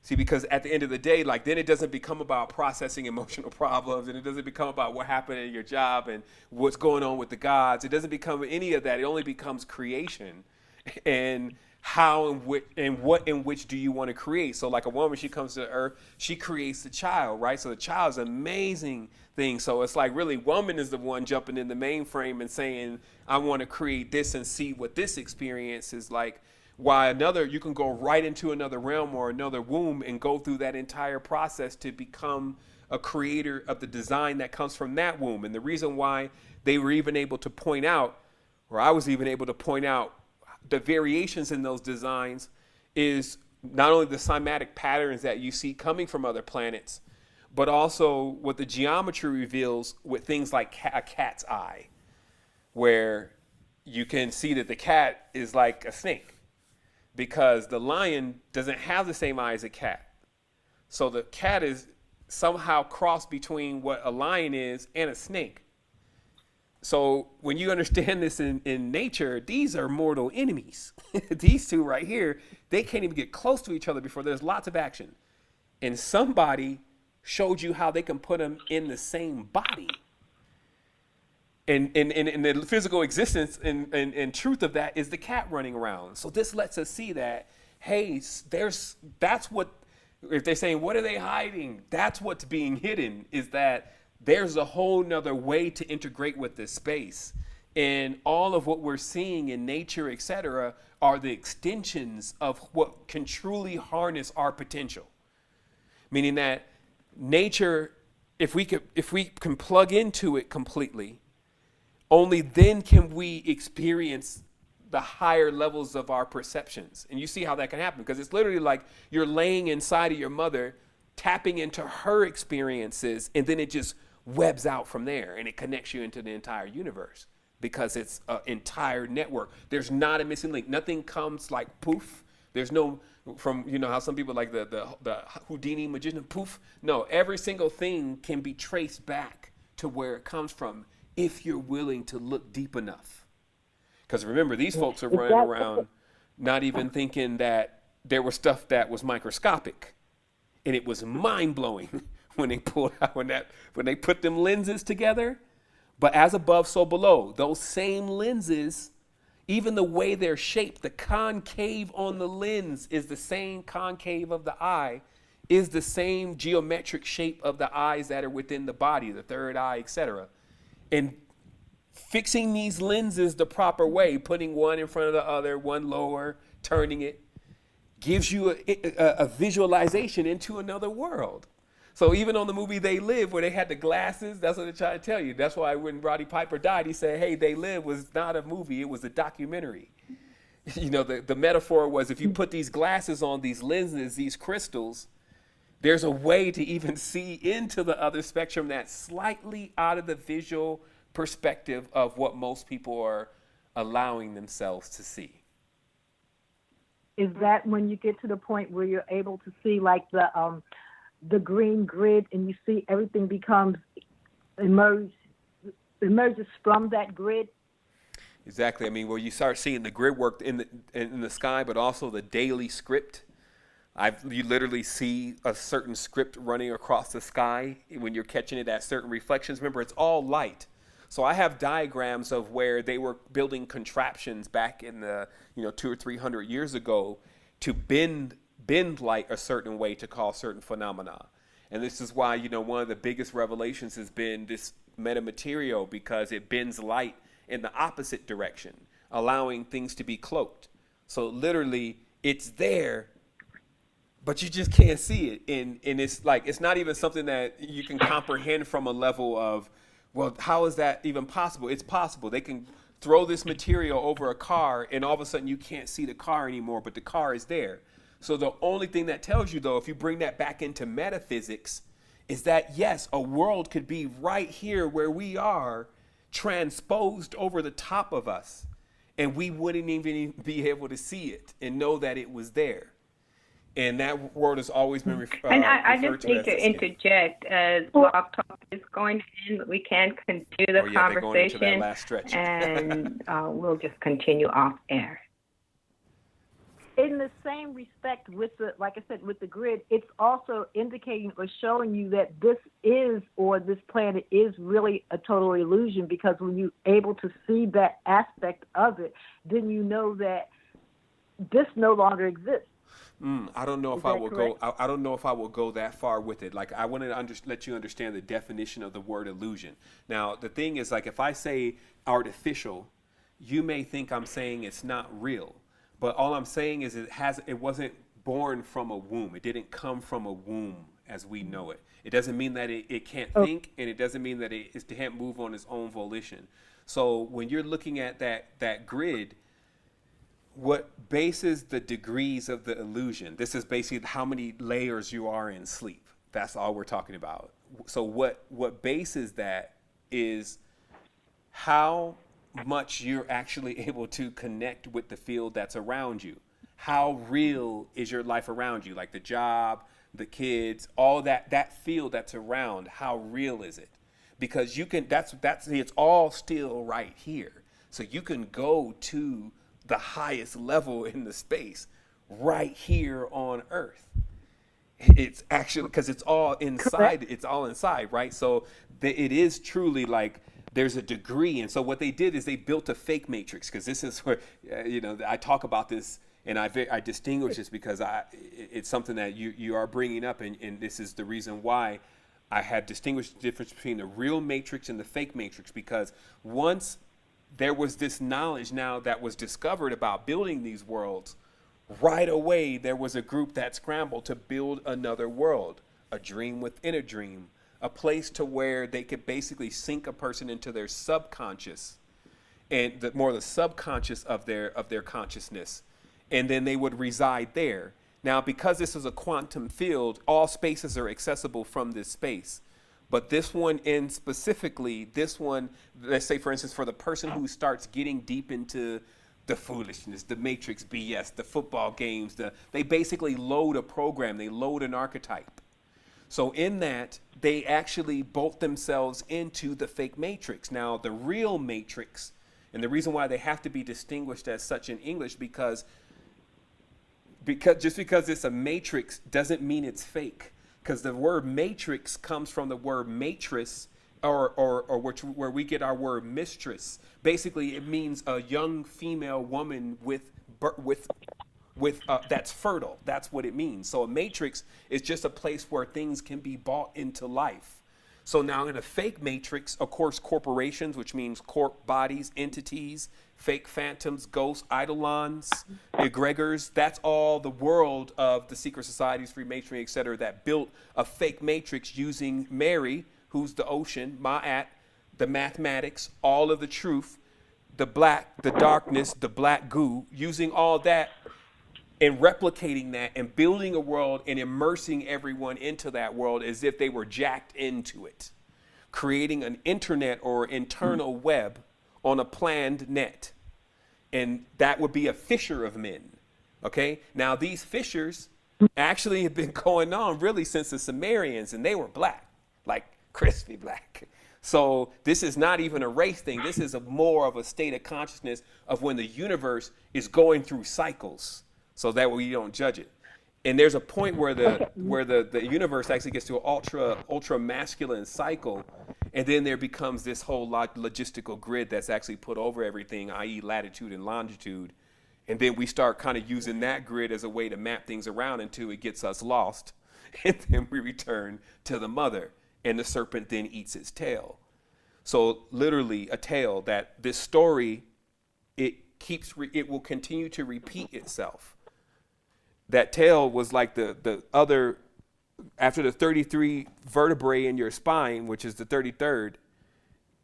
D: See, because at the end of the day, then it doesn't become about processing emotional problems, and it doesn't become about what happened in your job and what's going on with the gods. It doesn't become any of that. It only becomes creation and how and what in which do you want to create. So like a woman, she comes to the earth, she creates the child, right? So the child is an amazing thing. So it's like really woman is the one jumping in the mainframe and saying, I want to create this and see what this experience is like. Why you can go right into another realm or another womb and go through that entire process to become a creator of the design that comes from that womb. And the reason why they were even able to point out where I was even able to point out the variations in those designs is not only the cymatic patterns that you see coming from other planets, but also what the geometry reveals with things like a cat's eye, where you can see that the cat is like a snake because the lion doesn't have the same eye as a cat. So the cat is somehow crossed between what a lion is and a snake. So when you understand this in nature, these are mortal enemies. These two right here, they can't even get close to each other before there's lots of action. And somebody showed you how they can put them in the same body. And the physical existence and truth of that is the cat running around. So this lets us see that, hey, that's what, if they're saying, what are they hiding? That's what's being hidden, is that there's a whole nother way to integrate with this space. And all of what we're seeing in nature, et cetera, are the extensions of what can truly harness our potential. Meaning that nature, if we can plug into it completely, only then can we experience the higher levels of our perceptions. And you see how that can happen, because it's literally like you're laying inside of your mother, tapping into her experiences, and then it just webs out from there and it connects you into the entire universe because it's an entire network. There's not a missing link. Nothing comes like poof. There's no, from, you know, how some people like the Houdini magician, poof. No, every single thing can be traced back to where it comes from if you're willing to look deep enough. Because remember, these folks are running around not even thinking that there was stuff that was microscopic, and it was mind-blowing when they pulled out, when they put them lenses together. But as above, so below. Those same lenses, even the way they're shaped, the concave on the lens is the same concave of the eye, is the same geometric shape of the eyes that are within the body, the third eye, etc. And fixing these lenses the proper way, putting one in front of the other, one lower, turning it, gives you a visualization into another world. So even on the movie They Live, where they had the glasses, that's what they try to tell you. That's why when Roddy Piper died, he said, hey, They Live was not a movie, it was a documentary. You know, the metaphor was, if you put these glasses on, these lenses, these crystals, there's a way to even see into the other spectrum that's slightly out of the visual perspective of what most people are allowing themselves to see.
F: Is that when you get to the point where you're able to see like the green grid, and you see everything emerges from that grid?
D: Exactly. I mean, where you start seeing the grid work in the sky, but also the daily script. You literally see a certain script running across the sky when you're catching it at certain reflections. Remember, it's all light. So I have diagrams of where they were building contraptions back in the 200 or 300 years ago to bend light a certain way to cause certain phenomena. And this is why, one of the biggest revelations has been this metamaterial, because it bends light in the opposite direction, allowing things to be cloaked. So literally it's there, but you just can't see it. And it's like, it's not even something that you can comprehend from a level of, well, how is that even possible? It's possible. They can throw this material over a car and all of a sudden you can't see the car anymore, but the car is there. So the only thing that tells you, though, if you bring that back into metaphysics, is that, yes, a world could be right here where we are, transposed over the top of us, and we wouldn't even be able to see it and know that it was there. And that word has always been referred to.
A: And I just need to interject, as Blog Talk is going to end, but we can continue the conversation. They're going into that last stretch. And we'll just continue off air.
F: In the same respect, with like I said, with the grid, it's also indicating or showing you that this planet is really a total illusion, because when you're able to see that aspect of it, then you know that this no longer exists.
D: I don't know if I will go. I don't know if I will go that far with it. Like, I want to let you understand the definition of the word illusion. Now, the thing is, like, if I say artificial, you may think I'm saying it's not real. But all I'm saying is it wasn't born from a womb. It didn't come from a womb as we know it. It doesn't mean that it can't think, and it doesn't mean that it can't move on its own volition. So when you're looking at that grid, what bases the degrees of the illusion? This is basically how many layers you are in sleep. That's all we're talking about. So what bases that is how much you're actually able to connect with the field that's around you. How real is your life around you? Like the job, the kids, all that field that's around, how real is it? Because you can, it's all still right here. So you can go to the highest level in the space right here on Earth. It's actually, because it's all inside, it's all inside, right? So it is truly like there's a degree. And so what they did is they built a fake matrix, because this is where, I talk about this and I distinguish this because it's something that you are bringing up. And this is the reason why I have distinguished the difference between the real matrix and the fake matrix, because once there was this knowledge now that was discovered about building these worlds, right away there was a group that scrambled to build another world, a dream within a dream, a place to where they could basically sink a person into their subconscious and the subconscious of their consciousness, and then they would reside there. Now, because this is a quantum field, all spaces are accessible from this space. But this one, and specifically this one, let's say, for instance, for the person who starts getting deep into the foolishness, the matrix BS, the football games, they basically load a program, they load an archetype. So in that, they actually bolt themselves into the fake matrix. Now, the real matrix, and the reason why they have to be distinguished as such in English, because just because it's a matrix doesn't mean it's fake. Because the word matrix comes from the word matris, where we get our word mistress. Basically, it means a young female woman with that's fertile. That's what it means. So a matrix is just a place where things can be brought into life. So now in a fake matrix, of course, corporations, which means corp bodies, entities, fake phantoms, ghosts, eidolons, egregors, that's all the world of the secret societies, Freemasonry, et cetera, that built a fake matrix using Mary, who's the ocean, Ma'at, the mathematics, all of the truth, the black, the darkness, the black goo, using all that and replicating that and building a world and immersing everyone into that world as if they were jacked into it, creating an internet or internal web on a planned net. And that would be a fissure of men. Okay. Now these fissures actually have been going on really since the Sumerians, and they were black, like crispy black. So this is not even a race thing. This is more of a state of consciousness of when the universe is going through cycles, so that way you don't judge it. And there's a point where the universe actually gets to an ultra masculine cycle, and then there becomes this whole logistical grid that's actually put over everything, i.e. latitude and longitude. And then we start kind of using that grid as a way to map things around until it gets us lost. And then we return to the mother, and the serpent then eats its tail. So literally a tail that this story, it will continue to repeat itself. That tail was like the other, after the 33 vertebrae in your spine, which is the 33rd,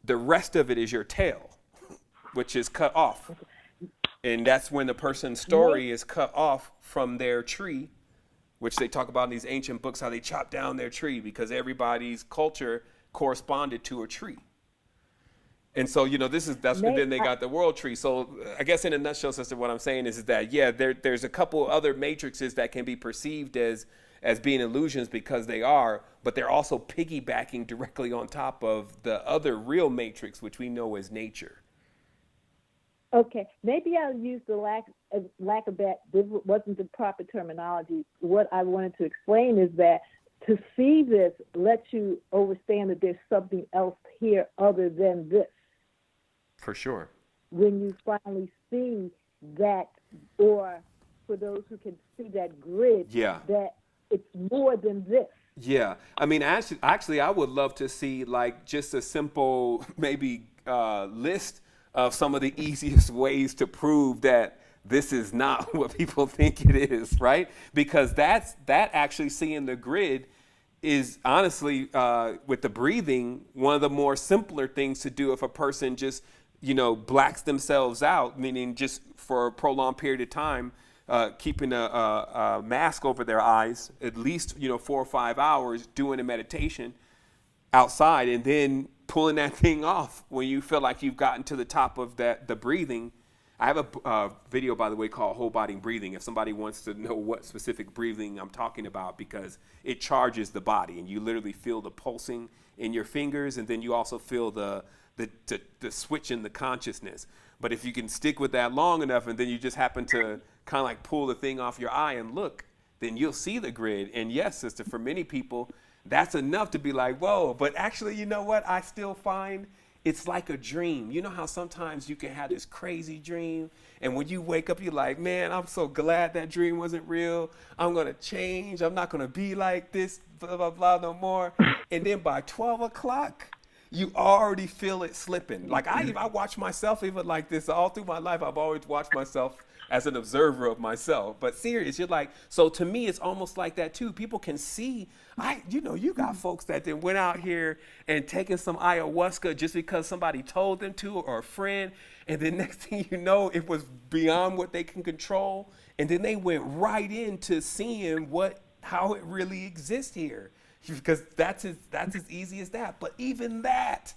D: the rest of it is your tail, which is cut off. And that's when the person's story is cut off from their tree, which they talk about in these ancient books, how they chop down their tree because everybody's culture corresponded to a tree. And so, then they got the world tree. So I guess in a nutshell, sister, what I'm saying is that, yeah, there's a couple other matrices that can be perceived as being illusions because they are, but they're also piggybacking directly on top of the other real matrix, which we know as nature.
F: Okay, maybe I'll use the lack of that. This wasn't the proper terminology. What I wanted to explain is that to see this lets you understand that there's something else here other than this.
D: For sure.
F: When you finally see that, or for those who can see that grid, that it's more than this.
D: Yeah. I mean, actually, I would love to see like just a simple maybe list of some of the easiest ways to prove that this is not what people think it is, right? Because that actually seeing the grid is honestly, with the breathing, one of the more simpler things to do if a person just blacks themselves out, meaning just for a prolonged period of time, keeping a mask over their eyes, at least, 4 or 5 hours, doing a meditation outside, and then pulling that thing off when you feel like you've gotten to the top of the breathing. I have a video, by the way, called Whole Body Breathing, if somebody wants to know what specific breathing I'm talking about, because it charges the body, and you literally feel the pulsing in your fingers, and then you also feel the switch in the consciousness. But if you can stick with that long enough, and then you just happen to kind of like pull the thing off your eye and look, then you'll see the grid. And yes, sister, for many people, that's enough to be like, whoa. But actually, you know what? I still find it's like a dream. You know how sometimes you can have this crazy dream, and when you wake up, you're like, man, I'm so glad that dream wasn't real. I'm going to change. I'm not going to be like this, blah, blah, blah, no more. And then by 12 o'clock, you already feel it slipping. Like I watch myself even like this all through my life. I've always watched myself as an observer of myself. But serious, you're like, so to me, it's almost like that too. People can see, you got folks that then went out here and taken some ayahuasca just because somebody told them to, or a friend. And then next thing you know, it was beyond what they can control. And then they went right into seeing how it really exists here. Because that's as easy as that. But even that,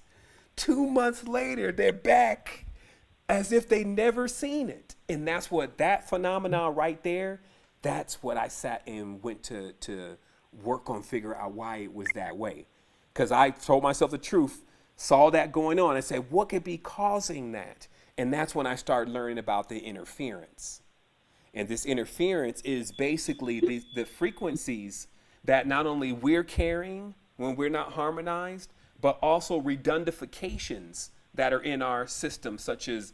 D: 2 months later, they're back as if they never seen it. And that's what that phenomenon right there, that's what I sat and went to work on, figure out why it was that way. Because I told myself the truth, saw that going on, and said, what could be causing that? And that's when I started learning about the interference. And this interference is basically the frequencies that not only we're carrying when we're not harmonized, but also redundifications that are in our system, such as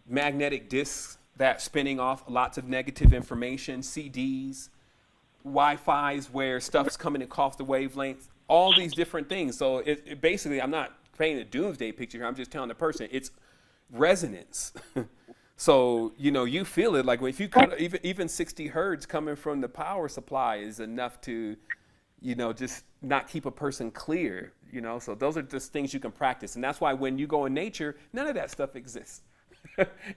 D: magnetic disks that spinning off lots of negative information, CDs, Wi-Fi's where stuff's coming across the wavelengths, all these different things. So it basically, I'm not painting a doomsday picture here, I'm just telling the person it's resonance. So, you feel it, like if you kind of, even 60 hertz coming from the power supply is enough to, just not keep a person clear, so those are just things you can practice. And that's why when you go in nature, none of that stuff exists.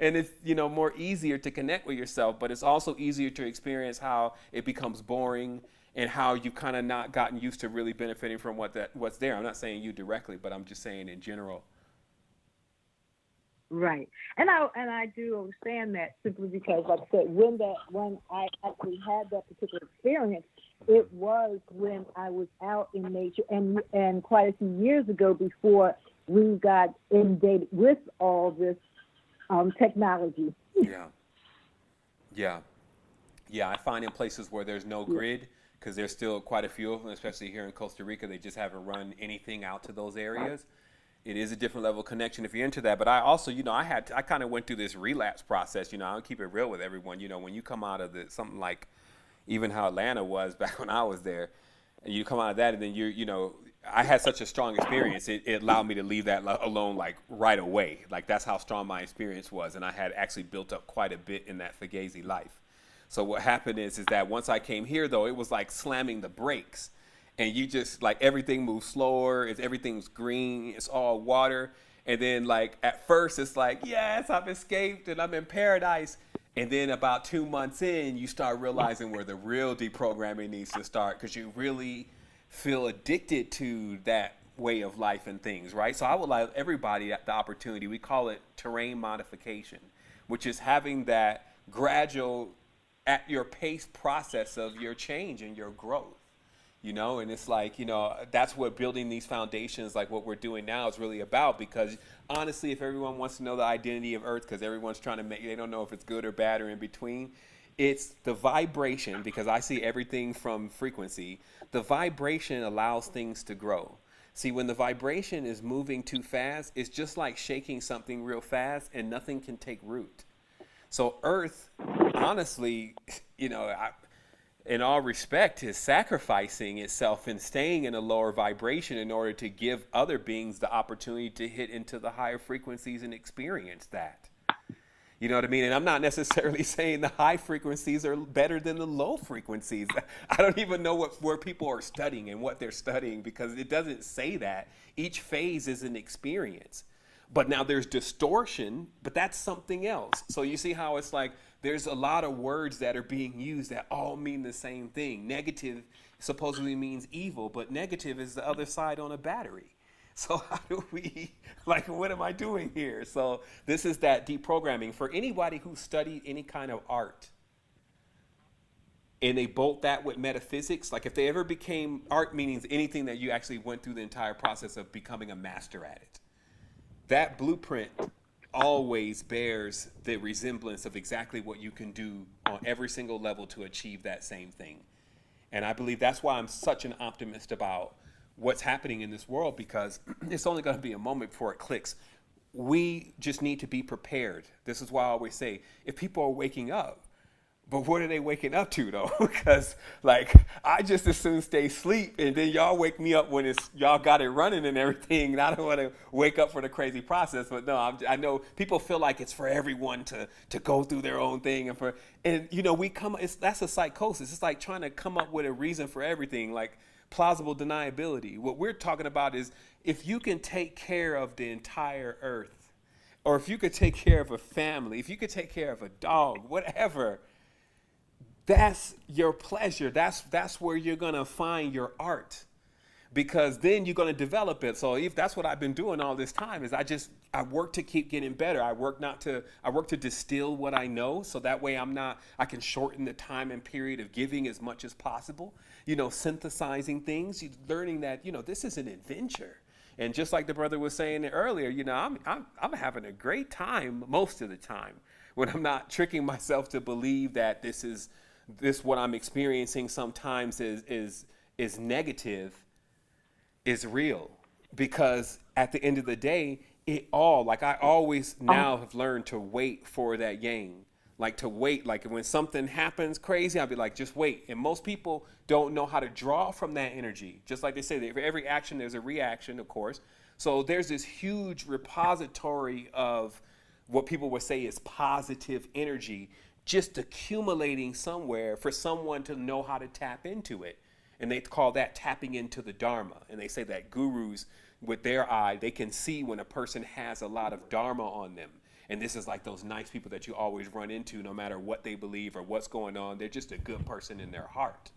D: And it's, more easier to connect with yourself, but it's also easier to experience how it becomes boring and how you kind of not gotten used to really benefiting from what's there. I'm not saying you directly, but I'm just saying in general.
F: Right, and I do understand that simply because, like I said, when I actually had that particular experience, it was when I was out in nature, and quite a few years ago, before we got inundated with all this technology.
D: Yeah. I find in places where there's no grid, because there's still quite a few of them, especially here in Costa Rica, they just haven't run anything out to those areas. It is a different level of connection if you're into that. But I also, I kind of went through this relapse process. I'll keep it real with everyone. When you come out of something like even how Atlanta was back when I was there, and you come out of that, and then I had such a strong experience. It allowed me to leave that alone like right away. Like that's how strong my experience was. And I had actually built up quite a bit in that Fugazi life. So what happened is that once I came here, though, it was like slamming the brakes. And you just, like, everything moves slower. Everything's green. It's all water. And then, like, at first, it's like, yes, I've escaped and I'm in paradise. And then about 2 months in, you start realizing where the real deprogramming needs to start, because you really feel addicted to that way of life and things, right? So I would like everybody at the opportunity. We call it terrain modification, which is having that gradual, at your pace process of your change and your growth. And it's like, that's what building these foundations, like what we're doing now, is really about. Because honestly, if everyone wants to know the identity of Earth, because everyone's trying to they don't know if it's good or bad or in between, it's the vibration, because I see everything from frequency. The vibration allows things to grow. See, when the vibration is moving too fast, it's just like shaking something real fast and nothing can take root. So Earth, honestly, in all respect, is sacrificing itself and staying in a lower vibration in order to give other beings the opportunity to hit into the higher frequencies and experience that. You know what I mean? And I'm not necessarily saying the high frequencies are better than the low frequencies. I don't even know where people are studying and what they're studying, because it doesn't say that. Each phase is an experience. But now there's distortion, but that's something else. So you see how it's like there's a lot of words that are being used that all mean the same thing. Negative supposedly means evil, but negative is the other side on a battery. So how do we, like, what am I doing here? So this is that deprogramming. For anybody who studied any kind of art, and they bolt that with metaphysics, like if they ever became, art meaning anything that you actually went through the entire process of becoming a master at it. That blueprint always bears the resemblance of exactly what you can do on every single level to achieve that same thing. And I believe that's why I'm such an optimist about what's happening in this world, because it's only going to be a moment before it clicks. We just need to be prepared. This is why I always say, if people are waking up, but what are they waking up to though? Because like I just as soon stay asleep, and then y'all wake me up when it's y'all got it running and everything. And I don't want to wake up for the crazy process, but no, I know people feel like it's for everyone to go through their own thing, and you know that's a psychosis. It's like trying to come up with a reason for everything, like plausible deniability. What we're talking about is if you can take care of the entire earth, or if you could take care of a family, if you could take care of a dog, whatever. That's your pleasure. That's where you're going to find your art, because then you're going to develop it. So if that's what I've been doing all this time is I work to keep getting better. I work to distill what I know. So that way I can shorten the time and period of giving as much as possible, synthesizing things, learning that, this is an adventure. And just like the brother was saying earlier, I'm having a great time most of the time when I'm not tricking myself to believe that this what I'm experiencing sometimes is negative, is real. Because at the end of the day, I always now have learned to wait for that yang. Like to wait, like when something happens crazy, I'll be like, just wait. And most people don't know how to draw from that energy. Just like they say, for every action, there's a reaction, of course. So there's this huge repository of what people would say is positive energy, just accumulating somewhere for someone to know how to tap into it. And they call that tapping into the Dharma. And they say that gurus, with their eye, they can see when a person has a lot of Dharma on them. And this is like those nice people that you always run into, no matter what they believe or what's going on. They're just a good person in their heart.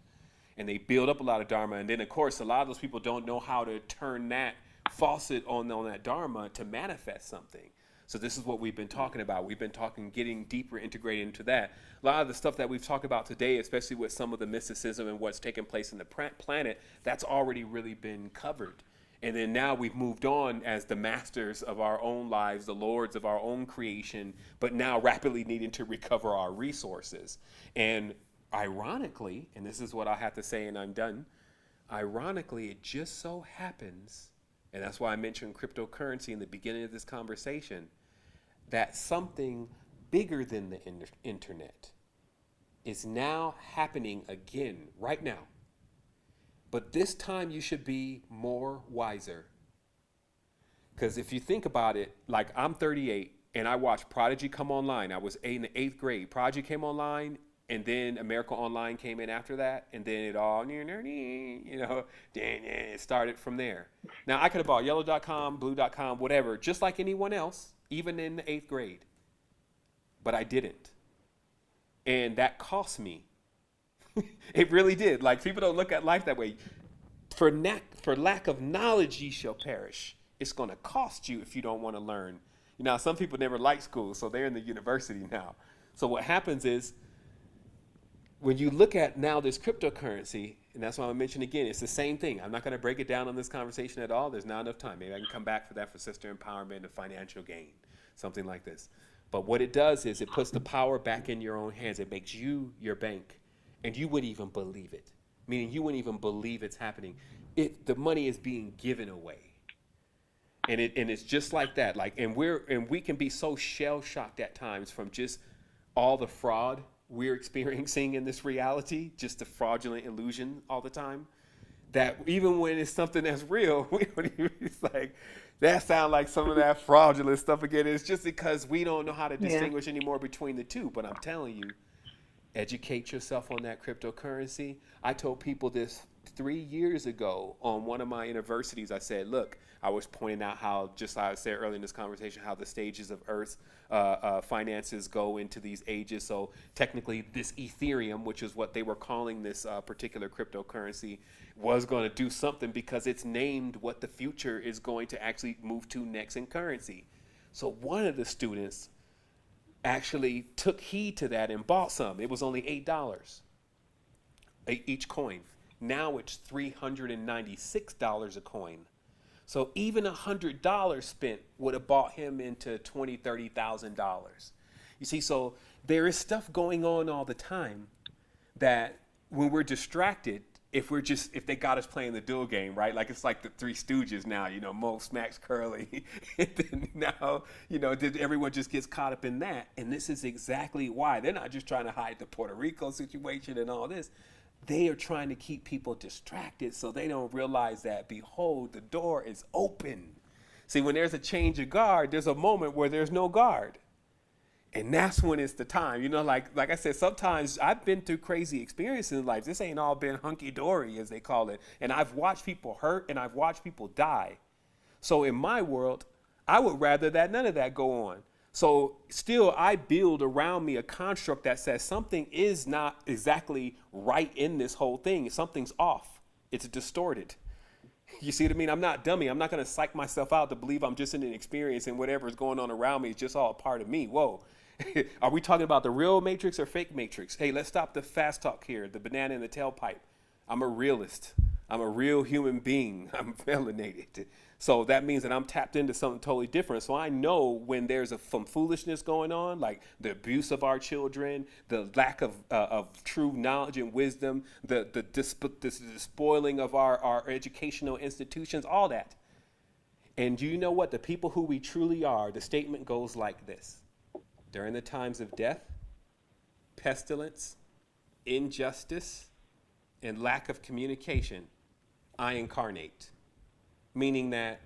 D: And they build up a lot of Dharma. And then, of course, a lot of those people don't know how to turn that faucet on that Dharma to manifest something. So this is what we've been talking about. We've been getting deeper integrated into that. A lot of the stuff that we've talked about today, especially with some of the mysticism and what's taking place in the planet, that's already really been covered. And then now we've moved on as the masters of our own lives, the lords of our own creation, but now rapidly needing to recover our resources. And ironically, and this is what I have to say and I'm done, ironically, it just so happens, and that's why I mentioned cryptocurrency in the beginning of this conversation, that something bigger than the internet is now happening again right now. But this time you should be more wiser. Because if you think about it, like I'm 38 and I watched Prodigy come online. I was in the 8th grade. Prodigy came online, and then America Online came in after that, and then it all, it started from there. Now, I could have bought yellow.com, blue.com, whatever, just like anyone else, even in the 8th grade. But I didn't. And that cost me. It really did. Like, people don't look at life that way. For lack of knowledge, ye shall perish. It's going to cost you if you don't want to learn. Some people never liked school, so they're in the university now. So what happens is, when you look at now this cryptocurrency, and that's why I mentioned again, it's the same thing. I'm not going to break it down on this conversation at all. There's not enough time. Maybe I can come back for that for sister empowerment and financial gain, something like this. But what it does is it puts the power back in your own hands. It makes you your bank, and you wouldn't even believe it. Meaning you wouldn't even believe it's happening. The money is being given away, and it's just like that. And we can be so shell shocked at times from just all the fraud we're experiencing in this reality, just the fraudulent illusion all the time, that even when it's something that's real, we don't even, it's like, that sounds like some of that fraudulent stuff again. It's just because we don't know how to distinguish anymore between the two. But I'm telling you, educate yourself on that cryptocurrency. I told people this 3 years ago on one of my universities, I said, look, I was pointing out how, just like I said earlier in this conversation, how the stages of Earth's finances go into these ages. So technically this Ethereum, which is what they were calling this particular cryptocurrency, was going to do something because it's named what the future is going to actually move to next in currency. So one of the students actually took heed to that and bought some. It was only $8 each coin. Now it's $396 a coin. So even $100 spent would have bought him into $20,000-$30,000. You see, so there is stuff going on all the time that when we're distracted, if they got us playing the dual game, right? Like it's like the Three Stooges now, Mo, Smacks, Curly. And then now, everyone just gets caught up in that. And this is exactly why. They're not just trying to hide the Puerto Rico situation and all this. They are trying to keep people distracted so they don't realize that, behold, the door is open. See, when there's a change of guard, there's a moment where there's no guard. And that's when it's the time. Like I said, sometimes I've been through crazy experiences in life. This ain't all been hunky-dory, as they call it. And I've watched people hurt and I've watched people die. So in my world, I would rather that none of that go on. So still, I build around me a construct that says something is not exactly right in this whole thing. Something's off. It's distorted. You see what I mean? I'm not dummy. I'm not going to psych myself out to believe I'm just in an experience and whatever is going on around me is just all a part of me. Whoa. Are we talking about the real matrix or fake matrix? Hey, let's stop the fast talk here, the banana in the tailpipe. I'm a realist. I'm a real human being. I'm melanated. So that means that I'm tapped into something totally different. So I know when there's some foolishness going on, like the abuse of our children, the lack of true knowledge and wisdom, the despoiling of our educational institutions, all that. And you know what? The people who we truly are, the statement goes like this. During the times of death, pestilence, injustice, and lack of communication, I incarnate. Meaning that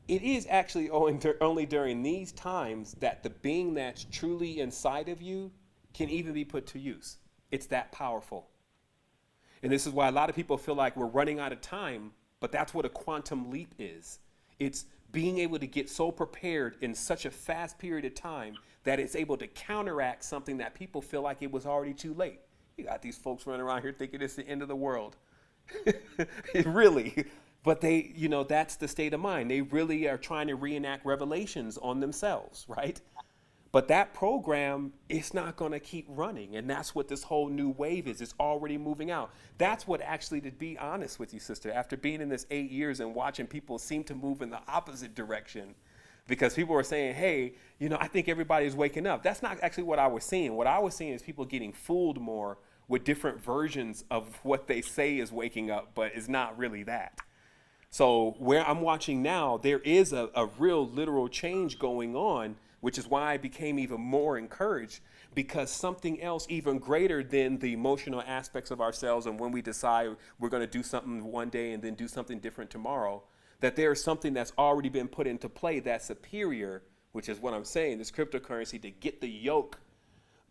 D: it is actually only during these times that the being that's truly inside of you can even be put to use. It's that powerful. And this is why a lot of people feel like we're running out of time, but that's what a quantum leap is. It's being able to get so prepared in such a fast period of time that it's able to counteract something that people feel like it was already too late. You got these folks running around here thinking it's the end of the world. Really. But they, that's the state of mind. They really are trying to reenact revelations on themselves, right? But that program, it's not going to keep running. And that's what this whole new wave is. It's already moving out. That's what actually, to be honest with you, sister, after being in this 8 years and watching people seem to move in the opposite direction, because people were saying, hey, I think everybody's waking up. That's not actually what I was seeing. What I was seeing is people getting fooled more with different versions of what they say is waking up, but it's not really that. So where I'm watching now, there is a real literal change going on, which is why I became even more encouraged, because something else even greater than the emotional aspects of ourselves and when we decide we're going to do something one day and then do something different tomorrow, that there is something that's already been put into play that's superior, which is what I'm saying, this cryptocurrency, to get the yoke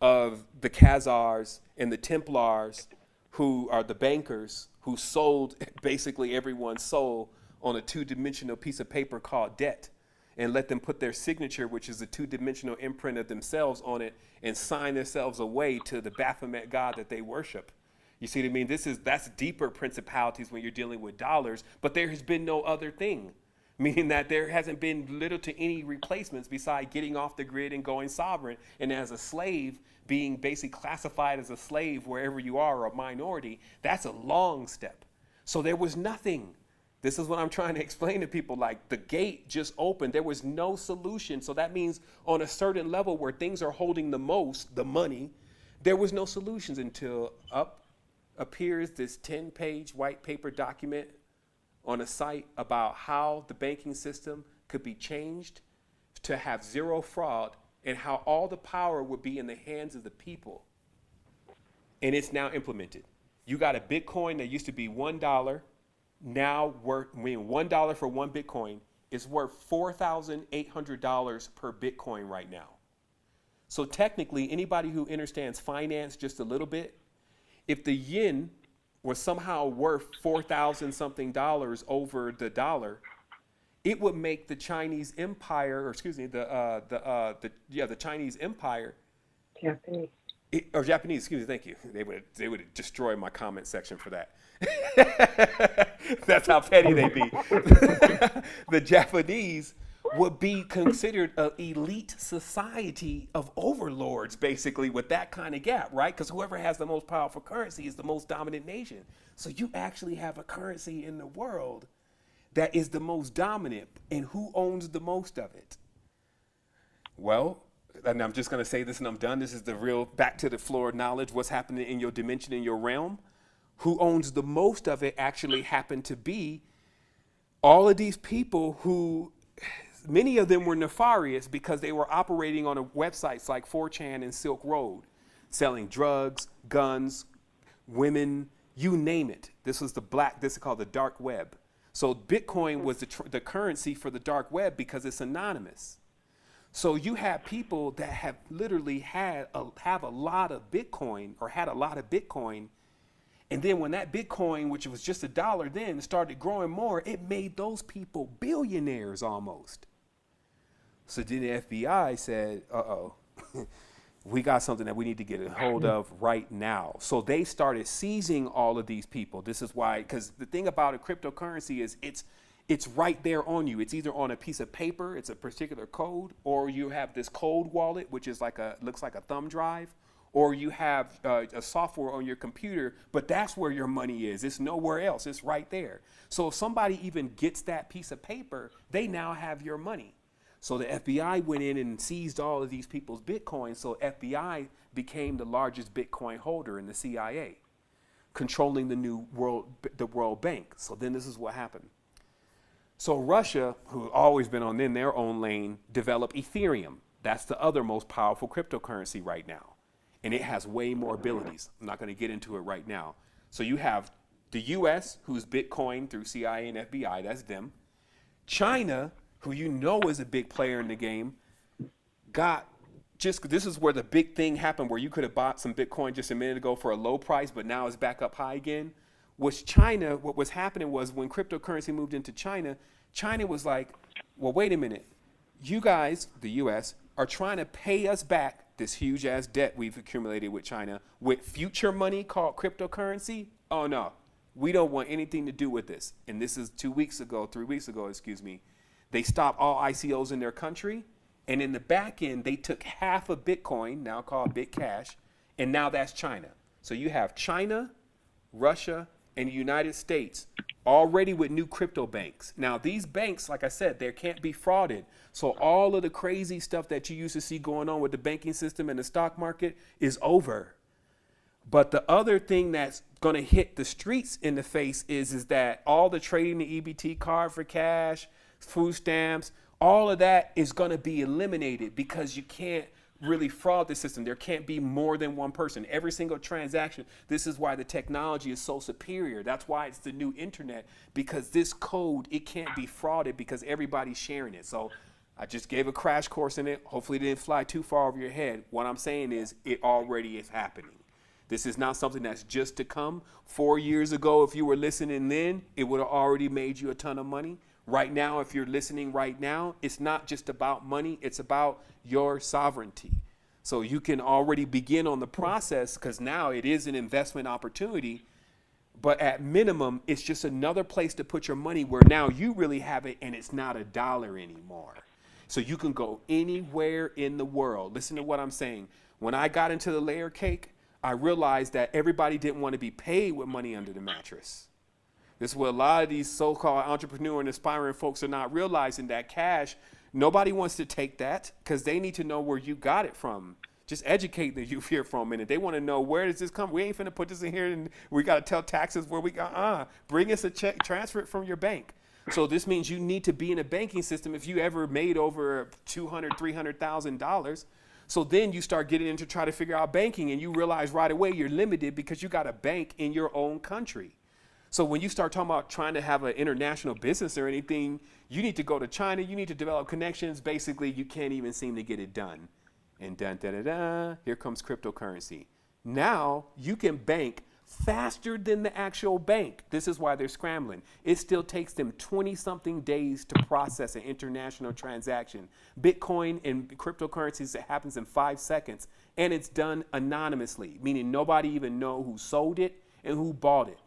D: of the Khazars and the Templars, who are the bankers who sold basically everyone's soul on a two-dimensional piece of paper called debt, and let them put their signature, which is a two-dimensional imprint of themselves, on it and sign themselves away to the Baphomet god that they worship. You see what I mean? That's deeper principalities when you're dealing with dollars, but there has been no other thing, meaning that there hasn't been little to any replacements besides getting off the grid and going sovereign. And as a slave, being basically classified as a slave wherever you are, or a minority, that's a long step. So there was nothing. This is what I'm trying to explain to people. Like, the gate just opened. There was no solution. So that means on a certain level where things are holding the most, the money, there was no solutions until up appears this 10-page white paper document on a site about how the banking system could be changed to have zero fraud, and how all the power would be in the hands of the people. And it's now implemented. You got a Bitcoin that used to be $1, now $1 for one Bitcoin is worth $4,800 per Bitcoin right now. So technically, anybody who understands finance just a little bit, if the yen was somehow worth 4,000 something dollars over the dollar, it would make the Chinese empire, or excuse me, the Chinese empire,
A: Japanese.
D: or Japanese, excuse me, thank you. They would destroy my comment section for that. That's how petty they be. The Japanese would be considered an elite society of overlords, basically, with that kind of gap, right? Because whoever has the most powerful currency is the most dominant nation. So you actually have a currency in the world that is the most dominant, and who owns the most of it? Well, and I'm just going to say this and I'm done. This is the real back to the floor knowledge. What's happening in your dimension, in your realm? Who owns the most of it actually happen to be all of these people who, many of them were nefarious because they were operating on websites like 4chan and Silk Road, selling drugs, guns, women, you name it. This is called the dark web. So Bitcoin was the currency for the dark web because it's anonymous. So you have people that have literally have a lot of Bitcoin, or had a lot of Bitcoin. And then when that Bitcoin, which was just $1 then, started growing more, it made those people billionaires almost. So then the FBI said, uh-oh, we got something that we need to get a hold of right now. So they started seizing all of these people. This is why, because the thing about a cryptocurrency is it's right there on you. It's either on a piece of paper, it's a particular code, or you have this cold wallet, which is looks like a thumb drive, or you have a software on your computer, but that's where your money is. It's nowhere else. It's right there. So if somebody even gets that piece of paper, they now have your money. So the FBI went in and seized all of these people's Bitcoin. So FBI became the largest Bitcoin holder in the CIA, controlling the World Bank. So then this is what happened. So Russia, who's always been in their own lane, developed Ethereum. That's the other most powerful cryptocurrency right now. And it has way more abilities. I'm not going to get into it right now. So you have the US, who's Bitcoin through CIA and FBI, that's them. China, who you know is a big player in the game, this is where the big thing happened, where you could have bought some Bitcoin just a minute ago for a low price, but now it's back up high again. China, what was happening was when cryptocurrency moved into China, China was like, well, wait a minute. You guys, the US, are trying to pay us back this huge ass debt we've accumulated with China with future money called cryptocurrency. Oh no, we don't want anything to do with this. And this is 3 weeks ago, they stopped all ICOs in their country. And in the back end, they took half of Bitcoin, now called Bitcash, and now that's China. So you have China, Russia, and the United States already with new crypto banks. Now, these banks, like I said, they can't be frauded. So all of the crazy stuff that you used to see going on with the banking system and the stock market is over. But the other thing that's going to hit the streets in the face is that all the trading, the EBT card for cash, food stamps, all of that is going to be eliminated because you can't really fraud the system. There can't be more than one person. Every single transaction. This is why the technology is so superior. That's why it's the new internet, because this code, it can't be frauded because everybody's sharing it. So I just gave a crash course in it. Hopefully it didn't fly too far over your head. What I'm saying is it already is happening. This is not something that's just to come. 4 years ago, if you were listening then, it would have already made you a ton of money. Right now, if you're listening right now, it's not just about money, it's about your sovereignty. So you can already begin on the process because now it is an investment opportunity, but at minimum, it's just another place to put your money where now you really have it and it's not $1 anymore. So you can go anywhere in the world. Listen to what I'm saying. When I got into the layer cake, I realized that everybody didn't want to be paid with money under the mattress. This is what a lot of these so-called entrepreneur and aspiring folks are not realizing, that cash, nobody wants to take that because they need to know where you got it from. Just educate the youth here for a minute. They want to know, where does this come? We ain't finna put this in here and we got to tell taxes where we got, bring us a check, transfer it from your bank. So this means you need to be in a banking system if you ever made over $200,000, $300,000. So then you start getting into try to figure out banking and you realize right away you're limited because you got a bank in your own country. So when you start talking about trying to have an international business or anything, you need to go to China, you need to develop connections. Basically, you can't even seem to get it done. And here comes cryptocurrency. Now you can bank faster than the actual bank. This is why they're scrambling. It still takes them 20-something days to process an international transaction. Bitcoin and cryptocurrencies, it happens in 5 seconds, and it's done anonymously, meaning nobody even know who sold it and who bought it.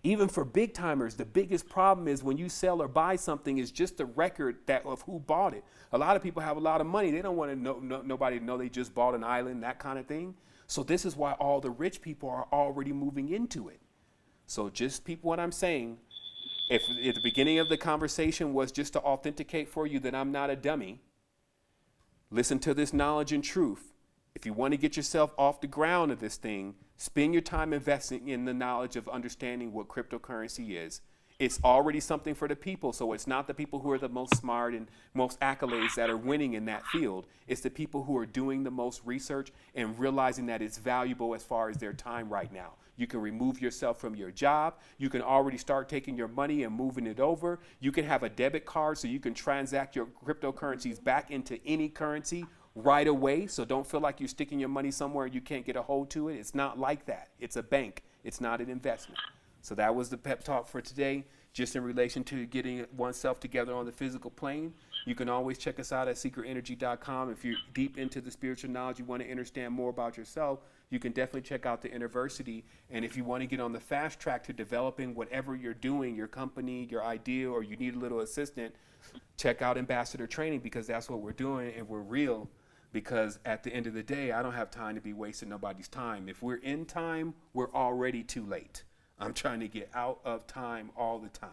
D: Even for big timers, the biggest problem is when you sell or buy something is just the record of who bought it. A lot of people have a lot of money. They don't want to know nobody to know they just bought an island, that kind of thing. So this is why all the rich people are already moving into it. So just peep what I'm saying. If at the beginning of the conversation was just to authenticate for you that I'm not a dummy, listen to this knowledge and truth. If you want to get yourself off the ground of this thing, spend your time investing in the knowledge of understanding what cryptocurrency is. It's already something for the people, so it's not the people who are the most smart and most accolades that are winning in that field. It's the people who are doing the most research and realizing that it's valuable as far as their time right now. You can remove yourself from your job. You can already start taking your money and moving it over. You can have a debit card so you can transact your cryptocurrencies back into any currency right away. So don't feel like you're sticking your money somewhere and you can't get a hold to it. It's not like that. It's a bank. It's not an investment. So that was the pep talk for today, just in relation to getting oneself together on the physical plane. You can always check us out at secretenergy.com. If you're deep into the spiritual knowledge, you want to understand more about yourself, you can definitely check out the Innerversity. And if you want to get on the fast track to developing whatever you're doing, your company, your idea, or you need a little assistant, check out Ambassador Training, because that's what we're doing, and we're real. Because at the end of the day, I don't have time to be wasting nobody's time. If we're in time, we're already too late. I'm trying to get out of time all the time.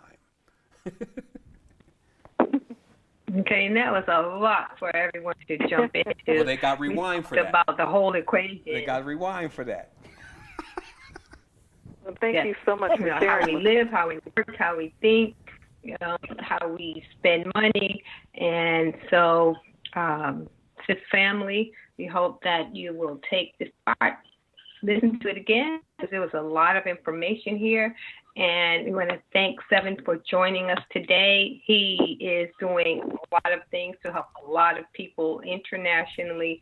A: Okay, and that was a lot for everyone to jump into.
C: Well, they got rewind for that.
A: About the whole equation.
C: They got rewind for that.
B: Well, thank you so much for sharing.
A: How we live, how we work, how we think, how we spend money. And so, Fifth Family, we hope that you will take this part, listen to it again, because there was a lot of information here. And we want to thank Sevan for joining us today. He is doing a lot of things to help a lot of people internationally,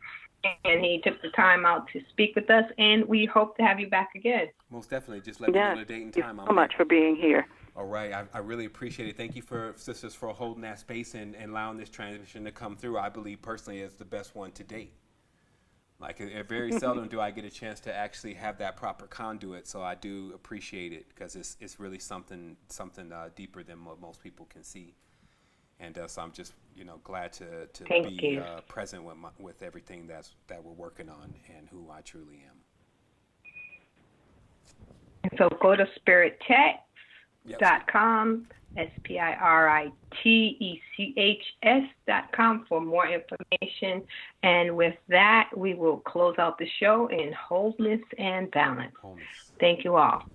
A: and he took the time out to speak with us, and we hope to have you back again.
C: Most definitely. Just let me know the date and time.
B: Thank you so much for being here.
C: All right. I really appreciate it. Thank you, sisters, for holding that space and allowing this transition to come through. I believe personally it's the best one to date. Like, very seldom do I get a chance to actually have that proper conduit, so I do appreciate it, because it's really something deeper than what most people can see. And so I'm just glad to be present with everything that we're working on and who I truly am.
A: So go to spirittechs.com, SPIRITECHS.com for more information. And with that, we will close out the show in wholeness and balance. Thank you all.